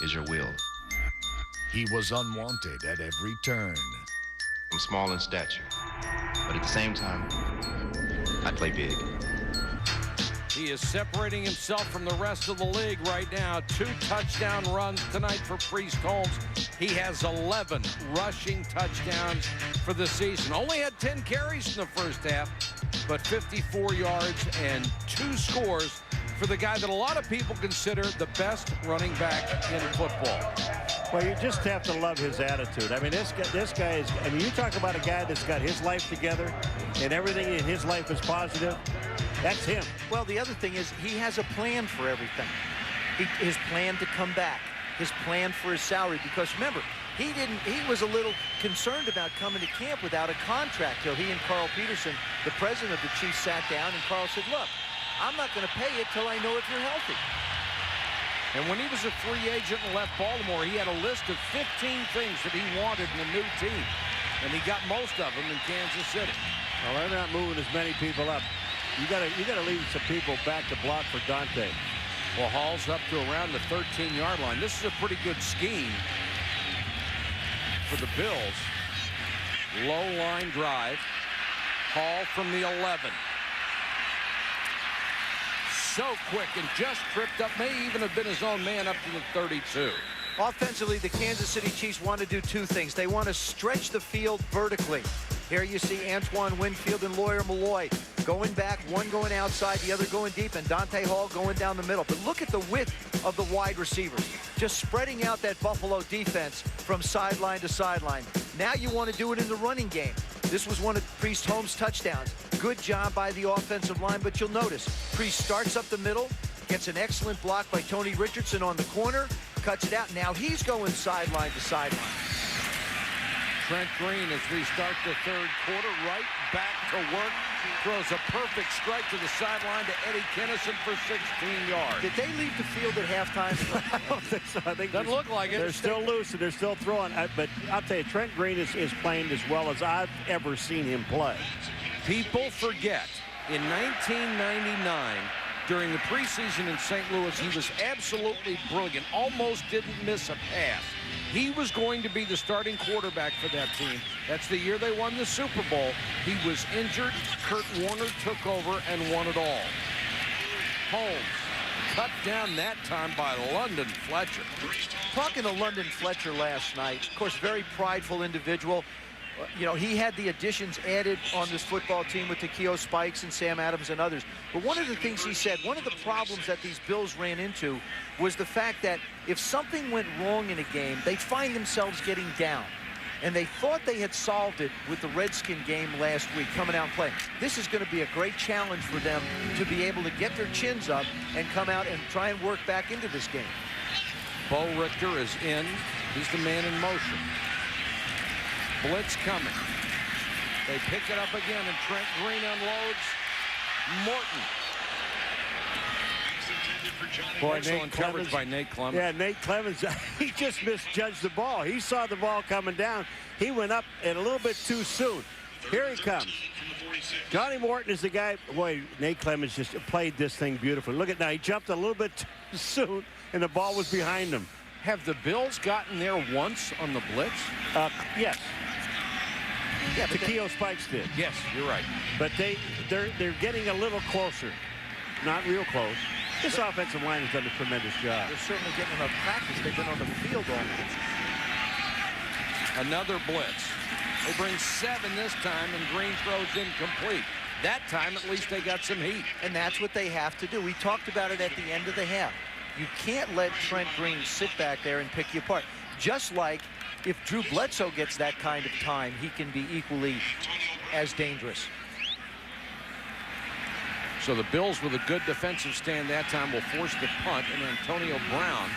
is your will. He was unwanted at every turn. I'm small in stature, but at the same time, I play big. He is separating himself from the rest of the league right now. 2 touchdown runs tonight for Priest Holmes. He has 11 rushing touchdowns for the season. Only had 10 carries in the first half, but 54 yards and 2 scores for the guy that a lot of people consider the best running back in football. Well, you just have to love his attitude. I mean, this guy is, I mean, you talk about a guy that's got his life together and everything in his life is positive. That's him. Well, the other thing is he has a plan for everything. His plan to come back, his plan for his salary, because remember, he was a little concerned about coming to camp without a contract till he and Carl Peterson, the president of the Chiefs, sat down, and Carl said, look, I'm not going to pay it till I know if you're healthy. And when he was a free agent and left Baltimore, he had a list of 15 things that he wanted in a new team. And he got most of them in Kansas City. Well, they're not moving as many people up. You gotta leave some people back to block for Dante. Well, Hall's up to around the 13-yard line. This is a pretty good scheme for the Bills. Low line drive. Hall from the 11. So quick and just tripped up. May even have been his own man up to the 32. Offensively, the Kansas City Chiefs want to do 2 things. They want to stretch the field vertically. Here you see Antoine Winfield and Lawyer Malloy going back, one going outside, the other going deep, and Dante Hall going down the middle. But look at the width of the wide receivers, just spreading out that Buffalo defense from sideline to sideline. Now you want to do it in the running game. This was one of Priest Holmes' touchdowns. Good job by the offensive line, but you'll notice Priest starts up the middle, gets an excellent block by Tony Richardson on the corner, cuts it out. Now he's going sideline to sideline. Trent Green, as we start the third quarter, right back to work. Throws a perfect strike to the sideline to Eddie Kinnison for 16 yards. Did they leave the field at halftime? I don't think so. I think doesn't look like it. They're still loose and they're still throwing. But I'll tell you, Trent Green is playing as well as I've ever seen him play. People forget, in 1999, during the preseason in St. Louis, he was absolutely brilliant, almost didn't miss a pass. He was going to be the starting quarterback for that team. That's the year they won the Super Bowl. He was injured. Kurt Warner took over and won it all. Holmes cut down that time by London Fletcher. Talking to London Fletcher last night, of course, very prideful individual. You know, he had the additions added on this football team with Takeo Spikes and Sam Adams and others. But one of the things he said, one of the problems that these Bills ran into was the fact that if something went wrong in a game, they'd find themselves getting down. And they thought they had solved it with the Redskin game last week, coming out and playing. This is going to be a great challenge for them to be able to get their chins up and come out and try and work back into this game. Bo Richter is in. He's the man in motion. Blitz coming. They pick it up again, and Trent Green unloads. Morton. Boy, excellent coverage by Nate Clemens. Yeah, Nate Clemens, he just misjudged the ball. He saw the ball coming down. He went up and a little bit too soon. Here he comes. Johnny Morton is the guy. Boy, Nate Clemens just played this thing beautifully. Look at now. He jumped a little bit too soon, and the ball was behind him. Have the Bills gotten there once on the blitz? Yes. Yeah, Takeo Spikes did. Yes, you're right. But they're getting a little closer. Not real close. This offensive line has done a tremendous job. They're certainly getting enough practice. They've been on the field all week. Another blitz. They bring 7 this time, and Green throws incomplete. That time, at least they got some heat. And that's what they have to do. We talked about it at the end of the half. You can't let Trent Green sit back there and pick you apart. Just like if Drew Bledsoe gets that kind of time, he can be equally as dangerous. So the Bills, with a good defensive stand that time, will force the punt, and Antonio Brown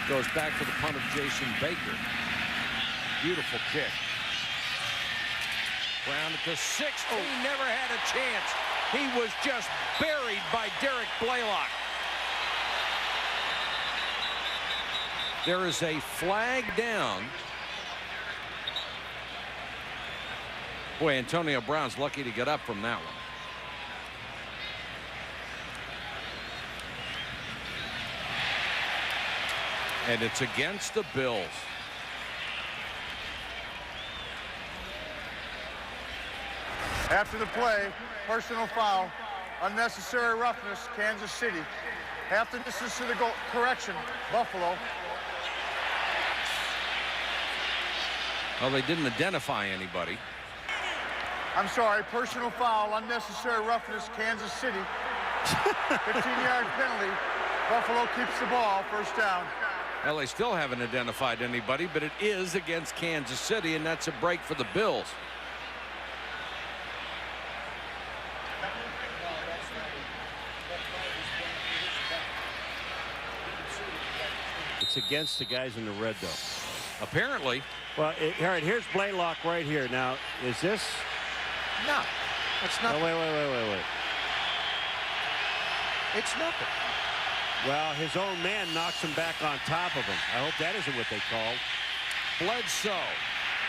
goes back for the punt of Jason Baker. Beautiful kick. Brown at the 6. Oh, he never had a chance. He was just buried by Derek Blaylock. There is a flag down. Boy, Antonio Brown's lucky to get up from that one. And it's against the Bills. After the play, personal foul, unnecessary roughness, Kansas City. Half the distance to the goal. Correction, Buffalo. Well, they didn't identify anybody. I'm sorry, personal foul, unnecessary roughness, Kansas City. 15-yard penalty. Buffalo keeps the ball, first down. Well, they still haven't identified anybody, but it is against Kansas City, and that's a break for the Bills. It's against the guys in the red, though. Apparently. Well, all right, here's Blaylock right here. Now, is this? No, it's not. Oh, wait. It's nothing. Well, his own man knocks him back on top of him. I hope that isn't what they called. Bledsoe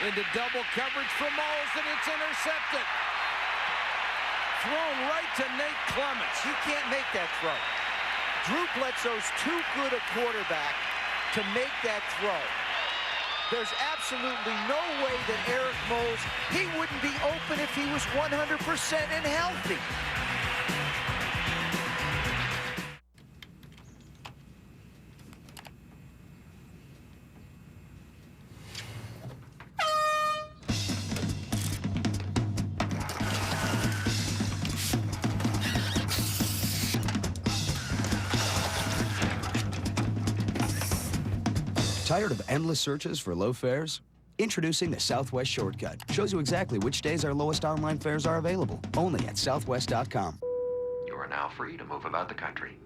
into double coverage from Moles, and it's intercepted. Thrown right to Nate Clemens. He can't make that throw. Drew Bledsoe's too good a quarterback to make that throw. There's absolutely no way that Eric Moles, he wouldn't be open if he was 100% and healthy. Tired of endless searches for low fares? Introducing the Southwest Shortcut. Shows you exactly which days our lowest online fares are available. Only at southwest.com. You are now free to move about the country.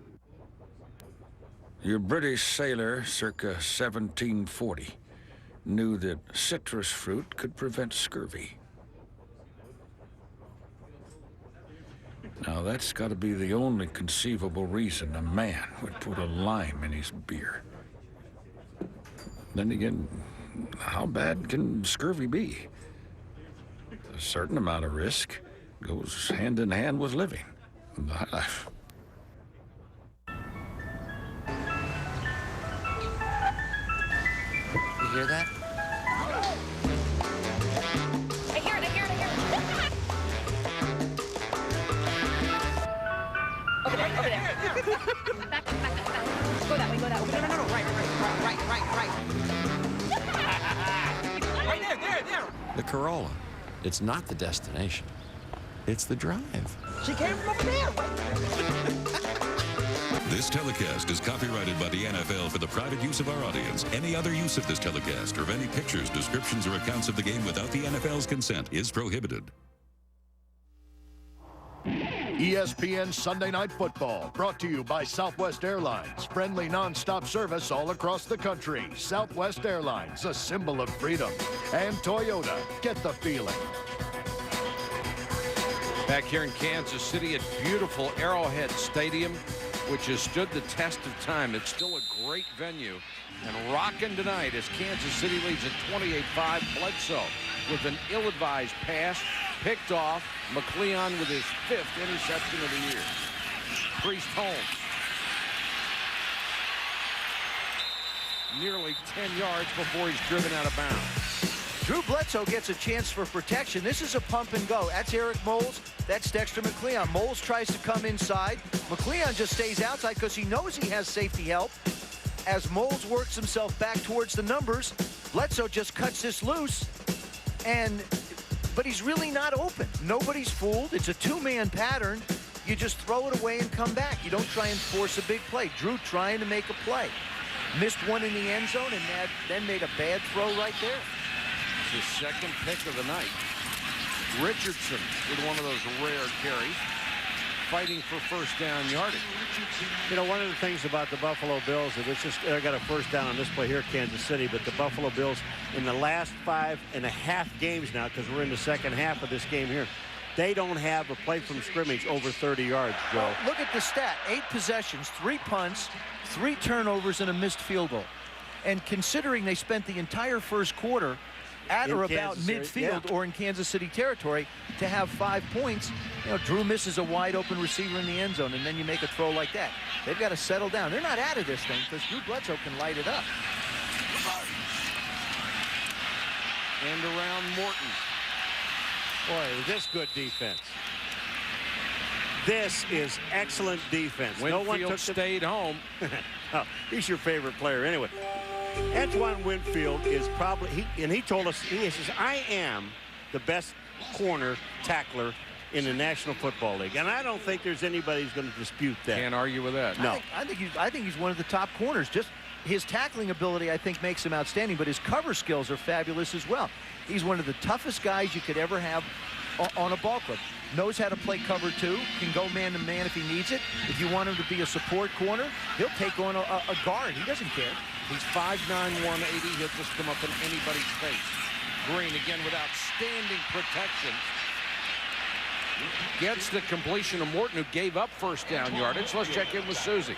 Your British sailor, circa 1740, knew that citrus fruit could prevent scurvy. Now, that's got to be the only conceivable reason a man would put a lime in his beer. Then again, how bad can scurvy be? A certain amount of risk goes hand in hand with living the high life. You hear that? I hear it, I hear it, I hear it. Over there, over there. Back. Go that way, go that way. No, right. Right there. The Corolla. It's not the destination. It's the drive. She came from over there. This telecast is copyrighted by the NFL for the private use of our audience. Any other use of this telecast or of any pictures, descriptions, or accounts of the game without the NFL's consent is prohibited. ESPN Sunday Night Football, brought to you by Southwest Airlines. Friendly non-stop service all across the country. Southwest Airlines, a symbol of freedom. And Toyota, get the feeling. Back here in Kansas City at beautiful Arrowhead Stadium, which has stood the test of time. It's still a great venue. And rocking tonight as Kansas City leads at 28-5. Bledsoe with an ill-advised pass, picked off. McLeon with his 5th interception of the year. Priest Holmes. Nearly 10 yards before he's driven out of bounds. Drew Bledsoe gets a chance for protection. This is a pump and go. That's Eric Moles. That's Dexter McLeon. Moles tries to come inside. McLeon just stays outside because he knows he has safety help. As Moles works himself back towards the numbers, Bledsoe just cuts this loose. But he's really not open. Nobody's fooled. It's a two-man pattern. You just throw it away and come back. You don't try and force a big play. Drew trying to make a play. Missed one in the end zone and then made a bad throw right there. His second pick of the night. Richardson with one of those rare carries, fighting for first down yardage. You know, one of the things about the Buffalo Bills is it's just they got a first down on this play here, Kansas City, but the Buffalo Bills in the last 5.5 games now, because we're in the second half of this game here, they don't have a play from scrimmage over 30 yards, Joe. Well, look at the stat. 8 possessions, 3 punts, 3 turnovers, and a missed field goal. And considering they spent the entire first quarter at or about midfield or in Kansas City territory to have 5 points, you know, Drew misses a wide open receiver in the end zone, and then you make a throw like that. They've got to settle down. They're not out of this thing because Drew Bledsoe can light it up. And around Morton. Boy, is this good defense. This is excellent defense. Winfield stayed home. Oh, he's your favorite player anyway. Antoine Winfield is probably, he told us, he says, I am the best corner tackler in the National Football League. And I don't think there's anybody who's going to dispute that. Can't argue with that. No. I think he's one of the top corners. Just his tackling ability, I think, makes him outstanding, but his cover skills are fabulous as well. He's one of the toughest guys you could ever have on a ball club. Knows how to play cover two, can go man to man if he needs it. If you want him to be a support corner, he'll take on a guard. He doesn't care. He's 5'9", 180. He'll just come up in anybody's face. Green again with outstanding protection. Gets the completion of Morton, who gave up first down yardage. Let's check in with Susie.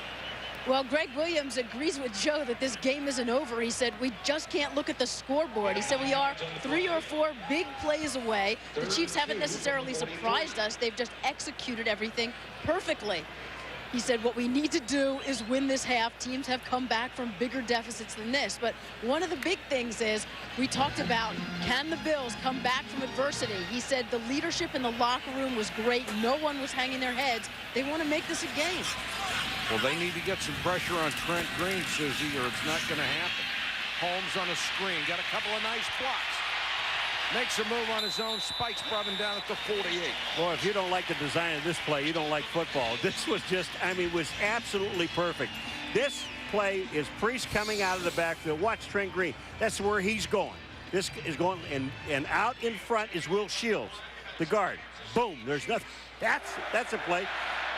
Well, Greg Williams agrees with Joe that this game isn't over. He said, we just can't look at the scoreboard. He said we are 3 or 4 big plays away. The Chiefs haven't necessarily surprised us. They've just executed everything perfectly. He said what we need to do is win this half. Teams have come back from bigger deficits than this. But one of the big things is we talked about, can the Bills come back from adversity? He said the leadership in the locker room was great. No one was hanging their heads. They want to make this a game. Well, they need to get some pressure on Trent Green, Susie, or it's not going to happen. Holmes on a screen. Got a couple of nice blocks. Makes a move on his own. Spikes brought him down at the 48. Boy, if you don't like the design of this play, you don't like football. This was just, I mean, was absolutely perfect. This play is Priest coming out of the backfield. Watch Trent Green. That's where he's going. This is going, and out in front is Will Shields, the guard. Boom, there's nothing. That's a play.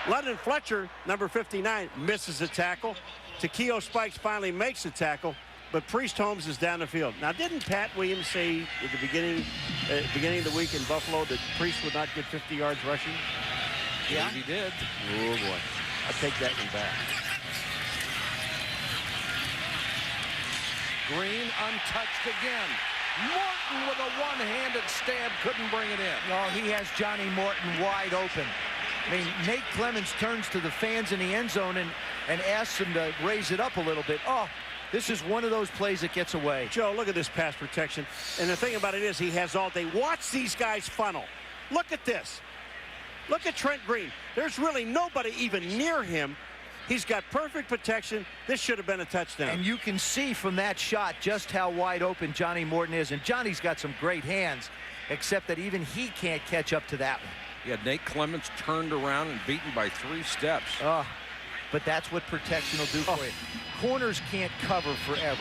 London Fletcher, number 59, misses a tackle. Takeo Spikes finally makes a tackle, but Priest Holmes is down the field. Now, didn't Pat Williams say at the beginning of the week in Buffalo that Priest would not get 50 yards rushing? Yeah, he did. Oh, boy. I'll take that one back. Green untouched again. Morton with a one-handed stab, couldn't bring it in. No, he has Johnny Morton wide open. I mean, Nate Clemens turns to the fans in the end zone and asks him to raise it up a little bit. Oh, this is one of those plays that gets away. Joe, look at this pass protection. And the thing about it is he has all day. Watch these guys funnel. Look at this. Look at Trent Green. There's really nobody even near him. He's got perfect protection. This should have been a touchdown. And you can see from that shot just how wide open Johnny Morton is. And Johnny's got some great hands, except that even he can't catch up to that one. Yeah, Nate Clemens turned around and beaten by 3 steps. Oh, but that's what protection will do for you. Corners can't cover forever.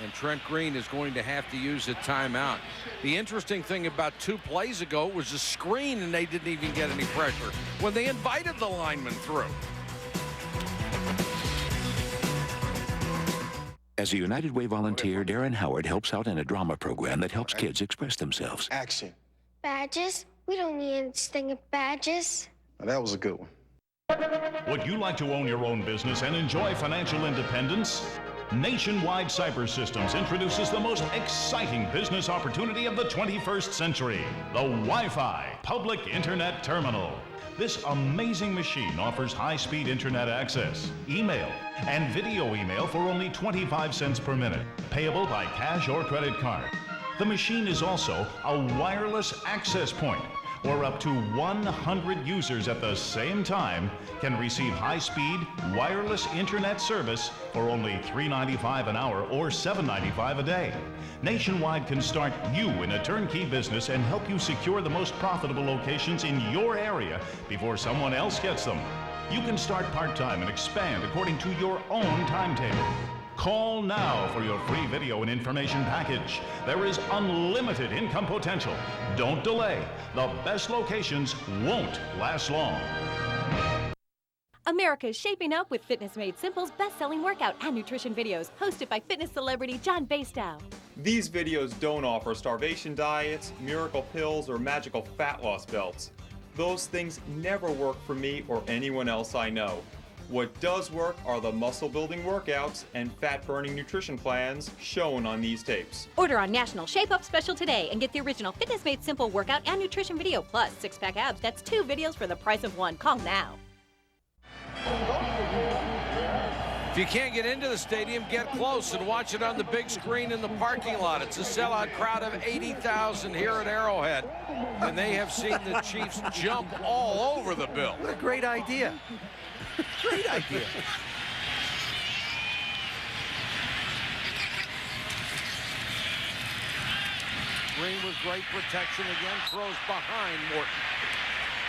And Trent Green is going to have to use a timeout. The interesting thing about 2 plays ago was a screen, and they didn't even get any pressure when they invited the lineman through. As a United Way volunteer, Darren Howard helps out in a drama program that helps kids express themselves. Action. Badges? We don't need anything of badges. Now, that was a good one. Would you like to own your own business and enjoy financial independence? Nationwide Cyber Systems introduces the most exciting business opportunity of the 21st century, the Wi-Fi Public Internet Terminal. This amazing machine offers high-speed internet access, email, and video email for only 25 cents per minute, payable by cash or credit card. The machine is also a wireless access point, where up to 100 users at the same time can receive high-speed wireless internet service for only $3.95 an hour or $7.95 a day. Nationwide can start you in a turnkey business and help you secure the most profitable locations in your area before someone else gets them. You can start part-time and expand according to your own timetable. Call now for your free video and information package. There is unlimited income potential. Don't delay. The best locations won't last long. America is shaping up with Fitness Made Simple's best-selling workout and nutrition videos, hosted by fitness celebrity John Bastow. These videos don't offer starvation diets, miracle pills, or magical fat loss belts. Those things never work for me or anyone else I know. What does work are the muscle-building workouts and fat-burning nutrition plans shown on these tapes. Order on National Shape Up Special today and get the original Fitness Made Simple workout and nutrition video plus 6-pack abs. That's 2 videos for the price of 1. Call now. If you can't get into the stadium, get close and watch it on the big screen in the parking lot. It's a sellout crowd of 80,000 here at Arrowhead, and they have seen the Chiefs jump all over the bill. What a great idea. Great idea. Green with great protection again, throws behind Morton.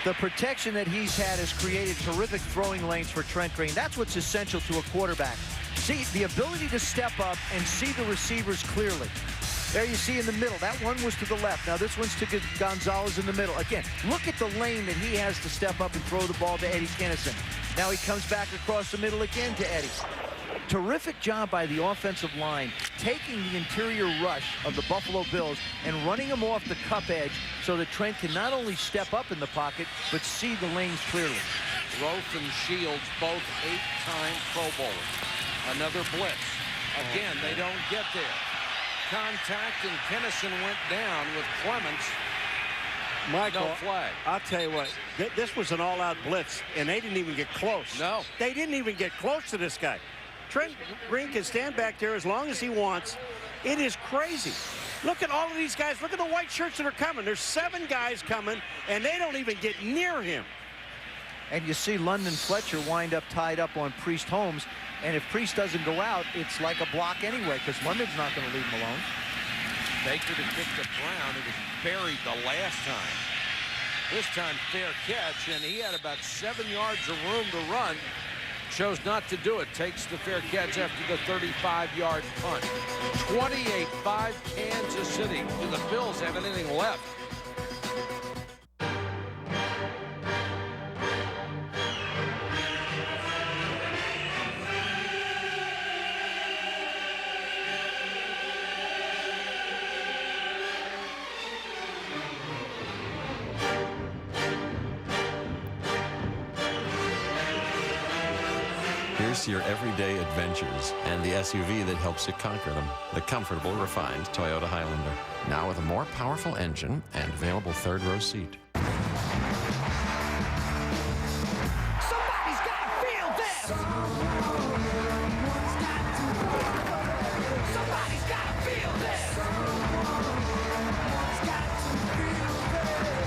The protection that he's had has created terrific throwing lanes for Trent Green. That's what's essential to a quarterback. See, the ability to step up and see the receivers clearly. There you see in the middle. That one was to the left. Now this one's to Gonzalez in the middle. Again, look at the lane that he has to step up and throw the ball to Eddie Kinnison. Now he comes back across the middle again to Eddie. Terrific job by the offensive line, taking the interior rush of the Buffalo Bills and running them off the cup edge so that Trent can not only step up in the pocket, but see the lanes clearly. Roth and Shields, both 8-time Pro Bowlers. Another blitz. Again, they don't get there. Contact, and Kinnison went down with Clements. Michael, no flag. I'll tell you what, this was an all-out blitz, and they didn't even get close. No. They didn't even get close to this guy. Trent Green can stand back there as long as he wants. It is crazy. Look at all of these guys. Look at the white shirts that are coming. There's 7 guys coming, and they don't even get near him. And you see London Fletcher wind up tied up on Priest Holmes. And if Priest doesn't go out, it's like a block anyway, because London's not going to leave him alone. Baker to kick to Brown. It was buried the last time. This time, fair catch, and he had about 7 yards of room to run. chose not to do it. Takes the fair catch after the 35-yard punt. 28-5 Kansas City. Do the Bills have anything left? Here's your everyday adventures and the SUV that helps you conquer them. The comfortable, refined Toyota Highlander. Now with a more powerful engine and available third-row seat. Somebody's got to feel this! Somebody's got to feel this! Somebody's got to feel this!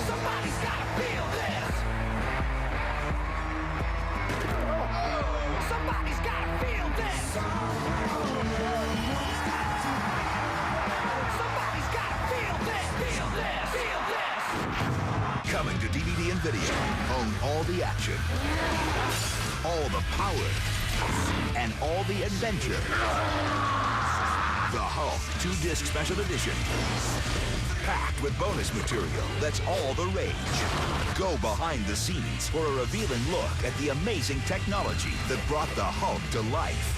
Somebody's got to feel this! Somebody's got to feel this! Feel this! Feel this! Coming to DVD and video. Own all the action, all the power, and all the adventure. The Hulk 2-disc special edition. Packed with bonus material that's all the rage. Go behind the scenes for a revealing look at the amazing technology that brought the Hulk to life.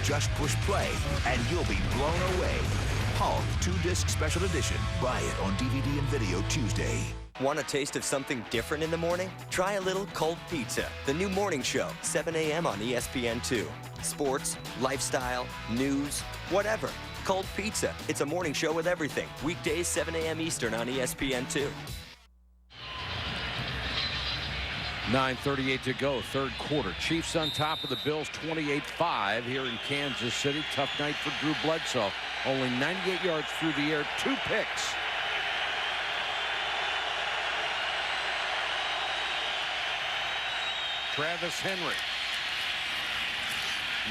Just push play and you'll be blown away. Hulk 2-disc special edition. Buy it on DVD and video Tuesday. Want a taste of something different in the morning? Try a little cold pizza. The new morning show, 7 a.m. on ESPN2. Sports, lifestyle, news, whatever. Cold Pizza. It's a morning show with everything. Weekdays, 7 a.m. Eastern on ESPN2. 9:38 to go, third quarter. Chiefs on top of the Bills, 28-5 here in Kansas City. Tough night for Drew Bledsoe. Only 98 yards through the air, 2 picks. Travis Henry.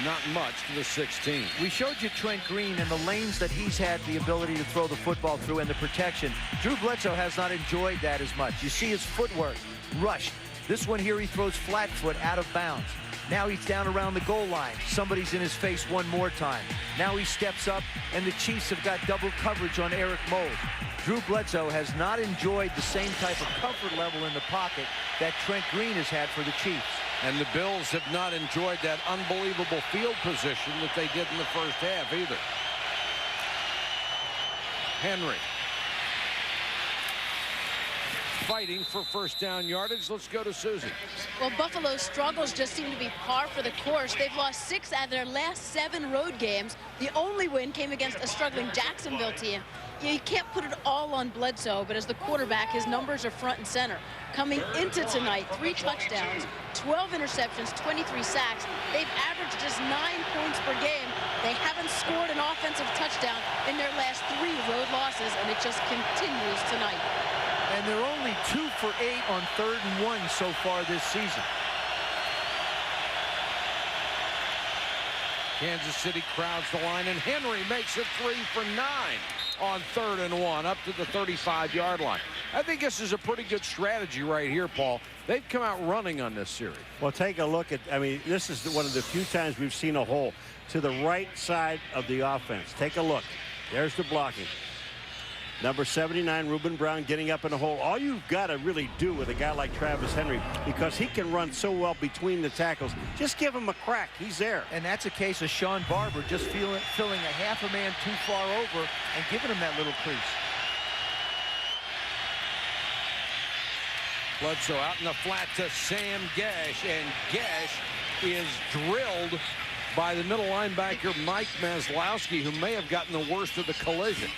Not much to the 16. We showed you Trent Green and the lanes that he's had the ability to throw the football through and the protection. Drew Bledsoe has not enjoyed that as much. You see his footwork rushed. This one here, he throws flat foot out of bounds. Now he's down around the goal line. Somebody's in his face one more time. Now he steps up, and the Chiefs have got double coverage on Eric Mold. Drew Bledsoe has not enjoyed the same type of comfort level in the pocket that Trent Green has had for the Chiefs. And the Bills have not enjoyed that unbelievable field position that they did in the first half either. Henry. Fighting for first down yardage. Let's go to Susie. Well, Buffalo's struggles just seem to be par for the course. They've lost 6 out of their last 7 road games. The only win came against a struggling Jacksonville team. You can't put it all on Bledsoe, but as the quarterback, his numbers are front and center. Coming into tonight, 3 touchdowns, 12 interceptions, 23 sacks. They've averaged just 9 points per game. They haven't scored an offensive touchdown in their last 3 road losses, and it just continues tonight. And they're only 2 for 8 on 3rd and 1 so far this season. Kansas City crowds the line, and Henry makes it 3 for 9 on 3rd and 1 up to the 35-yard line. I think this is a pretty good strategy right here, Paul. They've come out running on this series. Well, take a look at, I mean, this is one of the few times we've seen a hole to the right side of the offense. Take a look. There's the blocking. Number 79, Reuben Brown, getting up in the hole. All you've got to really do with a guy like Travis Henry, because he can run so well between the tackles, just give him a crack. He's there. And that's a case of Sean Barber just filling a half a man too far over and giving him that little crease. Bledsoe out in the flat to Sam Gash, and Gash is drilled by the middle linebacker Mike Maslowski, who may have gotten the worst of the collision.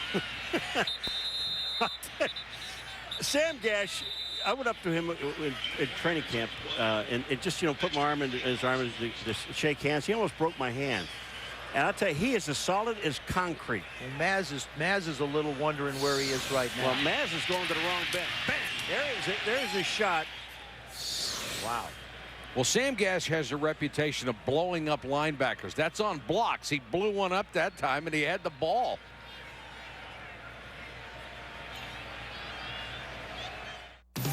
Sam Gash, I went up to him in training camp and just, put my arm in his arm to shake hands. He almost broke my hand. And I'll tell you, he is as solid as concrete. And Maz is a little wondering where he is right now. Well, Maz is going to the wrong bend. Bam! There's his shot. Wow. Well, Sam Gash has a reputation of blowing up linebackers. That's on blocks. He blew one up that time, and he had the ball.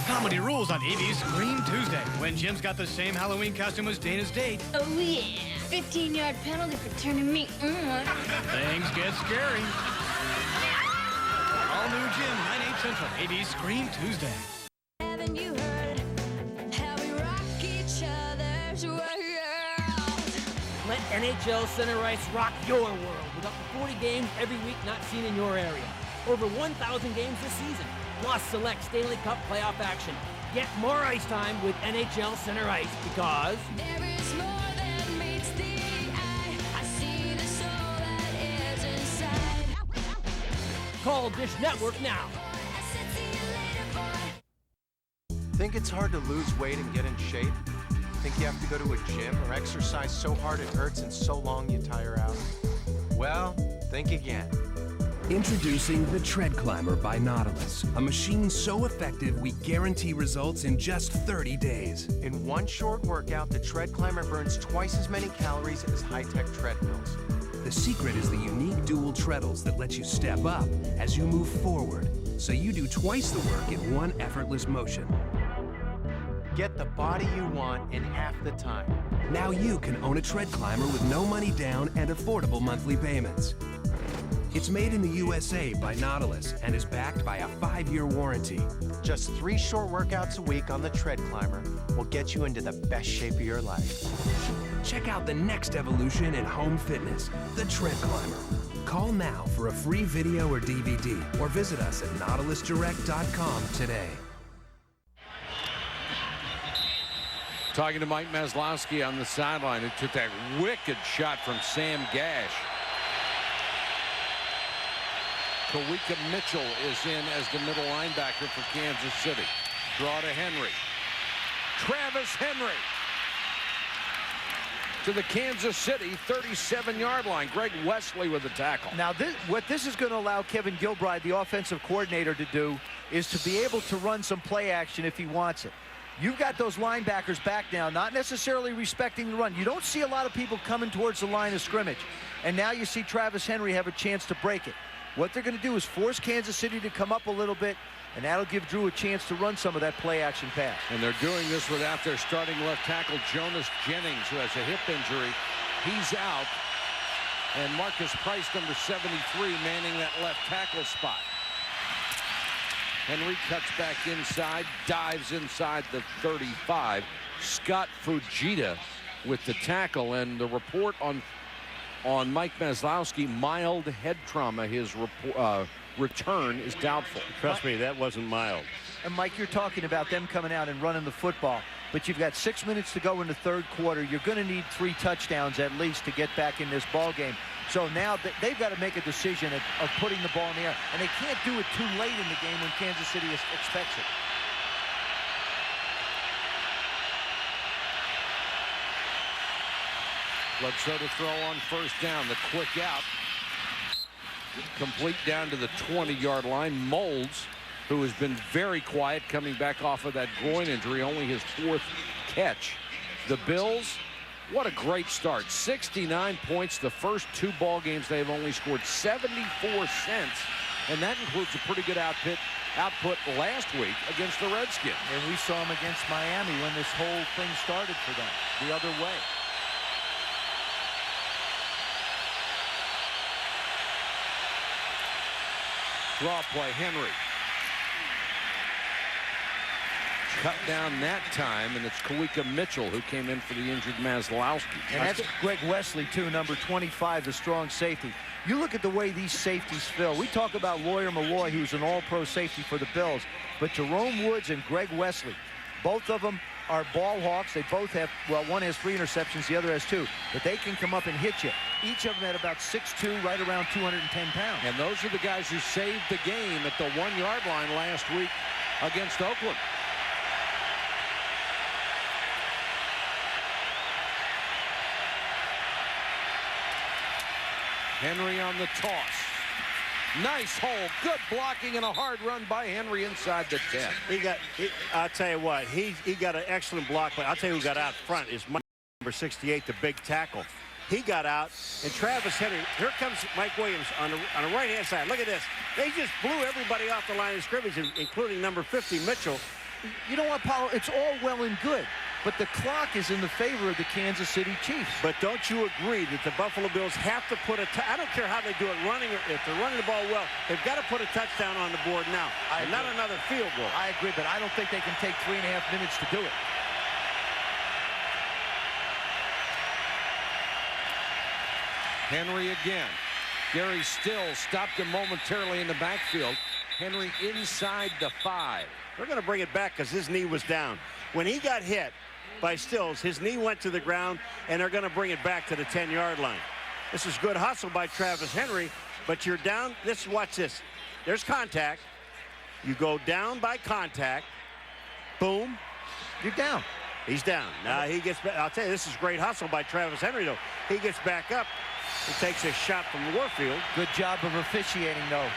Come Comedy rules on EB's Scream Tuesday, when Jim's got the same Halloween costume as Dana's date. Oh, yeah. 15-yard penalty for turning me on. Things get scary. All new Jim, 9/8 Central, EB's Scream Tuesday. Haven't you heard how we rock each other's world? Let NHL Center Ice rock your world with up to 40 games every week not seen in your area. Over 1,000 games this season, plus select Stanley Cup playoff action. Get more ice time with NHL Center Ice because There is more than meets the eye. I see the soul that is inside. call Dish Network now. Think it's hard to lose weight and get in shape? Think you have to go to a gym or exercise so hard it hurts and so long you tire out? Well, think again. Introducing the Tread Climber by Nautilus, a machine so effective we guarantee results in just 30 days. In one short workout, the Tread Climber burns twice as many calories as high-tech treadmills. The secret is the unique dual treadles that let you step up as you move forward, so you do twice the work in one effortless motion. Get the body you want in half the time. Now you can own a Tread Climber with no money down and affordable monthly payments. It's made in the USA by Nautilus and is backed by a 5-year warranty. Just 3 short workouts a week on the Tread Climber will get you into the best shape of your life. Check out the next evolution in home fitness, the Tread Climber. Call now for a free video or DVD, or visit us at nautilusdirect.com today. Talking to Mike Maslowski on the sideline, who took that wicked shot from Sam Gash. Kawika Mitchell is in as the middle linebacker for Kansas City. Draw to Henry. Travis Henry to the Kansas City 37-yard line. Greg Wesley with the tackle. Now, what this is going to allow Kevin Gilbride, the offensive coordinator, to do is to be able to run some play action if he wants it. You've got those linebackers back now, not necessarily respecting the run. You don't see a lot of people coming towards the line of scrimmage. And now you see Travis Henry have a chance to break it. What they're going to do is force Kansas City to come up a little bit, and that'll give Drew a chance to run some of that play-action pass. And they're doing this without their starting left tackle, Jonas Jennings, who has a hip injury. He's out. And Marcus Price, number 73, manning that left tackle spot. Henry cuts back inside, dives inside the 35. Scott Fujita with the tackle, and the report on Mike Maslowski, mild head trauma. His return is doubtful. Trust me, that wasn't mild. And Mike, you're talking about them coming out and running the football, but you've got 6 minutes to go in the third quarter. You're going to need 3 touchdowns at least to get back in this ball game. So now they've got to make a decision of putting the ball in the air, and they can't do it too late in the game when Kansas City expects it. Bledsoe to throw on first down. The quick out. Complete down to the 20-yard line. Molds, who has been very quiet coming back off of that groin injury, only his 4th catch. The Bills, what a great start. 69 points. The first 2 ball games they've only scored 74 cents. And that includes a pretty good output last week against the Redskins. And we saw them against Miami when this whole thing started for them, the other way. Draw play, Henry. Cut down that time, and it's Kawika Mitchell who came in for the injured Maslowski. And that's Greg Wesley, too, number 25, the strong safety. You look at the way these safeties fill. We talk about Lawyer Malloy, who's an all-pro safety for the Bills, but Jerome Woods and Greg Wesley, both of them are ball hawks. They both have, well, one has 3 interceptions, the other has 2, but they can come up and hit you. Each of them at about 6'2", right around 210 pounds. And those are the guys who saved the game at the 1-yard line last week against Oakland. Henry on the toss. Nice hole, good blocking, and a hard run by Henry inside the 10. I'll tell you what, he got an excellent block, but I'll tell you who got out front is number 68, the big tackle. He got out, and Travis Henry, here comes Mike Williams on the right-hand side. Look at this. They just blew everybody off the line of scrimmage, including number 50, Mitchell. you know what, Paulo? It's all well and good, but the clock is in the favor of the Kansas City Chiefs. But don't you agree that the Buffalo Bills have to put I don't care how they do it, running or if they're running the ball well, they've got to put a touchdown on the board now, and not another field goal. I agree, but I don't think they can take 3.5 minutes to do it. Henry again. Gary Stills stopped him momentarily in the backfield. Henry inside the 5. They're going to bring it back because his knee was down. When he got hit by Stills, his knee went to the ground, and they're going to bring it back to the 10-yard line. This is good hustle by Travis Henry, but you're down. Watch this. There's contact. You go down by contact. Boom. You're down. He's down. Now he gets back. I'll tell you, this is great hustle by Travis Henry, though. He gets back up. He takes a shot from Warfield. Good job of officiating, though.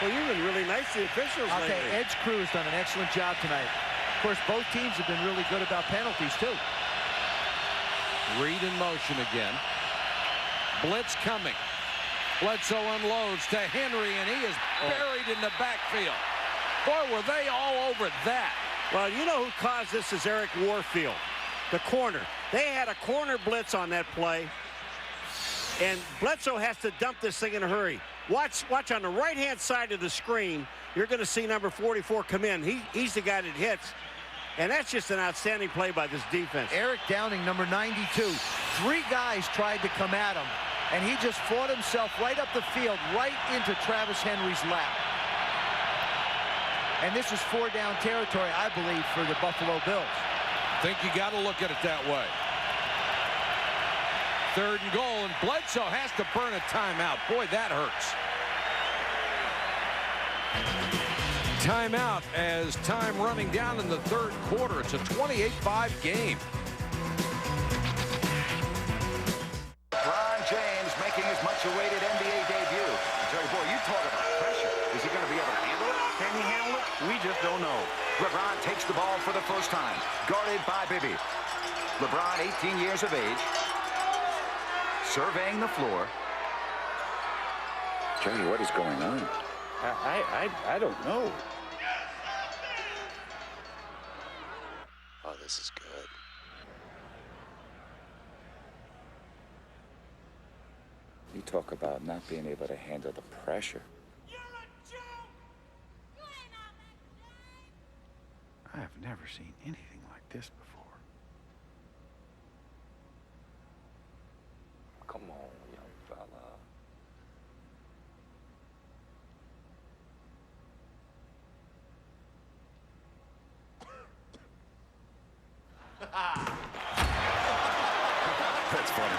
Well, you've been really nice to the officials I'll lately. tell you, Ed's crew has done an excellent job tonight. Of course, both teams have been really good about penalties, too. Reed in motion again. Blitz coming. Bledsoe unloads to Henry, and he is buried in the backfield. Boy, were they all over that. Well, you know who caused this is Eric Warfield, the corner. They had a corner blitz on that play, and Bledsoe has to dump this thing in a hurry. Watch on the right-hand side of the screen. You're going to see number 44 come in. He's the guy that hits, and that's just an outstanding play by this defense. Eric Downing, number 92. 3 guys tried to come at him, and he just fought himself right up the field, right into Travis Henry's lap. And this is 4-down territory, I believe, for the Buffalo Bills. I think you got to look at it that way. 3rd and goal, and Bledsoe has to burn a timeout. Boy, that hurts. Timeout as time running down in the 3rd quarter. It's a 28-5 game. LeBron James making his much-awaited NBA debut. Jerry, boy, you talk about pressure. Is he going to be able to handle it? Can he handle it? We just don't know. LeBron takes the ball for the first time, guarded by Bibby. LeBron, 18 years of age, surveying the floor. Jerry, what is going on? I don't know. Oh, this is good. You talk about not being able to handle the pressure. I have never seen anything like this before. Come on, young fella. That's funny.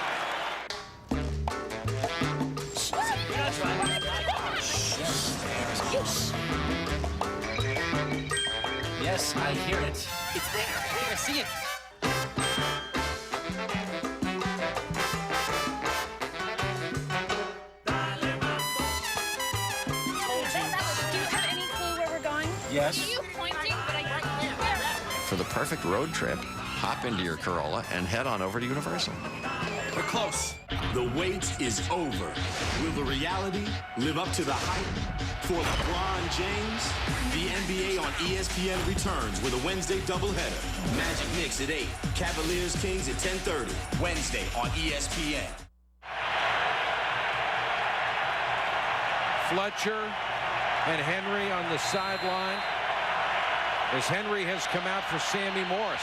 Yes, I hear it. It's there. I see it. Do you have any clue where we're going? Yes. Are you pointing? But For the perfect road trip, hop into your Corolla and head on over to Universal. We're close. The wait is over. Will the reality live up to the hype? For LeBron James, the NBA on ESPN returns with a Wednesday doubleheader. Magic Knicks at 8, Cavaliers Kings at 10:30. Wednesday on ESPN. Fletcher and Henry on the sideline as Henry has come out for Sammy Morris.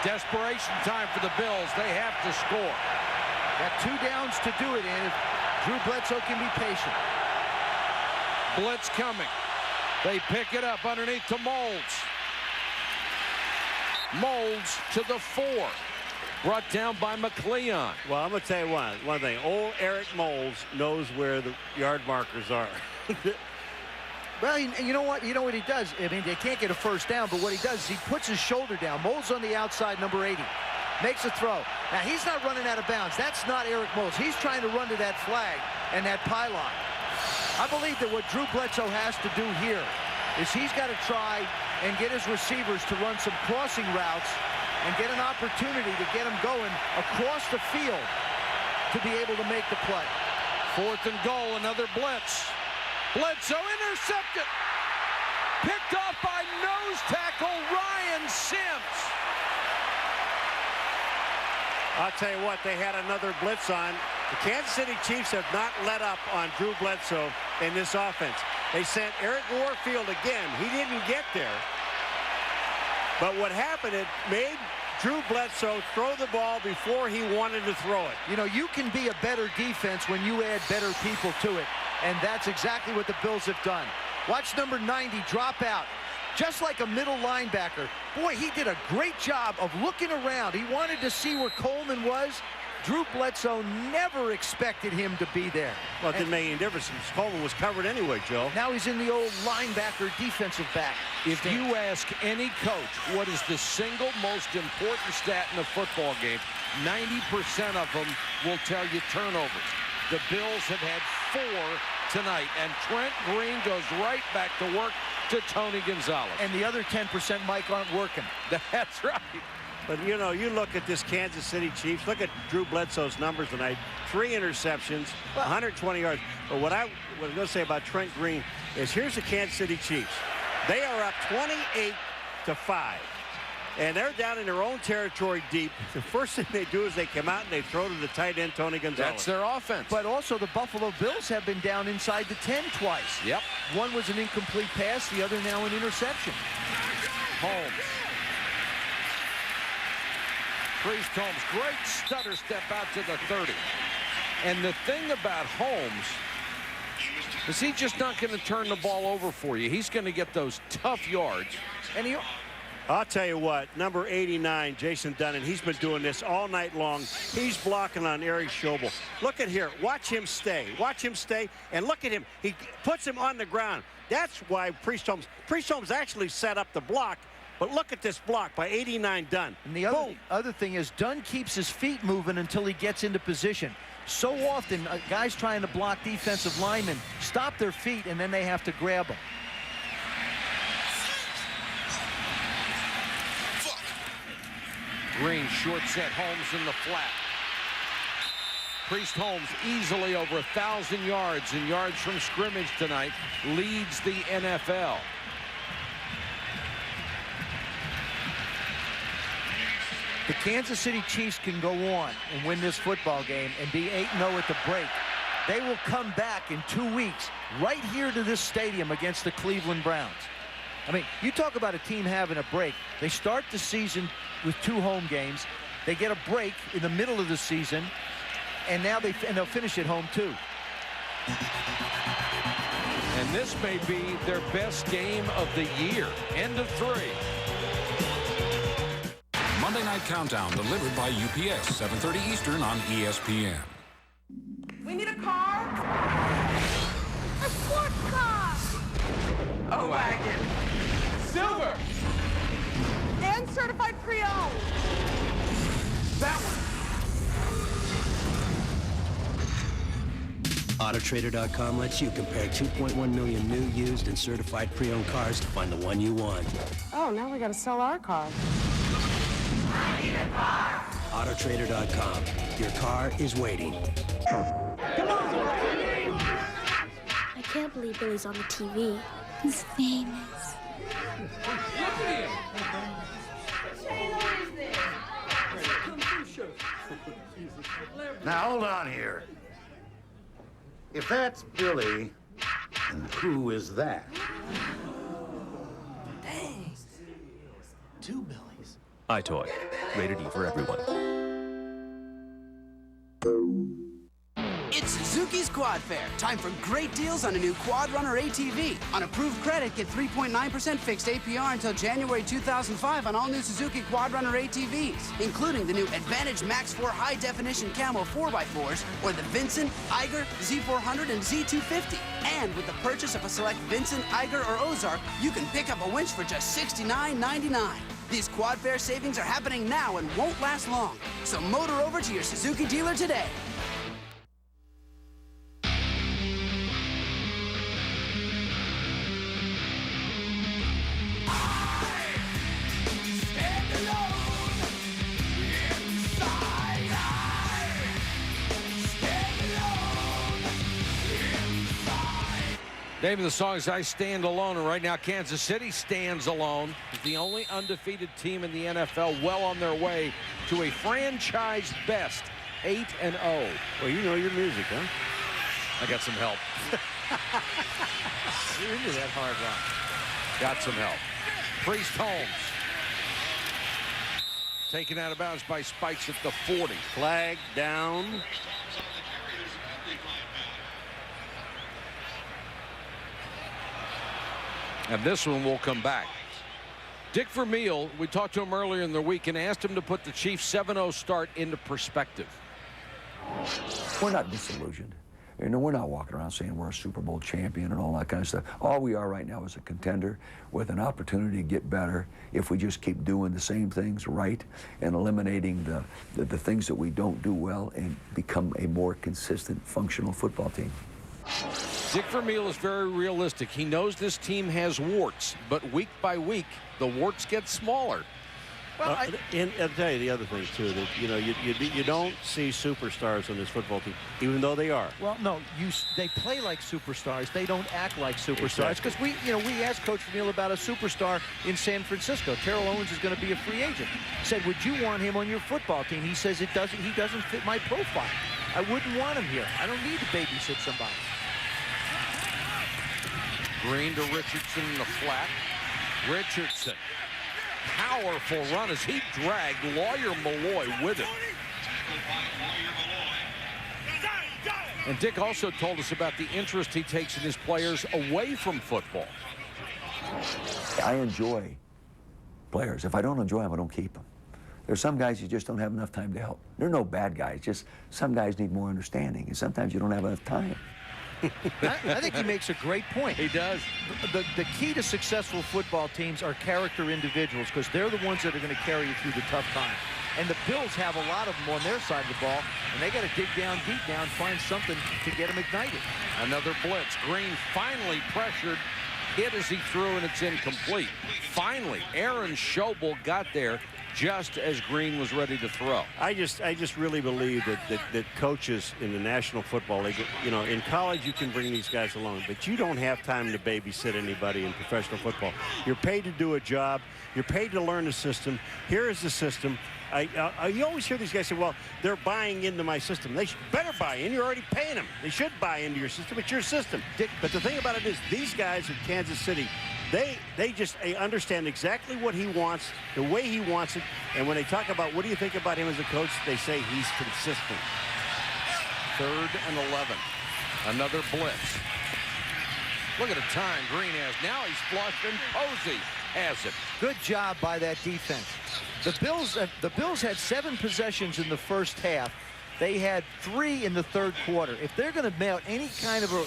Desperation time for the Bills. They have to score. Got 2 downs to do it in if Drew Bledsoe can be patient. Blitz coming. They pick it up underneath to Molds. Molds to the 4. Brought down by McLeon. Well, I'm going to tell you one thing. Old Eric Molds knows where the yard markers are. Well, you know what? You know what he does? I mean, they can't get a first down, but what he does is he puts his shoulder down. Molds on the outside, number 80. Makes a throw. Now, he's not running out of bounds. That's not Eric Molds. He's trying to run to that flag and that pylon. I believe that what Drew Bledsoe has to do here is he's got to try and get his receivers to run some crossing routes and get an opportunity to get them going across the field to be able to make the play. 4th and goal, another blitz. Bledsoe intercepted. Picked off by nose tackle, Ryan Sims. I'll tell you what, they had another blitz on. The Kansas City Chiefs have not let up on Drew Bledsoe in this offense. They sent Eric Warfield again. He didn't get there. But what happened, it made Drew Bledsoe throw the ball before he wanted to throw it. You know, you can be a better defense when you add better people to it. And that's exactly what the Bills have done. Watch number 90 drop out. Just like a middle linebacker. Boy, he did a great job of looking around. He wanted to see where Coleman was. Drew Bledsoe never expected him to be there. Well, it didn't make any difference. Coleman was covered anyway, Joe. Now he's in the old linebacker defensive back. If you ask any coach what is the single most important stat in a football game, 90% of them will tell you turnovers. The Bills have had 4 tonight, and Trent Green goes right back to work to Tony Gonzalez. And the other 10%, Mike, aren't working. That's right. But, you know, you look at this Kansas City Chiefs. Look at Drew Bledsoe's numbers tonight. 3 interceptions, 120 yards. But what I was going to say about Trent Green is here's the Kansas City Chiefs. They are up 28-5. And they're down in their own territory deep. The first thing they do is they come out and they throw to the tight end, Tony Gonzalez. That's their offense. But also the Buffalo Bills have been down inside the 10 twice. Yep. One was an incomplete pass, the other now an interception. Holmes. Priest Holmes, great stutter step out to the 30. And the thing about Holmes is he's just not going to turn the ball over for you. He's going to get those tough yards. And I'll tell you what, number 89, Jason Dunnan, he's been doing this all night long. He's blocking on Eric Schobel. Look at here. Watch him stay. Watch him stay. And look at him. He puts him on the ground. That's why Priest Holmes actually set up the block. But look at this block by 89 Dunn. And the other thing is Dunn keeps his feet moving until he gets into position. So often, guys trying to block defensive linemen stop their feet, and then they have to grab them. Green short set, Holmes in the flat. Priest Holmes easily over 1,000 yards and yards from scrimmage tonight, leads the NFL. The Kansas City Chiefs can go on and win this football game and be 8-0 at the break. They will come back in 2 weeks right here to this stadium against the Cleveland Browns. I mean, you talk about a team having a break. They start the season with 2 home games. They get a break in the middle of the season, and now they'll finish at home too. And this may be their best game of the year. End of 3. Monday Night Countdown delivered by UPS, 7:30 Eastern on ESPN. We need a car. A sports car. A wagon. Silver. And certified pre-owned. That one. Autotrader.com lets you compare 2.1 million new, used, and certified pre-owned cars to find the one you want. Oh, now we gotta sell our car. Autotrader.com. Your car is waiting. I can't believe Billy's on the TV. He's famous. Now, hold on here. If that's Billy, then who is that? Dang. 2 Billies. iToy. Rated E for everyone. It's Suzuki's Quad Fair. Time for great deals on a new Quad Runner ATV. On approved credit, get 3.9% fixed APR until January 2005 on all new Suzuki Quad Runner ATVs, including the new Advantage Max 4 High Definition Camo 4x4s or the Vincent, Eiger, Z400, and Z250. And with the purchase of a select Vincent, Eiger, or Ozark, you can pick up a winch for just $69.99. These Quad Fair savings are happening now and won't last long. So motor over to your Suzuki dealer today. Name of the song is I Stand Alone, and right now Kansas City stands alone. It's the only undefeated team in the NFL, well on their way to a franchise best 8-0. Well, you know your music, huh? I got some help. You're into that hard rock. Got some help. Priest Holmes. Taken out of bounds by Spikes at the 40. Flag down. And this one will come back. Dick Vermeil, we talked to him earlier in the week and asked him to put the Chiefs' 7-0 start into perspective. We're not disillusioned. You know, we're not walking around saying we're a Super Bowl champion and all that kind of stuff. All we are right now is a contender with an opportunity to get better if we just keep doing the same things right and eliminating the things that we don't do well and become a more consistent, functional football team. Dick Vermeil is very realistic. He knows this team has warts, but week by week, the warts get smaller. Well, I'll tell you the other thing, too, that, you know, you don't see superstars on this football team, even though they are. Well, no, they play like superstars. They don't act like superstars. Because we asked Coach Vermeil about a superstar in San Francisco. Terrell Owens is going to be a free agent. Said, would you want him on your football team? He says he doesn't fit my profile. I wouldn't want him here. I don't need to babysit somebody. Green to Richardson in the flat. Richardson. Powerful run as he dragged Lawyer Malloy with him. And Dick also told us about the interest he takes in his players away from football. I enjoy players. If I don't enjoy them, I don't keep them. There's some guys you just don't have enough time to help. There are no bad guys, just some guys need more understanding, and sometimes you don't have enough time. I think he makes a great point. He does. The key to successful football teams are character individuals, because they're the ones that are going to carry you through the tough times. And the Bills have a lot of them on their side of the ball, and they got to dig down deep now and find something to get them ignited. Another blitz. Green finally pressured, hit as he threw, and it's incomplete. Finally, Aaron Schobel got there just as Green was ready to throw. I just really believe that coaches in the National Football League, you know, in college you can bring these guys along, but you don't have time to babysit anybody in professional football. You're paid to do a job. You're paid to learn the system. Here is the system. You always hear these guys say, well, they're buying into my system. They better buy in. You're already paying them. They should buy into your system. It's your system. But the thing about it is, these guys at Kansas City, they just understand exactly what he wants, the way he wants it. And when they talk about what do you think about him as a coach, they say he's consistent. 3rd and 11. Another blitz. Look at the time Green has. Now he's flushed, and Posey has it. Good job by that defense. The Bills had 7 possessions in the first half. They had 3 in the third quarter. If they're going to mount any kind of a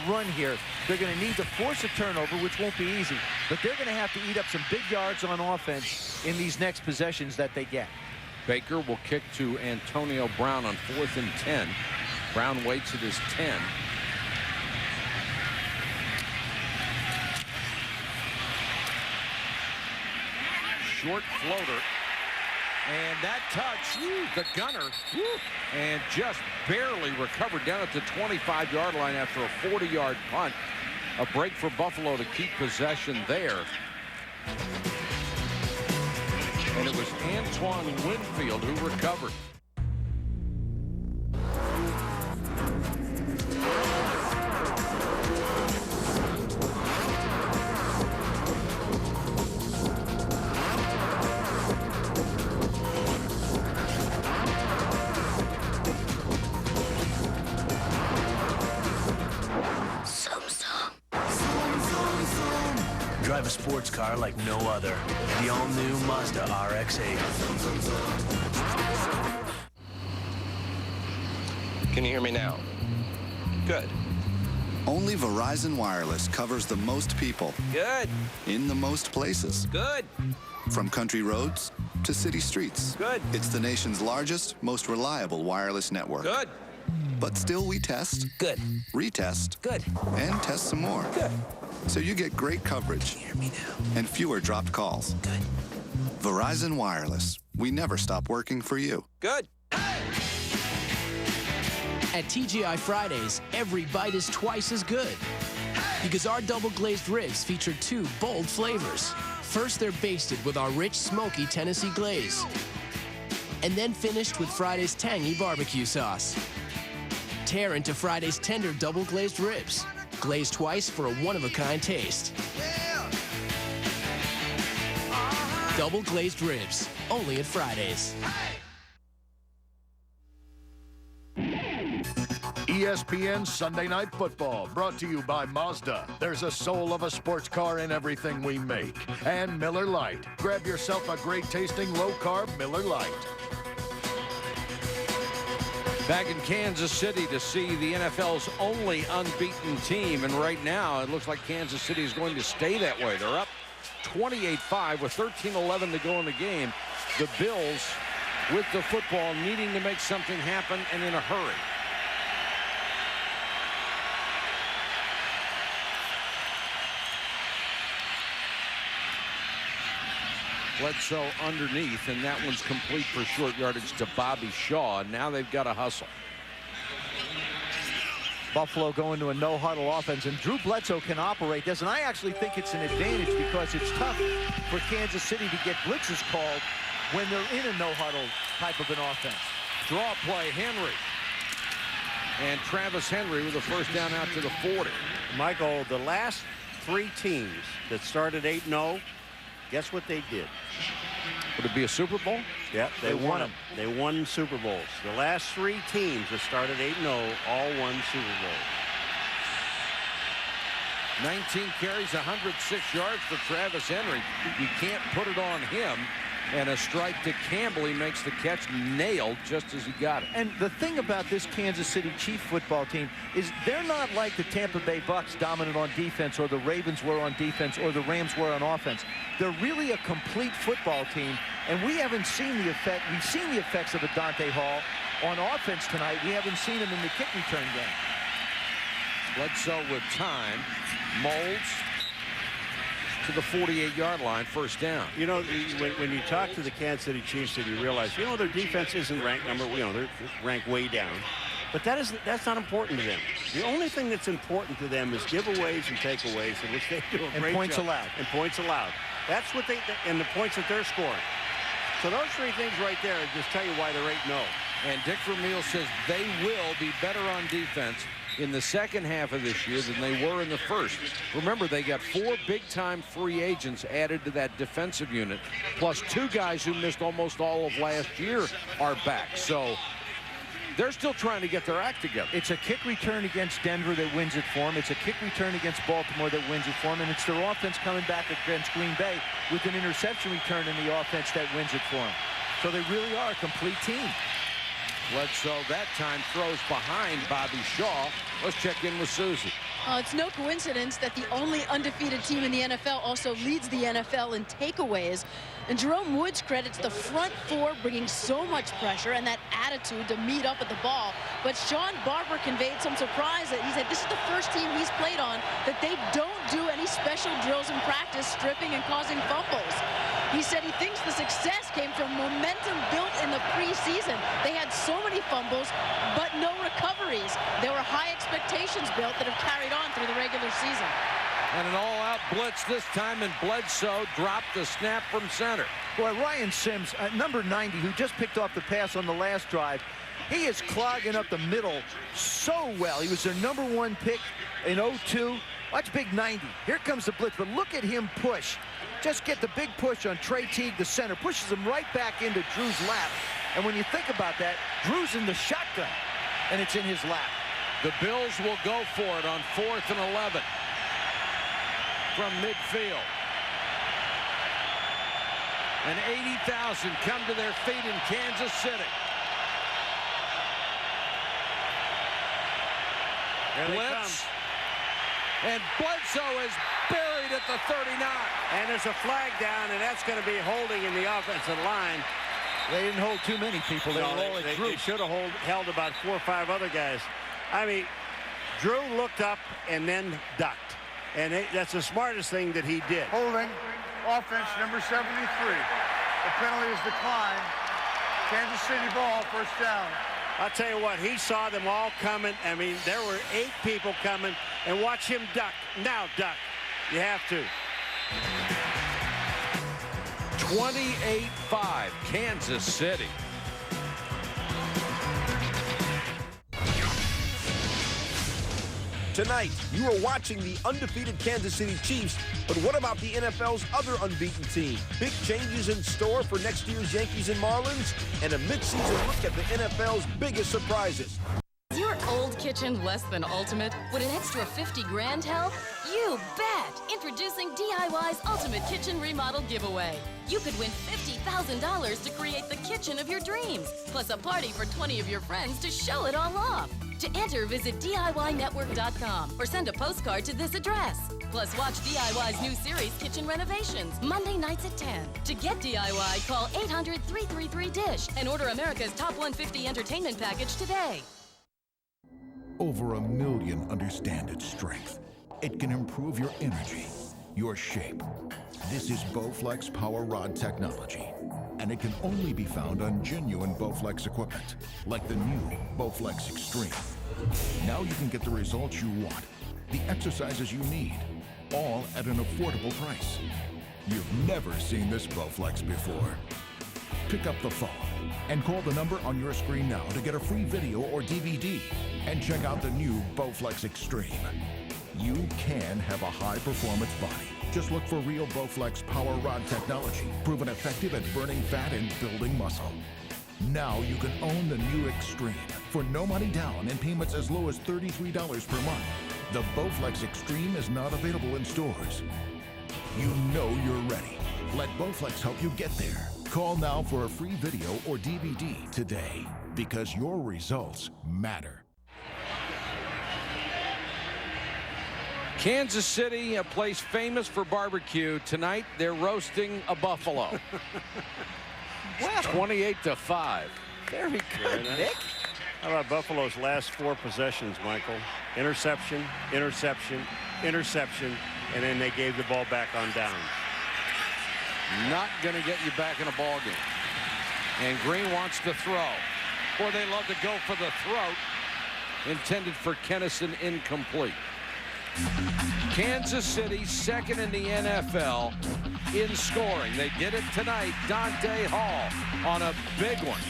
run here, they're going to need to force a turnover, which won't be easy. But they're going to have to eat up some big yards on offense in these next possessions that they get. Baker will kick to Antonio Brown on 4th and 10. Brown waits at his 10. Short floater. And that touch, the gunner, and just barely recovered down at the 25-yard line after a 40-yard punt. A break for Buffalo to keep possession there. And it was Antoine Winfield who recovered. Drive a sports car like no other. The all-new Mazda RX-8. Can you hear me now? Good. Only Verizon Wireless covers the most people. Good. In the most places. Good. From country roads to city streets. Good. It's the nation's largest, most reliable wireless network. Good. But still we test. Good. Retest. Good. And test some more. Good. So you get great coverage. Can you hear me now? And fewer dropped calls. Good. Verizon Wireless. We never stop working for you. Good. At TGI Fridays, every bite is twice as good. Because our double glazed ribs feature 2 bold flavors. First, they're basted with our rich, smoky Tennessee glaze, and then finished with Friday's tangy barbecue sauce. Tear into Friday's tender double glazed ribs, glazed twice for a one-of-a-kind taste. Double glazed ribs, only at Fridays. ESPN Sunday Night Football, brought to you by Mazda. There's a soul of a sports car in everything we make. And Miller Lite. Grab yourself a great-tasting, low-carb Miller Lite. Back in Kansas City to see the NFL's only unbeaten team, and right now it looks like Kansas City is going to stay that way. They're up 28-5 with 13-11 to go in the game. The Bills with the football, needing to make something happen and in a hurry. Bledsoe underneath, and that one's complete for short yardage to Bobby Shaw. And now they've got to hustle. Buffalo going to a no-huddle offense, and Drew Bledsoe can operate this, and I actually think it's an advantage because it's tough for Kansas City to get blitzes called when they're in a no-huddle type of an offense. Draw play, Henry. And Travis Henry with a first down out to the 40. Michael, the last 3 teams that started 8-0, guess what they did? Would it be a Super Bowl? Yeah, they won them. They won Super Bowls. The last 3 teams that started 8-0 all won Super Bowls. 19 carries, 106 yards for Travis Henry. You can't put it on him. And a strike to Campbell. He makes the catch, nailed just as he got it. And the thing about this Kansas City Chiefs football team is they're not like the Tampa Bay Bucks, dominant on defense, or the Ravens were on defense, or the Rams were on offense. They're really a complete football team, and we haven't seen the effect. We've seen the effects of a Dante Hall on offense tonight. We haven't seen him in the kick return game. Bledsoe with time. Molds to the 48-yard line, first down. You know, when you talk to the Kansas City Chiefs and you realize, you know, their defense isn't ranked they're ranked way down. But that's not important to them. The only thing that's important to them is giveaways and takeaways, in which they do a great job. And points allowed. And points allowed. That's what and the points that they're scoring. So those 3 things right there just tell you why they're 8-0. And Dick Vermeil says they will be better on defense in the second half of this year than they were in the first. Remember, they got 4 big-time free agents added to that defensive unit, plus 2 guys who missed almost all of last year are back. So they're still trying to get their act together. It's a kick return against Denver that wins it for them. It's a kick return against Baltimore that wins it for them. And it's their offense coming back against Green Bay with an interception return in the offense that wins it for them. So they really are a complete team. Bledsoe that time throws behind Bobby Shaw. Let's check in with Susie. It's no coincidence that the only undefeated team in the NFL also leads the NFL in takeaways. And Jerome Woods credits the front 4 bringing so much pressure and that attitude to meet up at the ball. But Sean Barber conveyed some surprise that he said this is the first team he's played on that they don't do any special drills in practice, stripping and causing fumbles. He said he thinks the success came from momentum built in the preseason. They had so many fumbles, but no recoveries. There were high expectations built that have carried on through the regular season. And an all-out blitz this time, and Bledsoe dropped the snap from center. Boy, Ryan Sims, number 90, who just picked off the pass on the last drive, he is clogging up the middle so well. He was their number 1 pick in 02. Watch big 90. Here comes the blitz, but look at him push. Just get the big push on Trey Teague, the center, pushes him right back into Drew's lap. And when you think about that, Drew's in the shotgun, and it's in his lap. The Bills will go for it on 4th and 11 from midfield. And 80,000 come to their feet in Kansas City. Blitz. And Bledsoe is buried at the 39. And there's a flag down, and that's going to be holding in the offensive line. They didn't hold too many people. They should have held about 4 or 5 other guys. I mean, Drew looked up and then ducked. And that's the smartest thing that he did. Holding, offense number 73. The penalty is declined. Kansas City ball, first down. I'll tell you what, he saw them all coming. I mean, there were 8 people coming, and watch him duck. Now duck. You have to. 28-5, Kansas City. Tonight, you are watching the undefeated Kansas City Chiefs, but what about the NFL's other unbeaten team? Big changes in store for next year's Yankees and Marlins, and a midseason look at the NFL's biggest surprises. Is your old kitchen less than ultimate? Would an extra 50 grand help? You bet! Introducing DIY's Ultimate Kitchen Remodel Giveaway. You could win $50,000 to create the kitchen of your dreams, plus a party for 20 of your friends to show it all off. To enter, visit DIYnetwork.com or send a postcard to this address. Plus, watch DIY's new series, Kitchen Renovations, Monday nights at 10. To get DIY, call 800-333-DISH and order America's Top 150 Entertainment Package today. Over 1 million understand its strength. It can improve your energy, your shape. This is Bowflex Power Rod technology, and it can only be found on genuine Bowflex equipment, like the new Bowflex Extreme. Now you can get the results you want, the exercises you need, all at an affordable price. You've never seen this Bowflex before. Pick up the phone and call the number on your screen now to get a free video or DVD, and check out the new Bowflex Extreme. You can have a high-performance body. Just look for real Bowflex Power Rod technology, proven effective at burning fat and building muscle. Now you can own the new Extreme for no money down and payments as low as $33 per month. The Bowflex Extreme is not available in stores. You know you're ready. Let Bowflex help you get there. Call now for a free video or DVD today, because your results matter. Kansas City, a place famous for barbecue. Tonight, they're roasting a buffalo. Wow. 28-5. Very good, Nick. How about Buffalo's last 4 possessions, Michael? Interception, interception, interception, and then they gave the ball back on downs. Not going to get you back in a ball game. And Green wants to throw. Boy, they love to go for the throat. Intended for Kennison, incomplete. Kansas City, second in the NFL in scoring. They did it tonight. Dante Hall on a big one.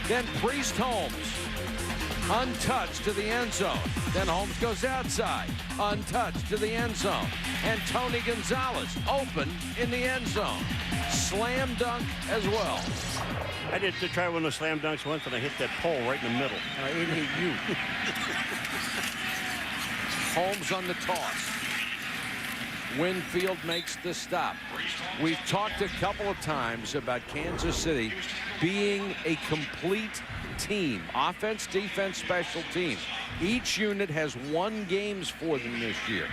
Then Priest Holmes, untouched to the end zone. Then Holmes goes outside, untouched to the end zone. And Tony Gonzalez open in the end zone. Slam dunk as well. I did to try one of those slam dunks once, and I hit that pole right in the middle. It hit you. Holmes on the toss. Winfield makes the stop. We've talked a couple of times about Kansas City being a complete team. Offense, defense, special teams. Each unit has won games for them this year.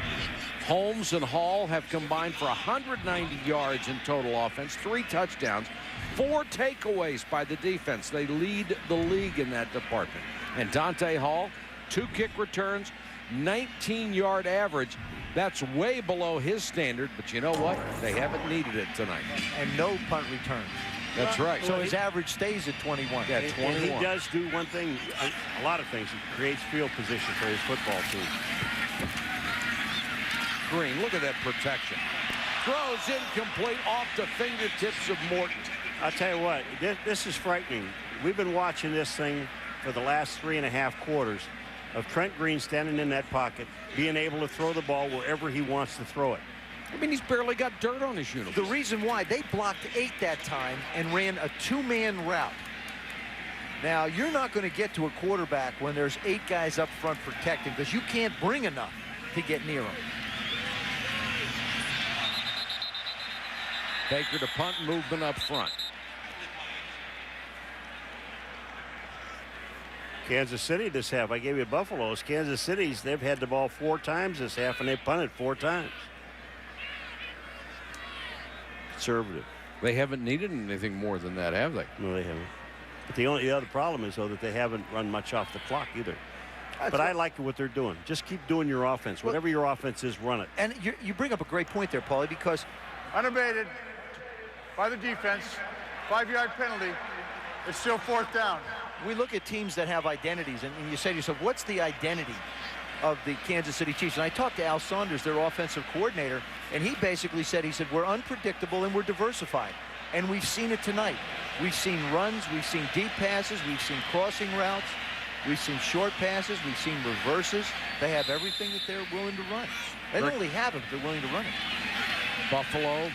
Holmes and Hall have combined for 190 yards in total offense, 3 touchdowns, 4 takeaways by the defense. They lead the league in that department. And Dante Hall, 2 kick returns, 19-yard average. That's way below his standard, but you know what? They haven't needed it tonight. And no punt returns. That's right. So his average stays at 21. Yeah, 21. And he does do one thing, a lot of things. He creates field position for his football team. Green, look at that protection. Throws incomplete off the fingertips of Morton. I'll tell you what, this is frightening. We've been watching this thing for the last 3.5 quarters of Trent Green standing in that pocket, being able to throw the ball wherever he wants to throw it. I mean, he's barely got dirt on his uniform. The reason why, they blocked 8 that time and ran a 2-man route. Now, you're not going to get to a quarterback when there's 8 guys up front protecting, because you can't bring enough to get near him. Baker to punt, movement up front. Kansas City this half, I gave you Buffalo's. Kansas City's, they've had the ball 4 times this half, and they punted 4 times. Conservative. They haven't needed anything more than that, have they? No, they haven't. But the other problem is, though, that they haven't run much off the clock either. But I like what they're doing. Just keep doing your offense. Whatever your offense is, run it. And you bring up a great point there, Paulie, because Unabated by the defense, 5-yard penalty. It's still 4th down. we look at teams that have identities, and you say to yourself, what's the identity of the Kansas City Chiefs? And I talked to Al Saunders, their offensive coordinator, and he basically said, we're unpredictable and we're diversified. And we've seen it tonight. We've seen runs, we've seen deep passes, we've seen crossing routes, we've seen short passes, we've seen reverses. They have everything that they're willing to run. They don't only have it, they're willing to run it. Buffalo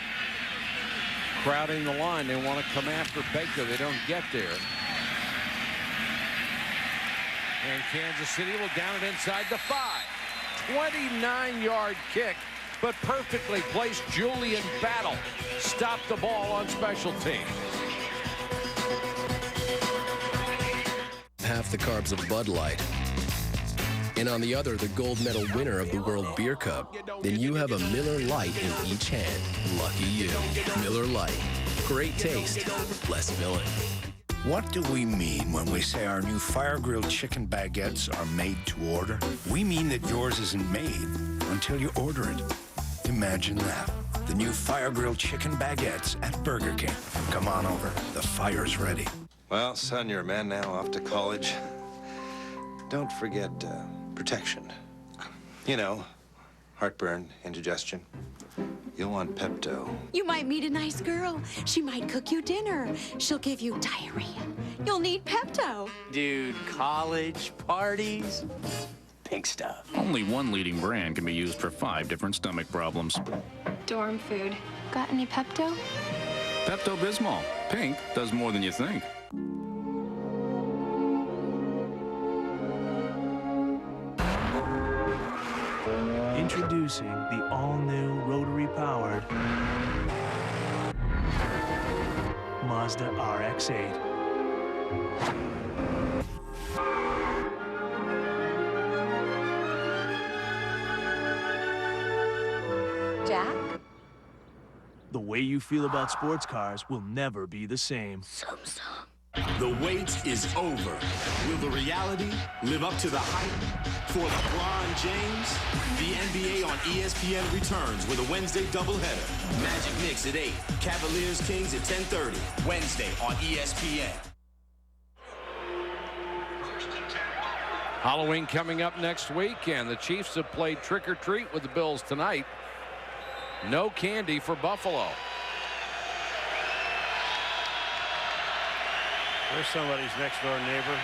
crowding the line. They want to come after Baker. They don't get there. And Kansas City will down it inside the 5. 29-yard kick, but perfectly placed. Julian Battle stopped the ball on special teams. Half the carbs of Bud Light, and on the other, the gold medal winner of the World Beer Cup, then you have a Miller Lite in each hand. Lucky you. Miller Lite. Great taste, less filling. What do we mean when we say our new fire-grilled chicken baguettes are made to order? We mean that yours isn't made until you order it. Imagine that. The new fire-grilled chicken baguettes at Burger King. Come on over. The fire's ready. Well, son, you're a man now, off to college. Don't forget protection. You know, heartburn, indigestion. You'll want Pepto. You might meet a nice girl. She might cook you dinner. She'll give you diarrhea. You'll need Pepto. Dude, college, parties, pink stuff. Only one leading brand can be used for 5 different stomach problems. Dorm food. Got any Pepto? Pepto-Bismol. Pink does more than you think. Introducing the all-new rotary-powered Mazda RX-8. Jack? The way you feel about sports cars will never be the same. The wait is over. Will the reality live up to the hype? For LeBron James, the NBA on ESPN returns with a Wednesday doubleheader. Magic Knicks at 8, Cavaliers Kings at 10:30. Wednesday on ESPN. Halloween coming up next week, and the Chiefs have played trick or treat with the Bills tonight. No candy for Buffalo. There's somebody's next door neighbor.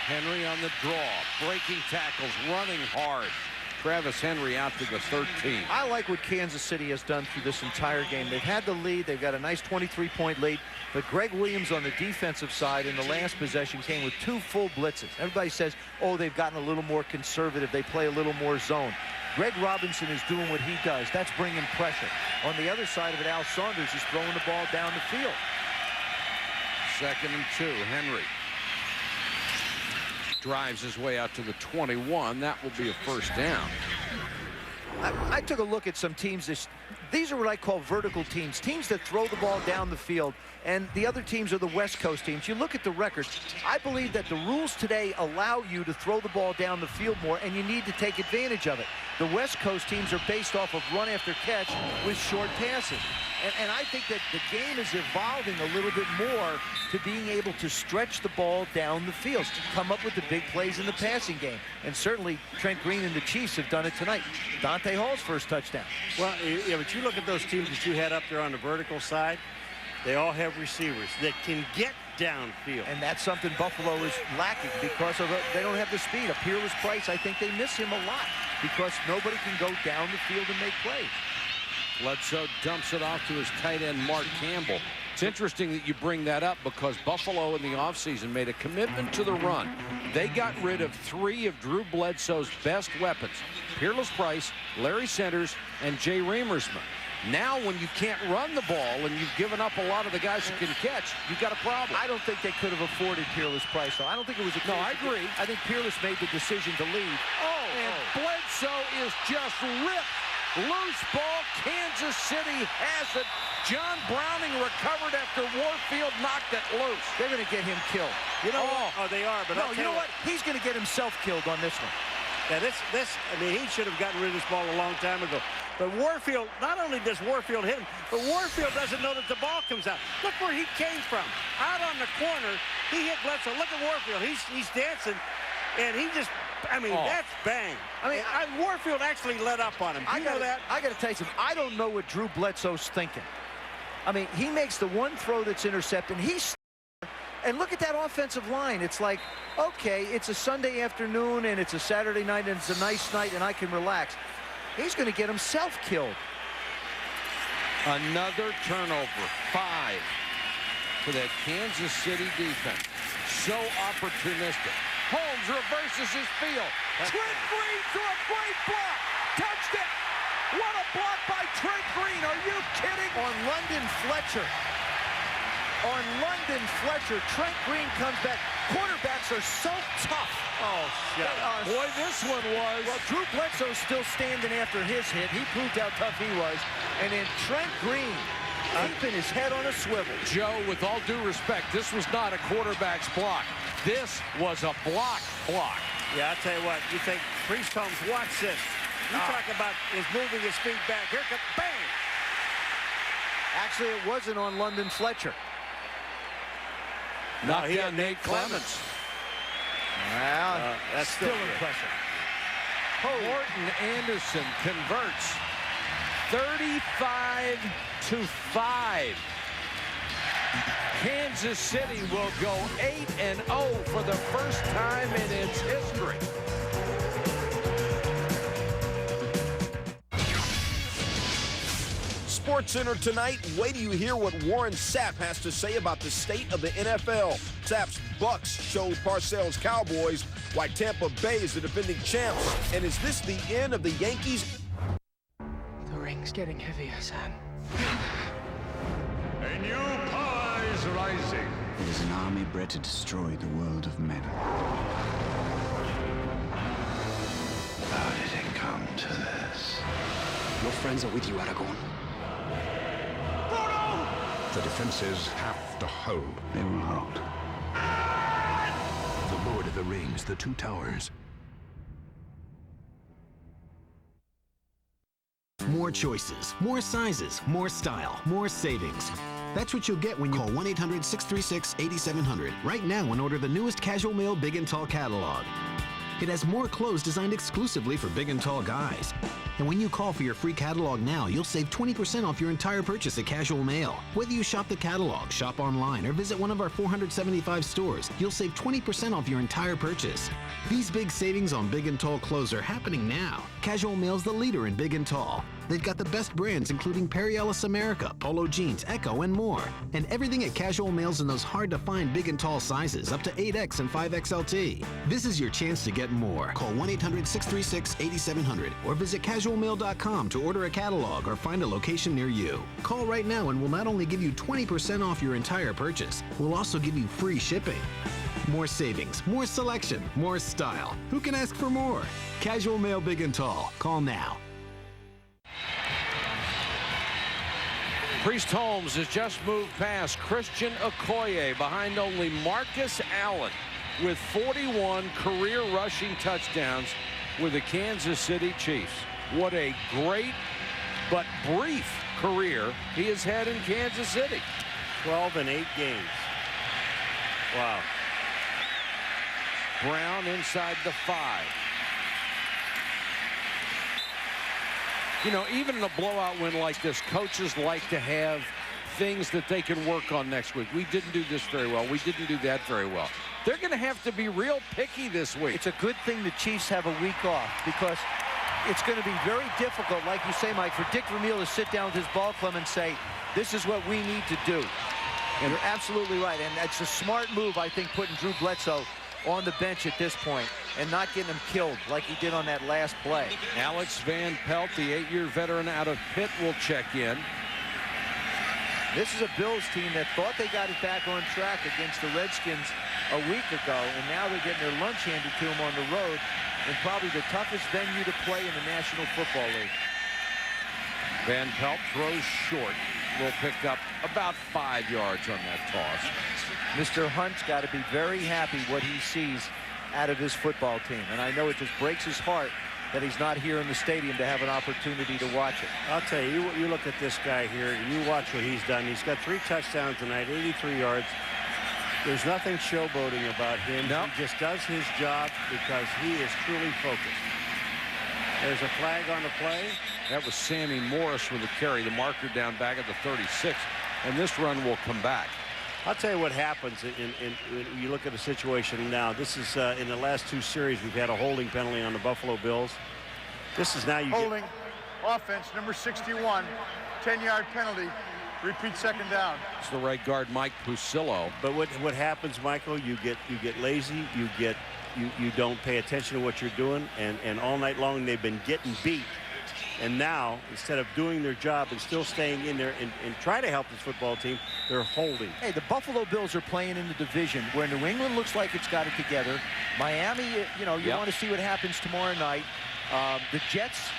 Henry on the draw, breaking tackles, running hard. Travis Henry out to the 13. I like what Kansas City has done through this entire game. They've had the lead. They've got a nice 23-point lead. But Greg Williams on the defensive side in the last possession came with 2 full blitzes. Everybody says, oh, they've gotten a little more conservative. They play a little more zone. Greg Robinson is doing what he does. That's bringing pressure. On the other side of it, Al Saunders is throwing the ball down the field. 2nd and 2, Henry. Drives his way out to the 21. That will be a first down. I took a look at some teams. These are what I call vertical teams. Teams that throw the ball down the field. And the other teams are the West Coast teams. You look at the records. I believe that the rules today allow you to throw the ball down the field more, and you need to take advantage of it. The West Coast teams are based off of run after catch with short passes. And I think that the game is evolving a little bit more to being able to stretch the ball down the field, come up with the big plays in the passing game. And certainly Trent Green and the Chiefs have done it tonight. Dante Hall's first touchdown. Well, yeah, but you look at those teams that you had up there on the vertical side, they all have receivers that can get downfield. And that's something Buffalo is lacking because of they don't have the speed. A Peerless Price, I think they miss him a lot because nobody can go down the field and make plays. Bledsoe dumps it off to his tight end, Mark Campbell. It's interesting that you bring that up because Buffalo in the offseason made a commitment to the run. They got rid of 3 of Drew Bledsoe's best weapons, Peerless Price, Larry Centers, and Jay Remersman. Now when you can't run the ball and you've given up a lot of the guys who can catch, you've got a problem. I don't think they could have afforded Peerless Price, though. I don't think it was a No, I agree. I think Peerless made the decision to leave. Bledsoe is just ripped. Loose ball, Kansas City has it. John Browning recovered after Warfield knocked it loose. They're going to get him killed. You know Oh, they are, but no, you know what? He's going to get himself killed on this one. Yeah, I mean, he should have gotten rid of this ball a long time ago. But Warfield, not only does Warfield hit him, but Warfield doesn't know that the ball comes out. Look where he came from. Out on the corner, he hit Bledsoe. Look at Warfield. He's dancing, and he just, I mean, that's bang. I mean, Warfield actually let up on him. Do you know that? I got to tell you something. I don't know what Drew Bledsoe's thinking. I mean, he makes the one throw that's intercepted. And look at that offensive line. It's like, okay, it's a Sunday afternoon, and it's a Saturday night, and it's a nice night, and I can relax. He's going to get himself killed. Another turnover, 5 for that Kansas City defense. So opportunistic. Holmes reverses his field. Trent Green to a great block. Touchdown. What a block by Trent Green. Are you kidding? On London Fletcher. Trent Green comes back. Quarterbacks are so tough. Oh, shut up. Boy, this one was. Well, Drew Bledsoe's still standing after his hit. He proved how tough he was. And then Trent Green keeping his head on a swivel. Joe, with all due respect, this was not a quarterback's block. This was a block. Yeah, I'll tell you what. You think Priest Holmes, watch this. You talk about his moving his feet back. Here comes, bang! Actually, it wasn't on London Fletcher. Knocked down Nate Clements. Well, that's still impressive. Morton Anderson converts 35-5. Kansas City will go 8-0 for the first time in its history. SportsCenter tonight. Wait till you hear what Warren Sapp has to say about the state of the NFL. Sapp's Bucks showed Parcells Cowboys why Tampa Bay is the defending champs. And is this the end of the Yankees? The ring's getting heavier, Sam. A new power is rising. It is an army bred to destroy the world of men. How did it come to this? Your friends are with you, Aragorn. The defenses have to hold. They will hold. The Lord of the Rings, The Two Towers. More choices, more sizes, more style, more savings. That's what you'll get when you call 1-800-636-8700 right now and order the newest Casual Male Big and Tall catalog. It has more clothes designed exclusively for big and tall guys. And when you call for your free catalog now, you'll save 20% off your entire purchase at Casual Male. Whether you shop the catalog, shop online, or visit one of our 475 stores, you'll save 20% off your entire purchase. These big savings on big and tall clothes are happening now. Casual Male's the leader in big and tall. They've got the best brands including Perry Ellis America, Polo Jeans, Echo, and more. And everything at Casual Male's in those hard-to-find big and tall sizes, up to 8X and 5XLT. This is your chance to get more. Call 1-800-636-8700 or visit casualmail.com to order a catalog or find a location near you. Call right now and we'll not only give you 20% off your entire purchase, we'll also give you free shipping. More savings, more selection, more style. Who can ask for more? Casual Male Big and Tall. Call now. Priest Holmes has just moved past Christian Okoye behind only Marcus Allen with 41 career rushing touchdowns with the Kansas City Chiefs. What a great but brief career he has had in Kansas City. 12 in 8 games. Wow. Brown inside the 5. You know, even in a blowout win like this, coaches like to have things that they can work on next week. We didn't do this very well. We didn't do that very well. They're going to have to be real picky this week. It's a good thing the Chiefs have a week off because it's going to be very difficult, like you say, Mike, for Dick Vermeil to sit down with his ball club and say, this is what we need to do. And you're absolutely right. And that's a smart move, I think, putting Drew Bledsoe on the bench at this point and not getting him killed like he did on that last play. Alex Van Pelt, the 8-year veteran out of Pitt, will check in. This is a Bills team that thought they got it back on track against the Redskins a week ago, and now they're getting their lunch handed to them on the road in probably the toughest venue to play in the National Football League. Van Pelt throws short. Will pick up about 5 yards on that toss. Mr. Hunt's got to be very happy what he sees out of his football team. And I know it just breaks his heart that he's not here in the stadium to have an opportunity to watch it. I'll tell you, you look at this guy here, and you watch what he's done. He's got 3 touchdowns tonight, 83 yards. There's nothing showboating about him. No. He just does his job because he is truly focused. There's a flag on the play. That was Sammy Morris with the carry, the marker down back at the 36, and this run will come back. I'll tell you what happens when you look at the situation now. This is in the last 2 series we've had a holding penalty on the Buffalo Bills. This is now you holding offense number 61, 10-yard penalty. Repeat second down. It's the right guard Mike Pusillo. But what happens, Michael? You get lazy. You don't pay attention to what you're doing, and all night long they've been getting beat. And now, instead of doing their job and still staying in there and try to help this football team, they're holding. Hey, the Buffalo Bills are playing in the division where New England looks like it's got it together. Miami, you want to see what happens tomorrow night. The Jets,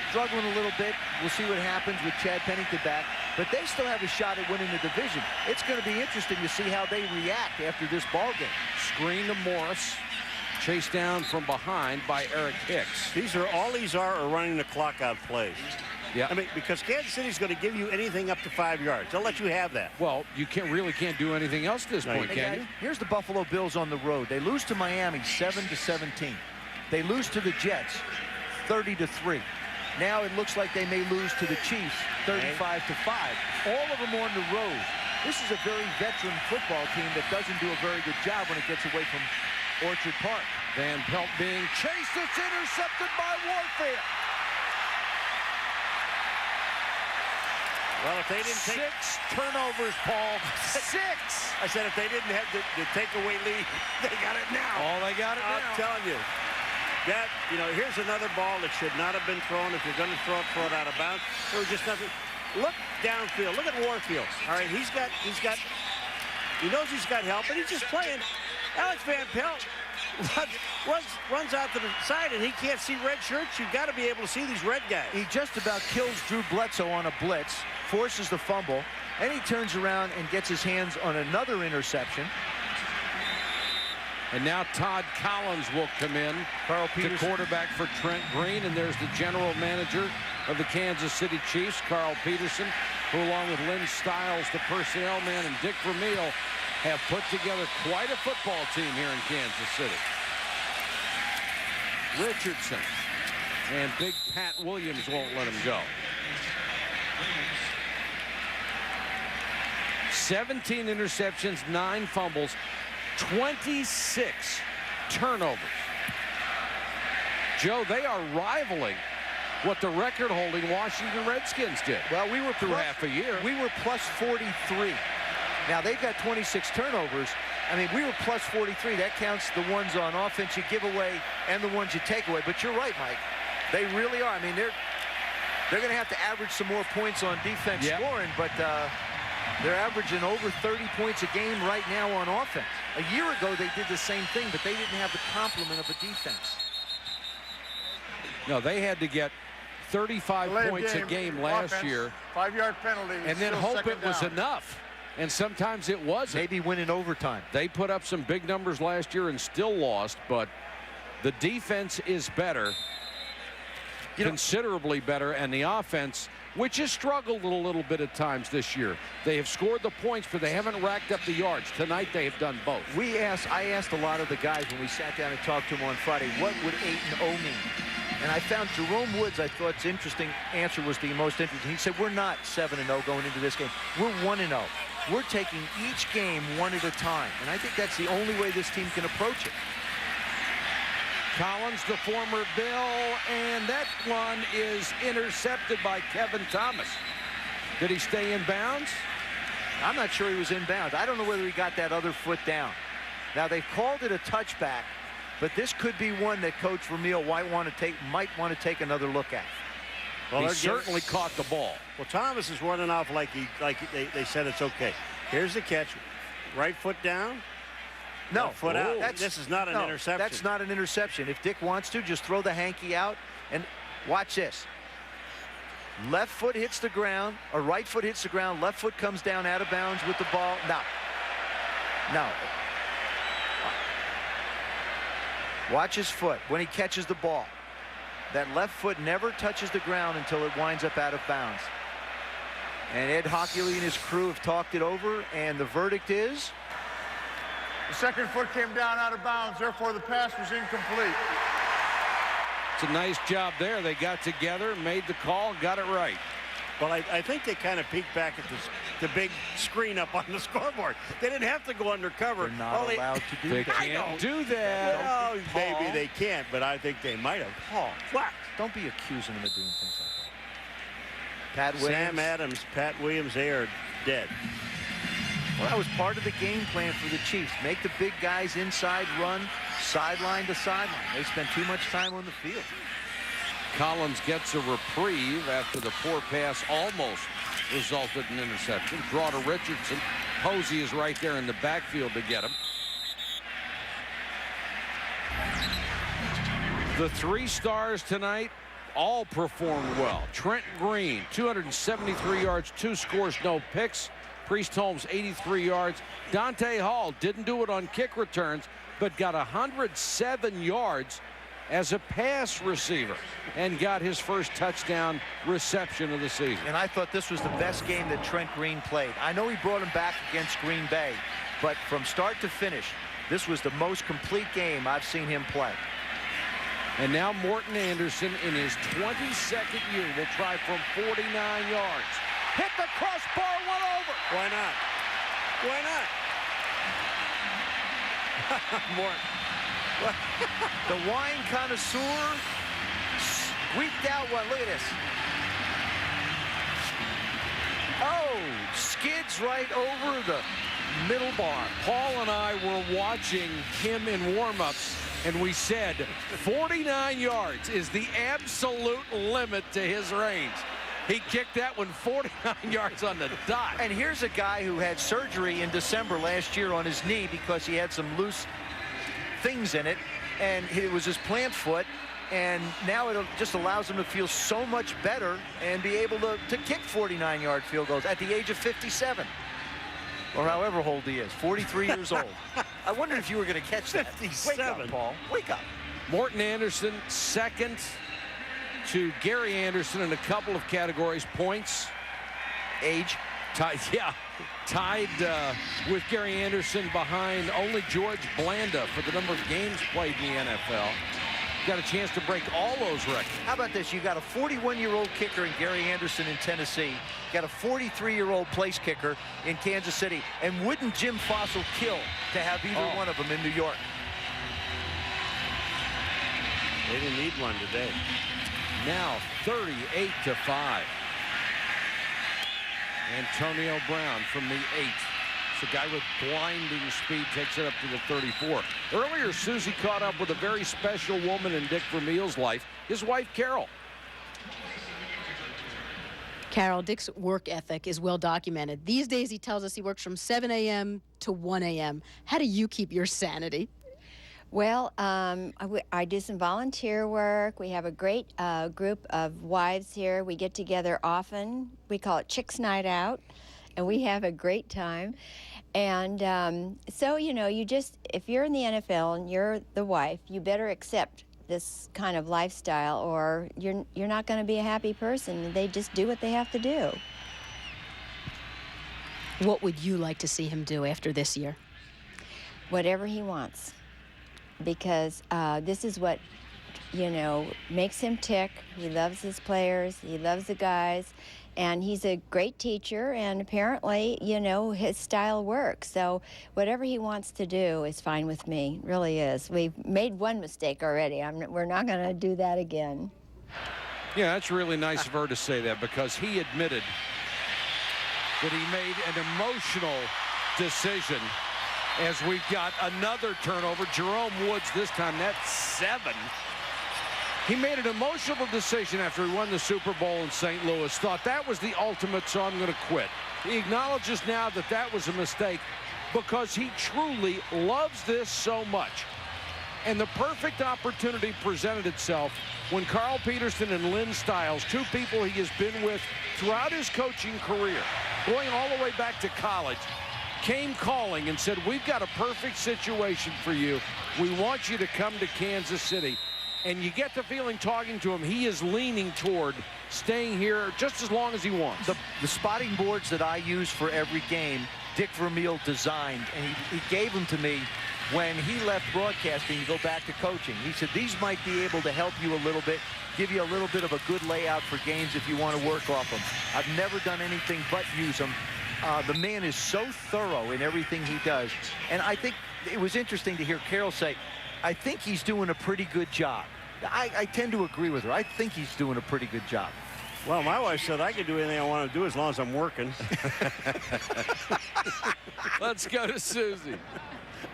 struggling a little bit. We'll see what happens with Chad Pennington back. But they still have a shot at winning the division. It's going to be interesting to see how they react after this ball game. Screen to Morris. Chased down from behind by Eric Hicks. These are running the clock out plays. Yeah. I mean, because Kansas City's going to give you anything up to 5 yards. They'll let you have that. Well, you really can't do anything else at this point, can you? Here's the Buffalo Bills on the road. They lose to Miami 7-17. They lose to the Jets 30-3. Now it looks like they may lose to the Chiefs 35-5. All of them on the road. This is a very veteran football team that doesn't do a very good job when it gets away from Orchard Park. Van Pelt being chased. It's intercepted by Warfield. Well, if they didn't take 6 turnovers, Paul. 6. I said if they didn't have the takeaway lead, they got it now. Oh, they got it now. I'm telling you. That, here's another ball that should not have been thrown. If you're going to throw it out of bounds. There was just nothing. Look downfield. Look at Warfield. All right, he knows he's got help, and he's just playing. Alex Van Pelt runs out to the side, and he can't see red shirts. You've got to be able to see these red guys. He just about kills Drew Bledsoe on a blitz, forces the fumble, and he turns around and gets his hands on another interception. And now Todd Collins will come in, the quarterback for Trent Green, and there's the general manager of the Kansas City Chiefs, Carl Peterson, who along with Lynn Stiles, the personnel man, and Dick Vermeil, have put together quite a football team here in Kansas City. Richardson and big Pat Williams won't let him go. 17 interceptions, 9 fumbles, 26 turnovers. Joe, they are rivaling what the record-holding Washington Redskins did. Well, we were through half a year. We were plus 43. Now, they've got 26 turnovers. I mean, we were plus 43. That counts the ones on offense you give away and the ones you take away. But you're right, Mike. They really are. I mean, they're going to have to average some more points on defense scoring, but they're averaging over 30 points a game right now on offense. A year ago, they did the same thing, but they didn't have the complement of a defense. No, they had to get 35 points a game last year. 5-yard penalty. And then hope it was enough. And sometimes it wasn't. Maybe win in overtime. They put up some big numbers last year and still lost, but the defense is better, considerably better, and the offense, which has struggled a little bit at times this year. They have scored the points, but they haven't racked up the yards. Tonight, they have done both. I asked a lot of the guys when we sat down and talked to them on Friday, what would 8-0 mean? And I found Jerome Woods, I thought's interesting answer was the most interesting. He said, we're not 7-0 going into this game. We're 1-0. We're taking each game one at a time. And I think that's the only way this team can approach it. Collins, the former Bill, and that one is intercepted by Kevin Thomas. Did he stay in bounds? I'm not sure he was in bounds. I don't know whether he got that other foot down. Now, they've called it a touchback, but this could be one that Coach Vermeil might want to take another look at. Well, he certainly caught the ball. Well, Thomas is running off like they said it's okay. Here's the catch. Right foot down. No, foot out. This is not an interception. That's not an interception. If Dick wants to, just throw the hanky out. And watch this. Left foot hits the ground, or right foot hits the ground. Left foot comes down out of bounds with the ball. No. Watch his foot when he catches the ball. That left foot never touches the ground until it winds up out of bounds. And Ed Hockley and his crew have talked it over, and the verdict is? The second foot came down out of bounds, therefore the pass was incomplete. It's a nice job there. They got together, made the call, got it right. Well, I think they kind of peeked back at the big screen up on the scoreboard. They didn't have to go undercover. They're not allowed to do They that. can't do that. Well, maybe they can't, but I think they might have. Paul, what? Don't be accusing them of doing things like that. Pat Williams. Sam Adams, Pat Williams, they are dead. Well, that was part of the game plan for the Chiefs. Make the big guys inside run, sideline to sideline. They spent too much time on the field. Collins gets a reprieve after the poor pass almost resulted in interception. Draw to Richardson. Posey is right there in the backfield to get him. The 3 stars tonight all performed well. Trent Green, 273 yards, 2 scores, no picks. Priest Holmes, 83 yards. Dante Hall didn't do it on kick returns, but got 107 yards as a pass receiver and got his first touchdown reception of the season. And I thought this was the best game that Trent Green played. I know he brought him back against Green Bay, but from start to finish, this was the most complete game I've seen him play. And now Morton Anderson in his 22nd year will try from 49 yards. Hit the crossbar, went over. Why not? Why not? Morton. The wine connoisseur squeaked out one. Look at this. Oh, skids right over the middle bar. Paul and I were watching him in warm-ups, and we said 49 yards is the absolute limit to his range. He kicked that one 49 yards on the dot. And here's a guy who had surgery in December last year on his knee because he had some loose things in it, and it was his plant foot, and now it just allows him to feel so much better and be able to kick 49-yard field goals at the age of 57, or however old he is, 43 years old. I wondered if you were going to catch that. 57. Wake up, Paul. Wake up. Morton Anderson second to Gary Anderson in a couple of categories. Points, age, tied with Gary Anderson behind only George Blanda for the number of games played in the NFL. Got a chance to break all those records. How about this? You got a 41-year-old kicker in Gary Anderson in Tennessee. Got a 43-year-old place kicker in Kansas City. And wouldn't Jim Fossil kill to have either one of them in New York? They didn't need one today. Now 38-5. Antonio Brown from the 8. It's a guy with blinding speed, takes it up to the 34. Earlier, Susie caught up with a very special woman in Dick Vermeil's life, his wife, Carol. Carol, Dick's work ethic is well documented. These days, he tells us he works from 7 a.m. to 1 a.m. How do you keep your sanity? Well, I do some volunteer work. We have a great group of wives here. We get together often. We call it Chicks Night Out, and we have a great time. And so, you know, if you're in the NFL and you're the wife, you better accept this kind of lifestyle, or you're not going to be a happy person. They just do what they have to do. What would you like to see him do after this year? Whatever he wants. Because this is what, you know, makes him tick. He loves his players, he loves the guys, and he's a great teacher, and apparently, you know, his style works. So whatever he wants to do is fine with me, it really is. We've made one mistake already. We're not going to do that again. Yeah, that's really nice of her to say that, because he admitted that he made an emotional decision as we've got another turnover. Jerome Woods this time, that's 7. He made an emotional decision after he won the Super Bowl in St. Louis, thought that was the ultimate, so I'm going to quit. He acknowledges now that that was a mistake because he truly loves this so much. And the perfect opportunity presented itself when Carl Peterson and Lynn Stiles, 2 people he has been with throughout his coaching career, going all the way back to college, came calling and said, we've got a perfect situation for you. We want you to come to Kansas City. And you get the feeling talking to him, he is leaning toward staying here just as long as he wants. The spotting boards that I use for every game, Dick Vermeil designed, and he gave them to me when he left broadcasting to go back to coaching. He said, these might be able to help you a little bit, give you a little bit of a good layout for games if you want to work off them. I've never done anything but use them. The man is so thorough in everything he does. And I think it was interesting to hear Carol say, I think he's doing a pretty good job. I tend to agree with her. I think he's doing a pretty good job. Well, my wife said I can do anything I want to do as long as I'm working. Let's go to Susie.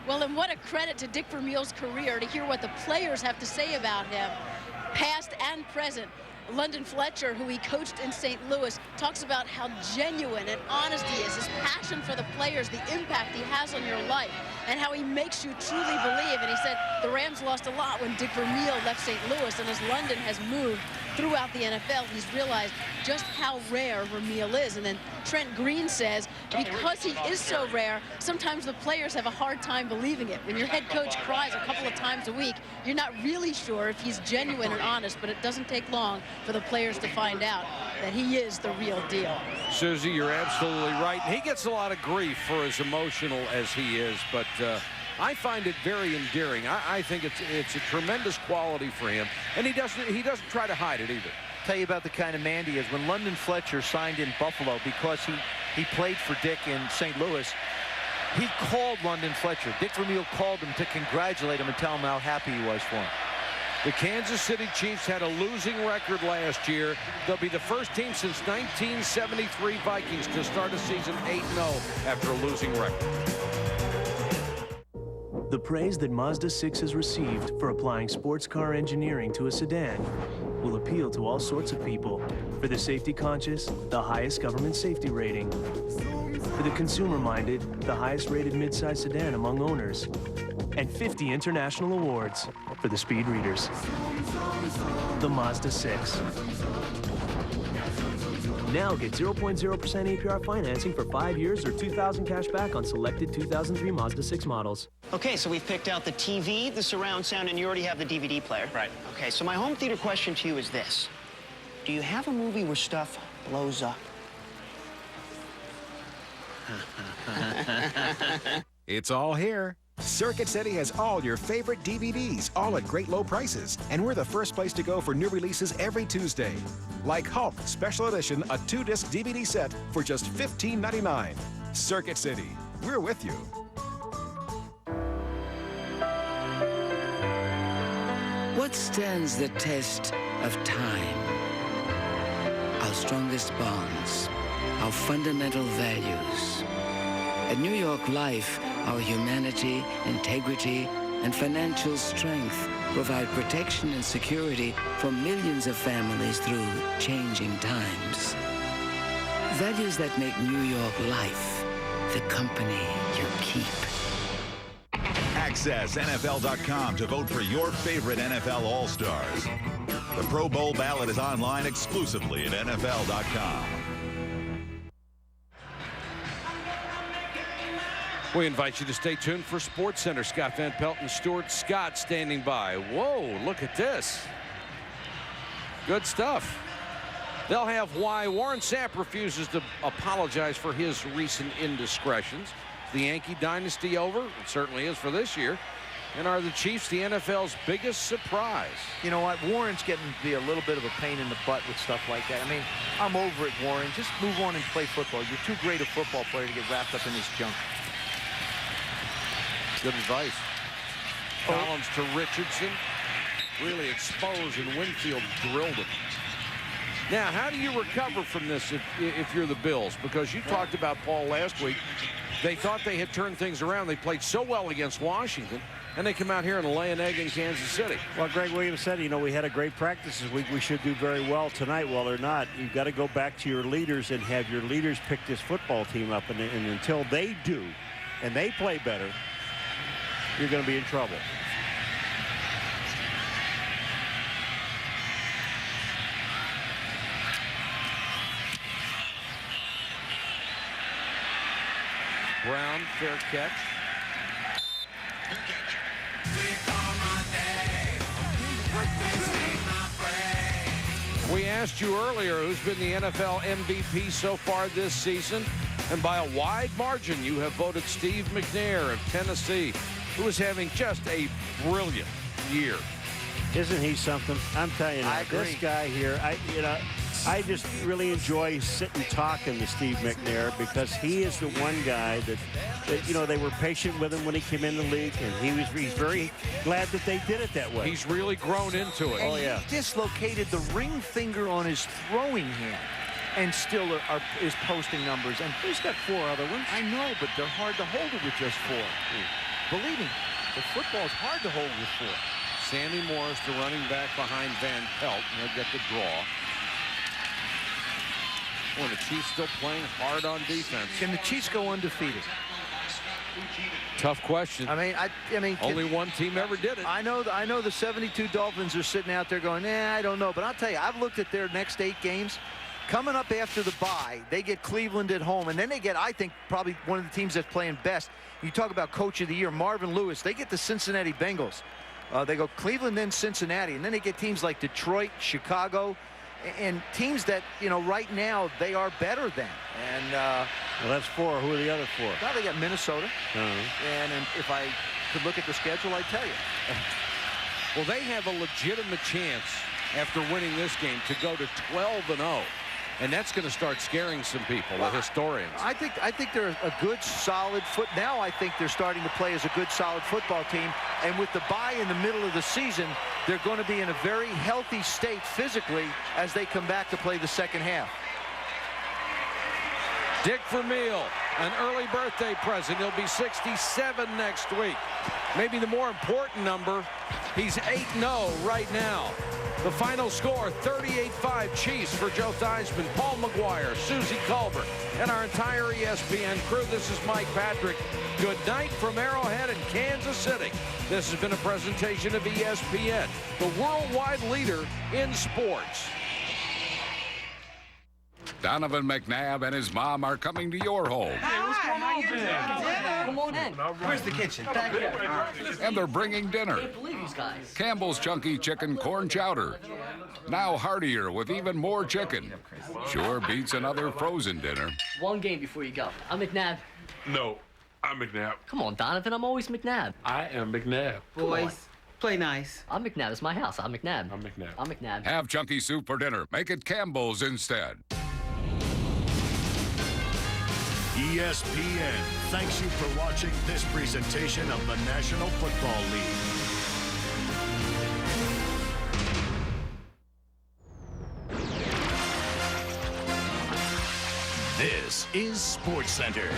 Well, and what a credit to Dick Vermeil's career to hear what the players have to say about him, past and present. London Fletcher, who he coached in St. Louis, talks about how genuine and honest he is, his passion for the players, the impact he has on your life, and how he makes you truly believe. And he said the Rams lost a lot when Dick Vermeil left St. Louis, and as London has moved throughout the NFL, he's realized just how rare Vermeil is. And then Trent Green says, because he is so rare, sometimes the players have a hard time believing it. When your head coach cries a couple of times a week, you're not really sure if he's genuine and honest, but it doesn't take long for the players to find out that he is the real deal. Susie, you're absolutely right. He gets a lot of grief for as emotional as he is, but I find it very endearing. I think it's a tremendous quality for him, and he doesn't try to hide it either. Tell you about the kind of man he is. When London Fletcher signed in Buffalo, because he played for Dick in St. Louis, he called London Fletcher. Dick Vermeil called him to congratulate him and tell him how happy he was for him. The Kansas City Chiefs had a losing record last year. They'll be the first team since 1973 Vikings to start a season 8-0 after a losing record. The praise that Mazda 6 has received for applying sports car engineering to a sedan will appeal to all sorts of people. For the safety conscious, the highest government safety rating. For the consumer-minded, the highest-rated midsize sedan among owners. And 50 international awards for the speed readers. The Mazda 6. Now get 0.0% APR financing for 5 years or $2,000 cash back on selected 2003 Mazda 6 models. Okay, so we've picked out the TV, the surround sound, and you already have the DVD player. Right. Okay, so my home theater question to you is this. Do you have a movie where stuff blows up? It's all here. Circuit City has all your favorite DVDs, all at great low prices. And we're the first place to go for new releases every Tuesday. Like Hulk Special Edition, a 2-disc DVD set for just $15.99. Circuit City, we're with you. What stands the test of time? Our strongest bonds, our fundamental values. At New York Life, our humanity, integrity, and financial strength provide protection and security for millions of families through changing times. Values that make New York Life the company you keep. Access NFL.com to vote for your favorite NFL All-Stars. The Pro Bowl ballot is online exclusively at NFL.com. We invite you to stay tuned for Sports Center. Scott Van Pelt and Stuart Scott standing by. Whoa, look at this. Good stuff. They'll have why Warren Sapp refuses to apologize for his recent indiscretions. The Yankee dynasty over? It certainly is for this year. And are the Chiefs the NFL's biggest surprise? You know what? Warren's getting to be a little bit of a pain in the butt with stuff like that. I mean, I'm over it, Warren. Just move on and play football. You're too great a football player to get wrapped up in this junk. Good advice. Collins to Richardson. Really exposed, and Winfield drilled him. Now, how do you recover from this if you're the Bills? Because you talked about Paul last week. They thought they had turned things around. They played so well against Washington, and they come out here and lay an egg in Kansas City. Well, Greg Williams said, you know, we had a great practice this week. We should do very well tonight. Well, they're not. You've got to go back to your leaders and have your leaders pick this football team up. And until they do, and they play better, you're going to be in trouble. Brown, fair catch. We call my name. asked you earlier who's been the NFL MVP so far this season, and by a wide margin, you have voted Steve McNair of Tennessee, who is having just a brilliant year. Isn't he something? I'm telling you, this guy here, I just really enjoy sitting talking to Steve McNair because he is the one guy that they were patient with him when he came in the league, and he's very glad that they did it that way. He's really grown into it. And he dislocated the ring finger on his throwing hand, and still is posting numbers. And he's got 4 other ones. I know, but they're hard to hold it with just 4. Believe me, the football's hard to hold with 4. Sammy Morris, the running back behind Van Pelt, and he'll get the draw. Well, the Chiefs still playing hard on defense. Can the Chiefs go undefeated? Tough question. I mean, only one team ever did it. I know the 72 Dolphins are sitting out there going, I don't know. But I'll tell you, I've looked at their next 8 games. Coming up after the bye, they get Cleveland at home, and then they get, I think, probably one of the teams that's playing best. You talk about Coach of the Year, Marvin Lewis. They get the Cincinnati Bengals. They go Cleveland, then Cincinnati, and then they get teams like Detroit, Chicago, and teams that, right now they are better than. And well, that's 4. Who are the other 4? Now they got Minnesota. And if I could look at the schedule, I'd tell you. Well, they have a legitimate chance after winning this game to go to 12-0. And that's going to start scaring some people, the historians. I think they're a good, solid foot. Now I think they're starting to play as a good, solid football team. And with the bye in the middle of the season, they're going to be in a very healthy state physically as they come back to play the second half. Dick Vermeil, an early birthday present. He'll be 67 next week. Maybe the more important number, he's 8-0 right now. The final score, 38-5 Chiefs for Joe Theismann, Paul McGuire, Susie Culver, and our entire ESPN crew. This is Mike Patrick. Good night from Arrowhead and Kansas City. This has been a presentation of ESPN, the worldwide leader in sports. Donovan McNabb and his mom are coming to your home. Hey, what's going on, Ben? Come on in. Where's the kitchen? Back here. And they're bringing dinner. Can't believe these guys. Campbell's Chunky Chicken Corn Chowder. Now heartier with even more chicken. Sure beats another frozen dinner. One game before you go. I'm McNabb. No, I'm McNabb. Come on, Donovan. I'm always McNabb. I am McNabb. Boys, play nice. I'm McNabb. It's my house. I'm McNabb. I'm McNabb. I'm McNabb. Have Chunky Soup for dinner. Make it Campbell's instead. ESPN thanks you for watching this presentation of the National Football League. This is SportsCenter.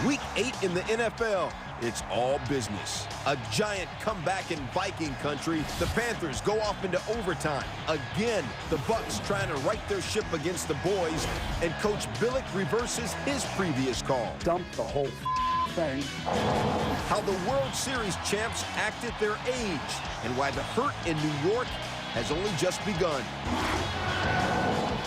Week 8 in the NFL. It's all business. A giant comeback in Viking country. The Panthers go off into overtime. Again, the Bucs trying to right their ship against the boys, and Coach Billick reverses his previous call. Dump the whole thing. How the World Series champs act at their age, and why the hurt in New York has only just begun.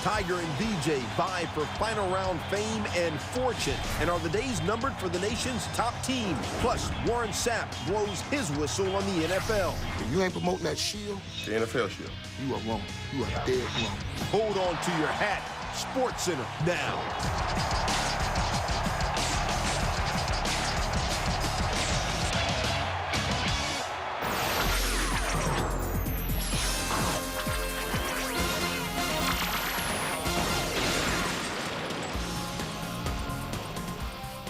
Tiger and DJ vie for final round fame and fortune. And are the days numbered for the nation's top team? Plus, Warren Sapp blows his whistle on the NFL. If you ain't promoting that shield, The NFL shield. you are wrong. You are dead wrong. Hold on to your hat. SportsCenter now.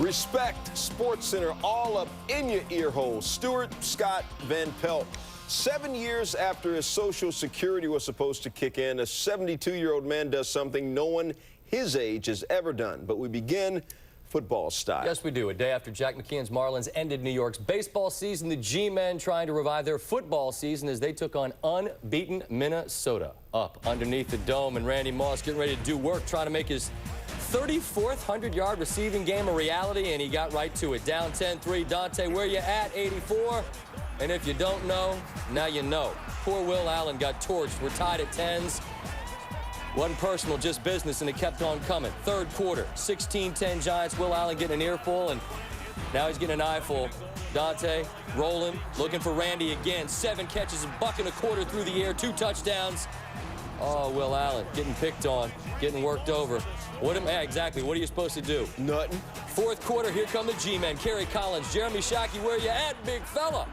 Respect, SportsCenter, all up in your ear hole. Stuart Scott Van Pelt. 7 years after his Social Security was supposed to kick in, a 72-year-old man does something no one his age has ever done. But we begin football style. Yes, we do. A day after Jack McKeon's Marlins ended New York's baseball season, the G-men trying to revive their football season as they took on unbeaten Minnesota. Up underneath the dome, and Randy Moss getting ready to do work, trying to make his 34th 100-yard receiving game a reality, and he got right to it. Down 10-3. Dante, where you at? 84. And if you don't know, now you know. Poor Will Allen got torched. We're tied at 10s. Wasn't personal, just business, and it kept on coming. Third quarter, 16-10 Giants. Will Allen getting an earful, and Now he's getting an eyeful. Dante rolling, looking for Randy again. 7 catches, $1.25 through the air, 2 touchdowns. Oh, Will Allen getting picked on, getting worked over. Exactly, what are you supposed to do? Nothing. Fourth quarter, here come the G-men. Kerry Collins, Jeremy Shockey, where you at, big fella?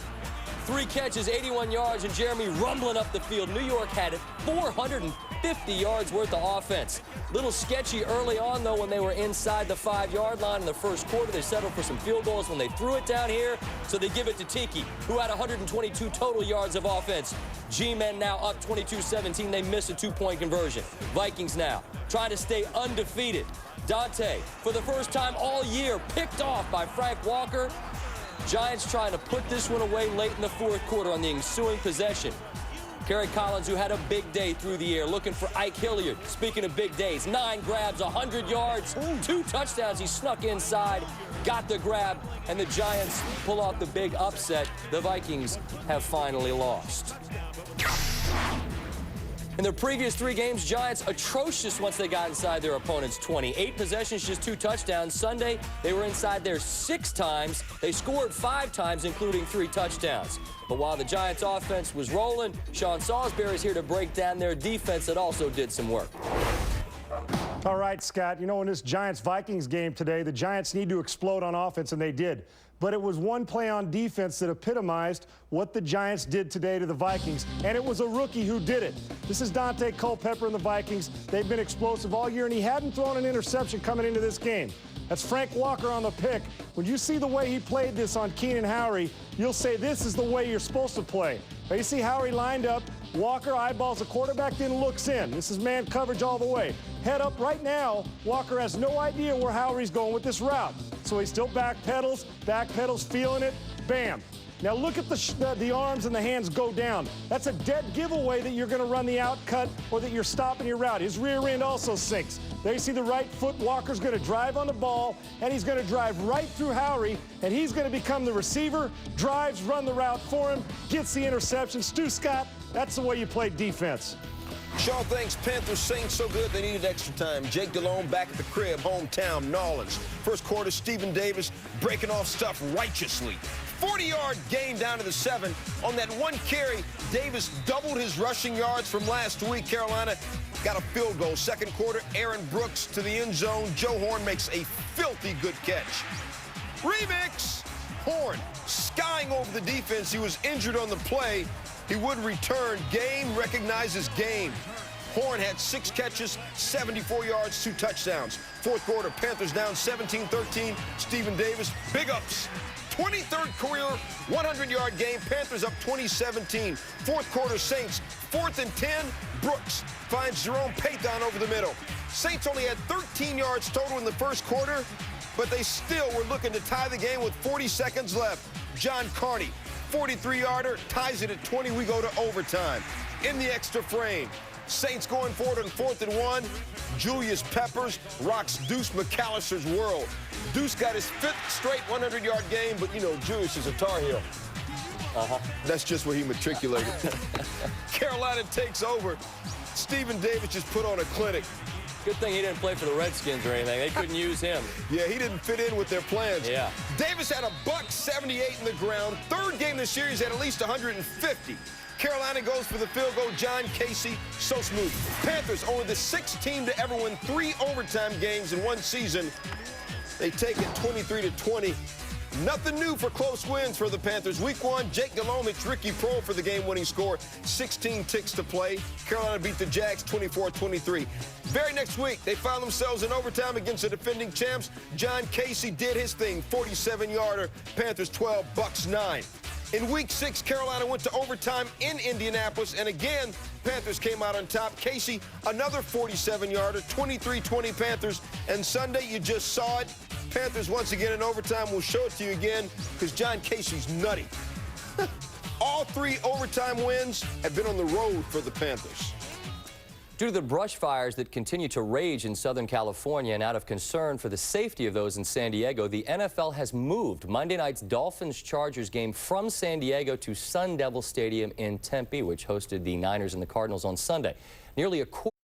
3 catches, 81 yards, and Jeremy rumbling up the field. New York had 450 yards worth of offense. Little sketchy early on, though, when they were inside the 5-yard line in the first quarter. They settled for some field goals when they threw it down here, so they give it to Tiki, who had 122 total yards of offense. G-men now up 22-17. They missed a 2-point conversion. Vikings now trying to stay undefeated. Dante, for the first time all year, picked off by Frank Walker. Giants trying to put this one away late in the fourth quarter on the ensuing possession. Kerry Collins, who had a big day through the air, looking for Ike Hilliard. Speaking of big days, 9 grabs, 100 yards, 2 touchdowns. He snuck inside, got the grab, and the Giants pull off the big upset. The Vikings have finally lost. In their previous 3 games, Giants atrocious once they got inside their opponent's 20. 8 possessions, just 2 touchdowns. Sunday, they were inside there 6 times. They scored 5 times, including 3 touchdowns. But while the Giants' offense was rolling, Sean Salisbury's here to break down their defense that also did some work. All right, Scott, you know, in this Giants-Vikings game today, the Giants need to explode on offense, and they did. But it was one play on defense that epitomized what the Giants did today to the Vikings, and it was a rookie who did it. This is Dante Culpepper and the Vikings. They've been explosive all year, and he hadn't thrown an interception coming into this game. That's Frank Walker on the pick. When you see the way he played this on Keenan Howery, you'll say this is the way you're supposed to play. Now you see Howery lined up, Walker eyeballs the quarterback, then looks in. This is man coverage all the way. Head up right now, Walker has no idea where Howery's going with this route. So he still backpedals, feeling it, bam. Now look at the arms and the hands go down. That's a dead giveaway that you're gonna run the out cut or that you're stopping your route. His rear end also sinks. There you see the right foot. Walker's gonna drive on the ball, and he's gonna drive right through Howery, and he's gonna become the receiver, drives, run the route for him, gets the interception. Stu Scott, that's the way you play defense. Shaw thinks Panthers Saints so good they needed extra time. Jake Delhomme back at the crib, hometown, Nolens. First quarter, Stephen Davis breaking off stuff righteously. 40-yard gain down to the 7. On that 1 carry, Davis doubled his rushing yards from last week. Carolina got a field goal. Second quarter, Aaron Brooks to the end zone. Joe Horn makes a filthy good catch. Remix! Horn skying over the defense. He was injured on the play. He would return. Game recognizes game. Horn had 6 catches, 74 yards, 2 touchdowns. Fourth quarter, Panthers down 17-13. Stephen Davis, big ups. 23rd career 100-yard game. Panthers up 20-17. Fourth quarter, Saints, 4th and 10. Brooks finds Jerome Pathon over the middle. Saints only had 13 yards total in the first quarter, but they still were looking to tie the game with 40 seconds left. John Carney, 43-yarder, ties it at 20. We go to overtime. In the extra frame, Saints going forward on 4th and 1. Julius Peppers rocks Deuce McAllister's world. Deuce got his 5th straight 100-yard game, but, you know, Julius is a Tar Heel. That's just where he matriculated. Carolina takes over. Stephen Davis just put on a clinic. Good thing he didn't play for the Redskins or anything. They couldn't use him. Yeah, he didn't fit in with their plans. Yeah. Davis had a $178 in the ground. Third game this series at least 150. Carolina goes for the field goal. John Casey, so smooth. Panthers, only the 6th team to ever win 3 overtime games in one season. They take it 23-20. Nothing new for close wins for the Panthers. Week 1, Jake Delhomme hits Ricky Prohl for the game-winning score. 16 ticks to play. Carolina beat the Jags 24-23. Very next week, they found themselves in overtime against the defending champs. John Casey did his thing, 47-yarder. Panthers 12, Bucks 9. In Week 6, Carolina went to overtime in Indianapolis, and again, Panthers came out on top. Casey, another 47-yarder, 23-20 Panthers. And Sunday, you just saw it. Panthers once again in overtime. We'll show it to you again because John Casey's nutty. All 3 overtime wins have been on the road for the Panthers. Due to the brush fires that continue to rage in Southern California and out of concern for the safety of those in San Diego, the NFL has moved Monday night's Dolphins-Chargers game from San Diego to Sun Devil Stadium in Tempe, which hosted the Niners and the Cardinals on Sunday. Nearly a quarter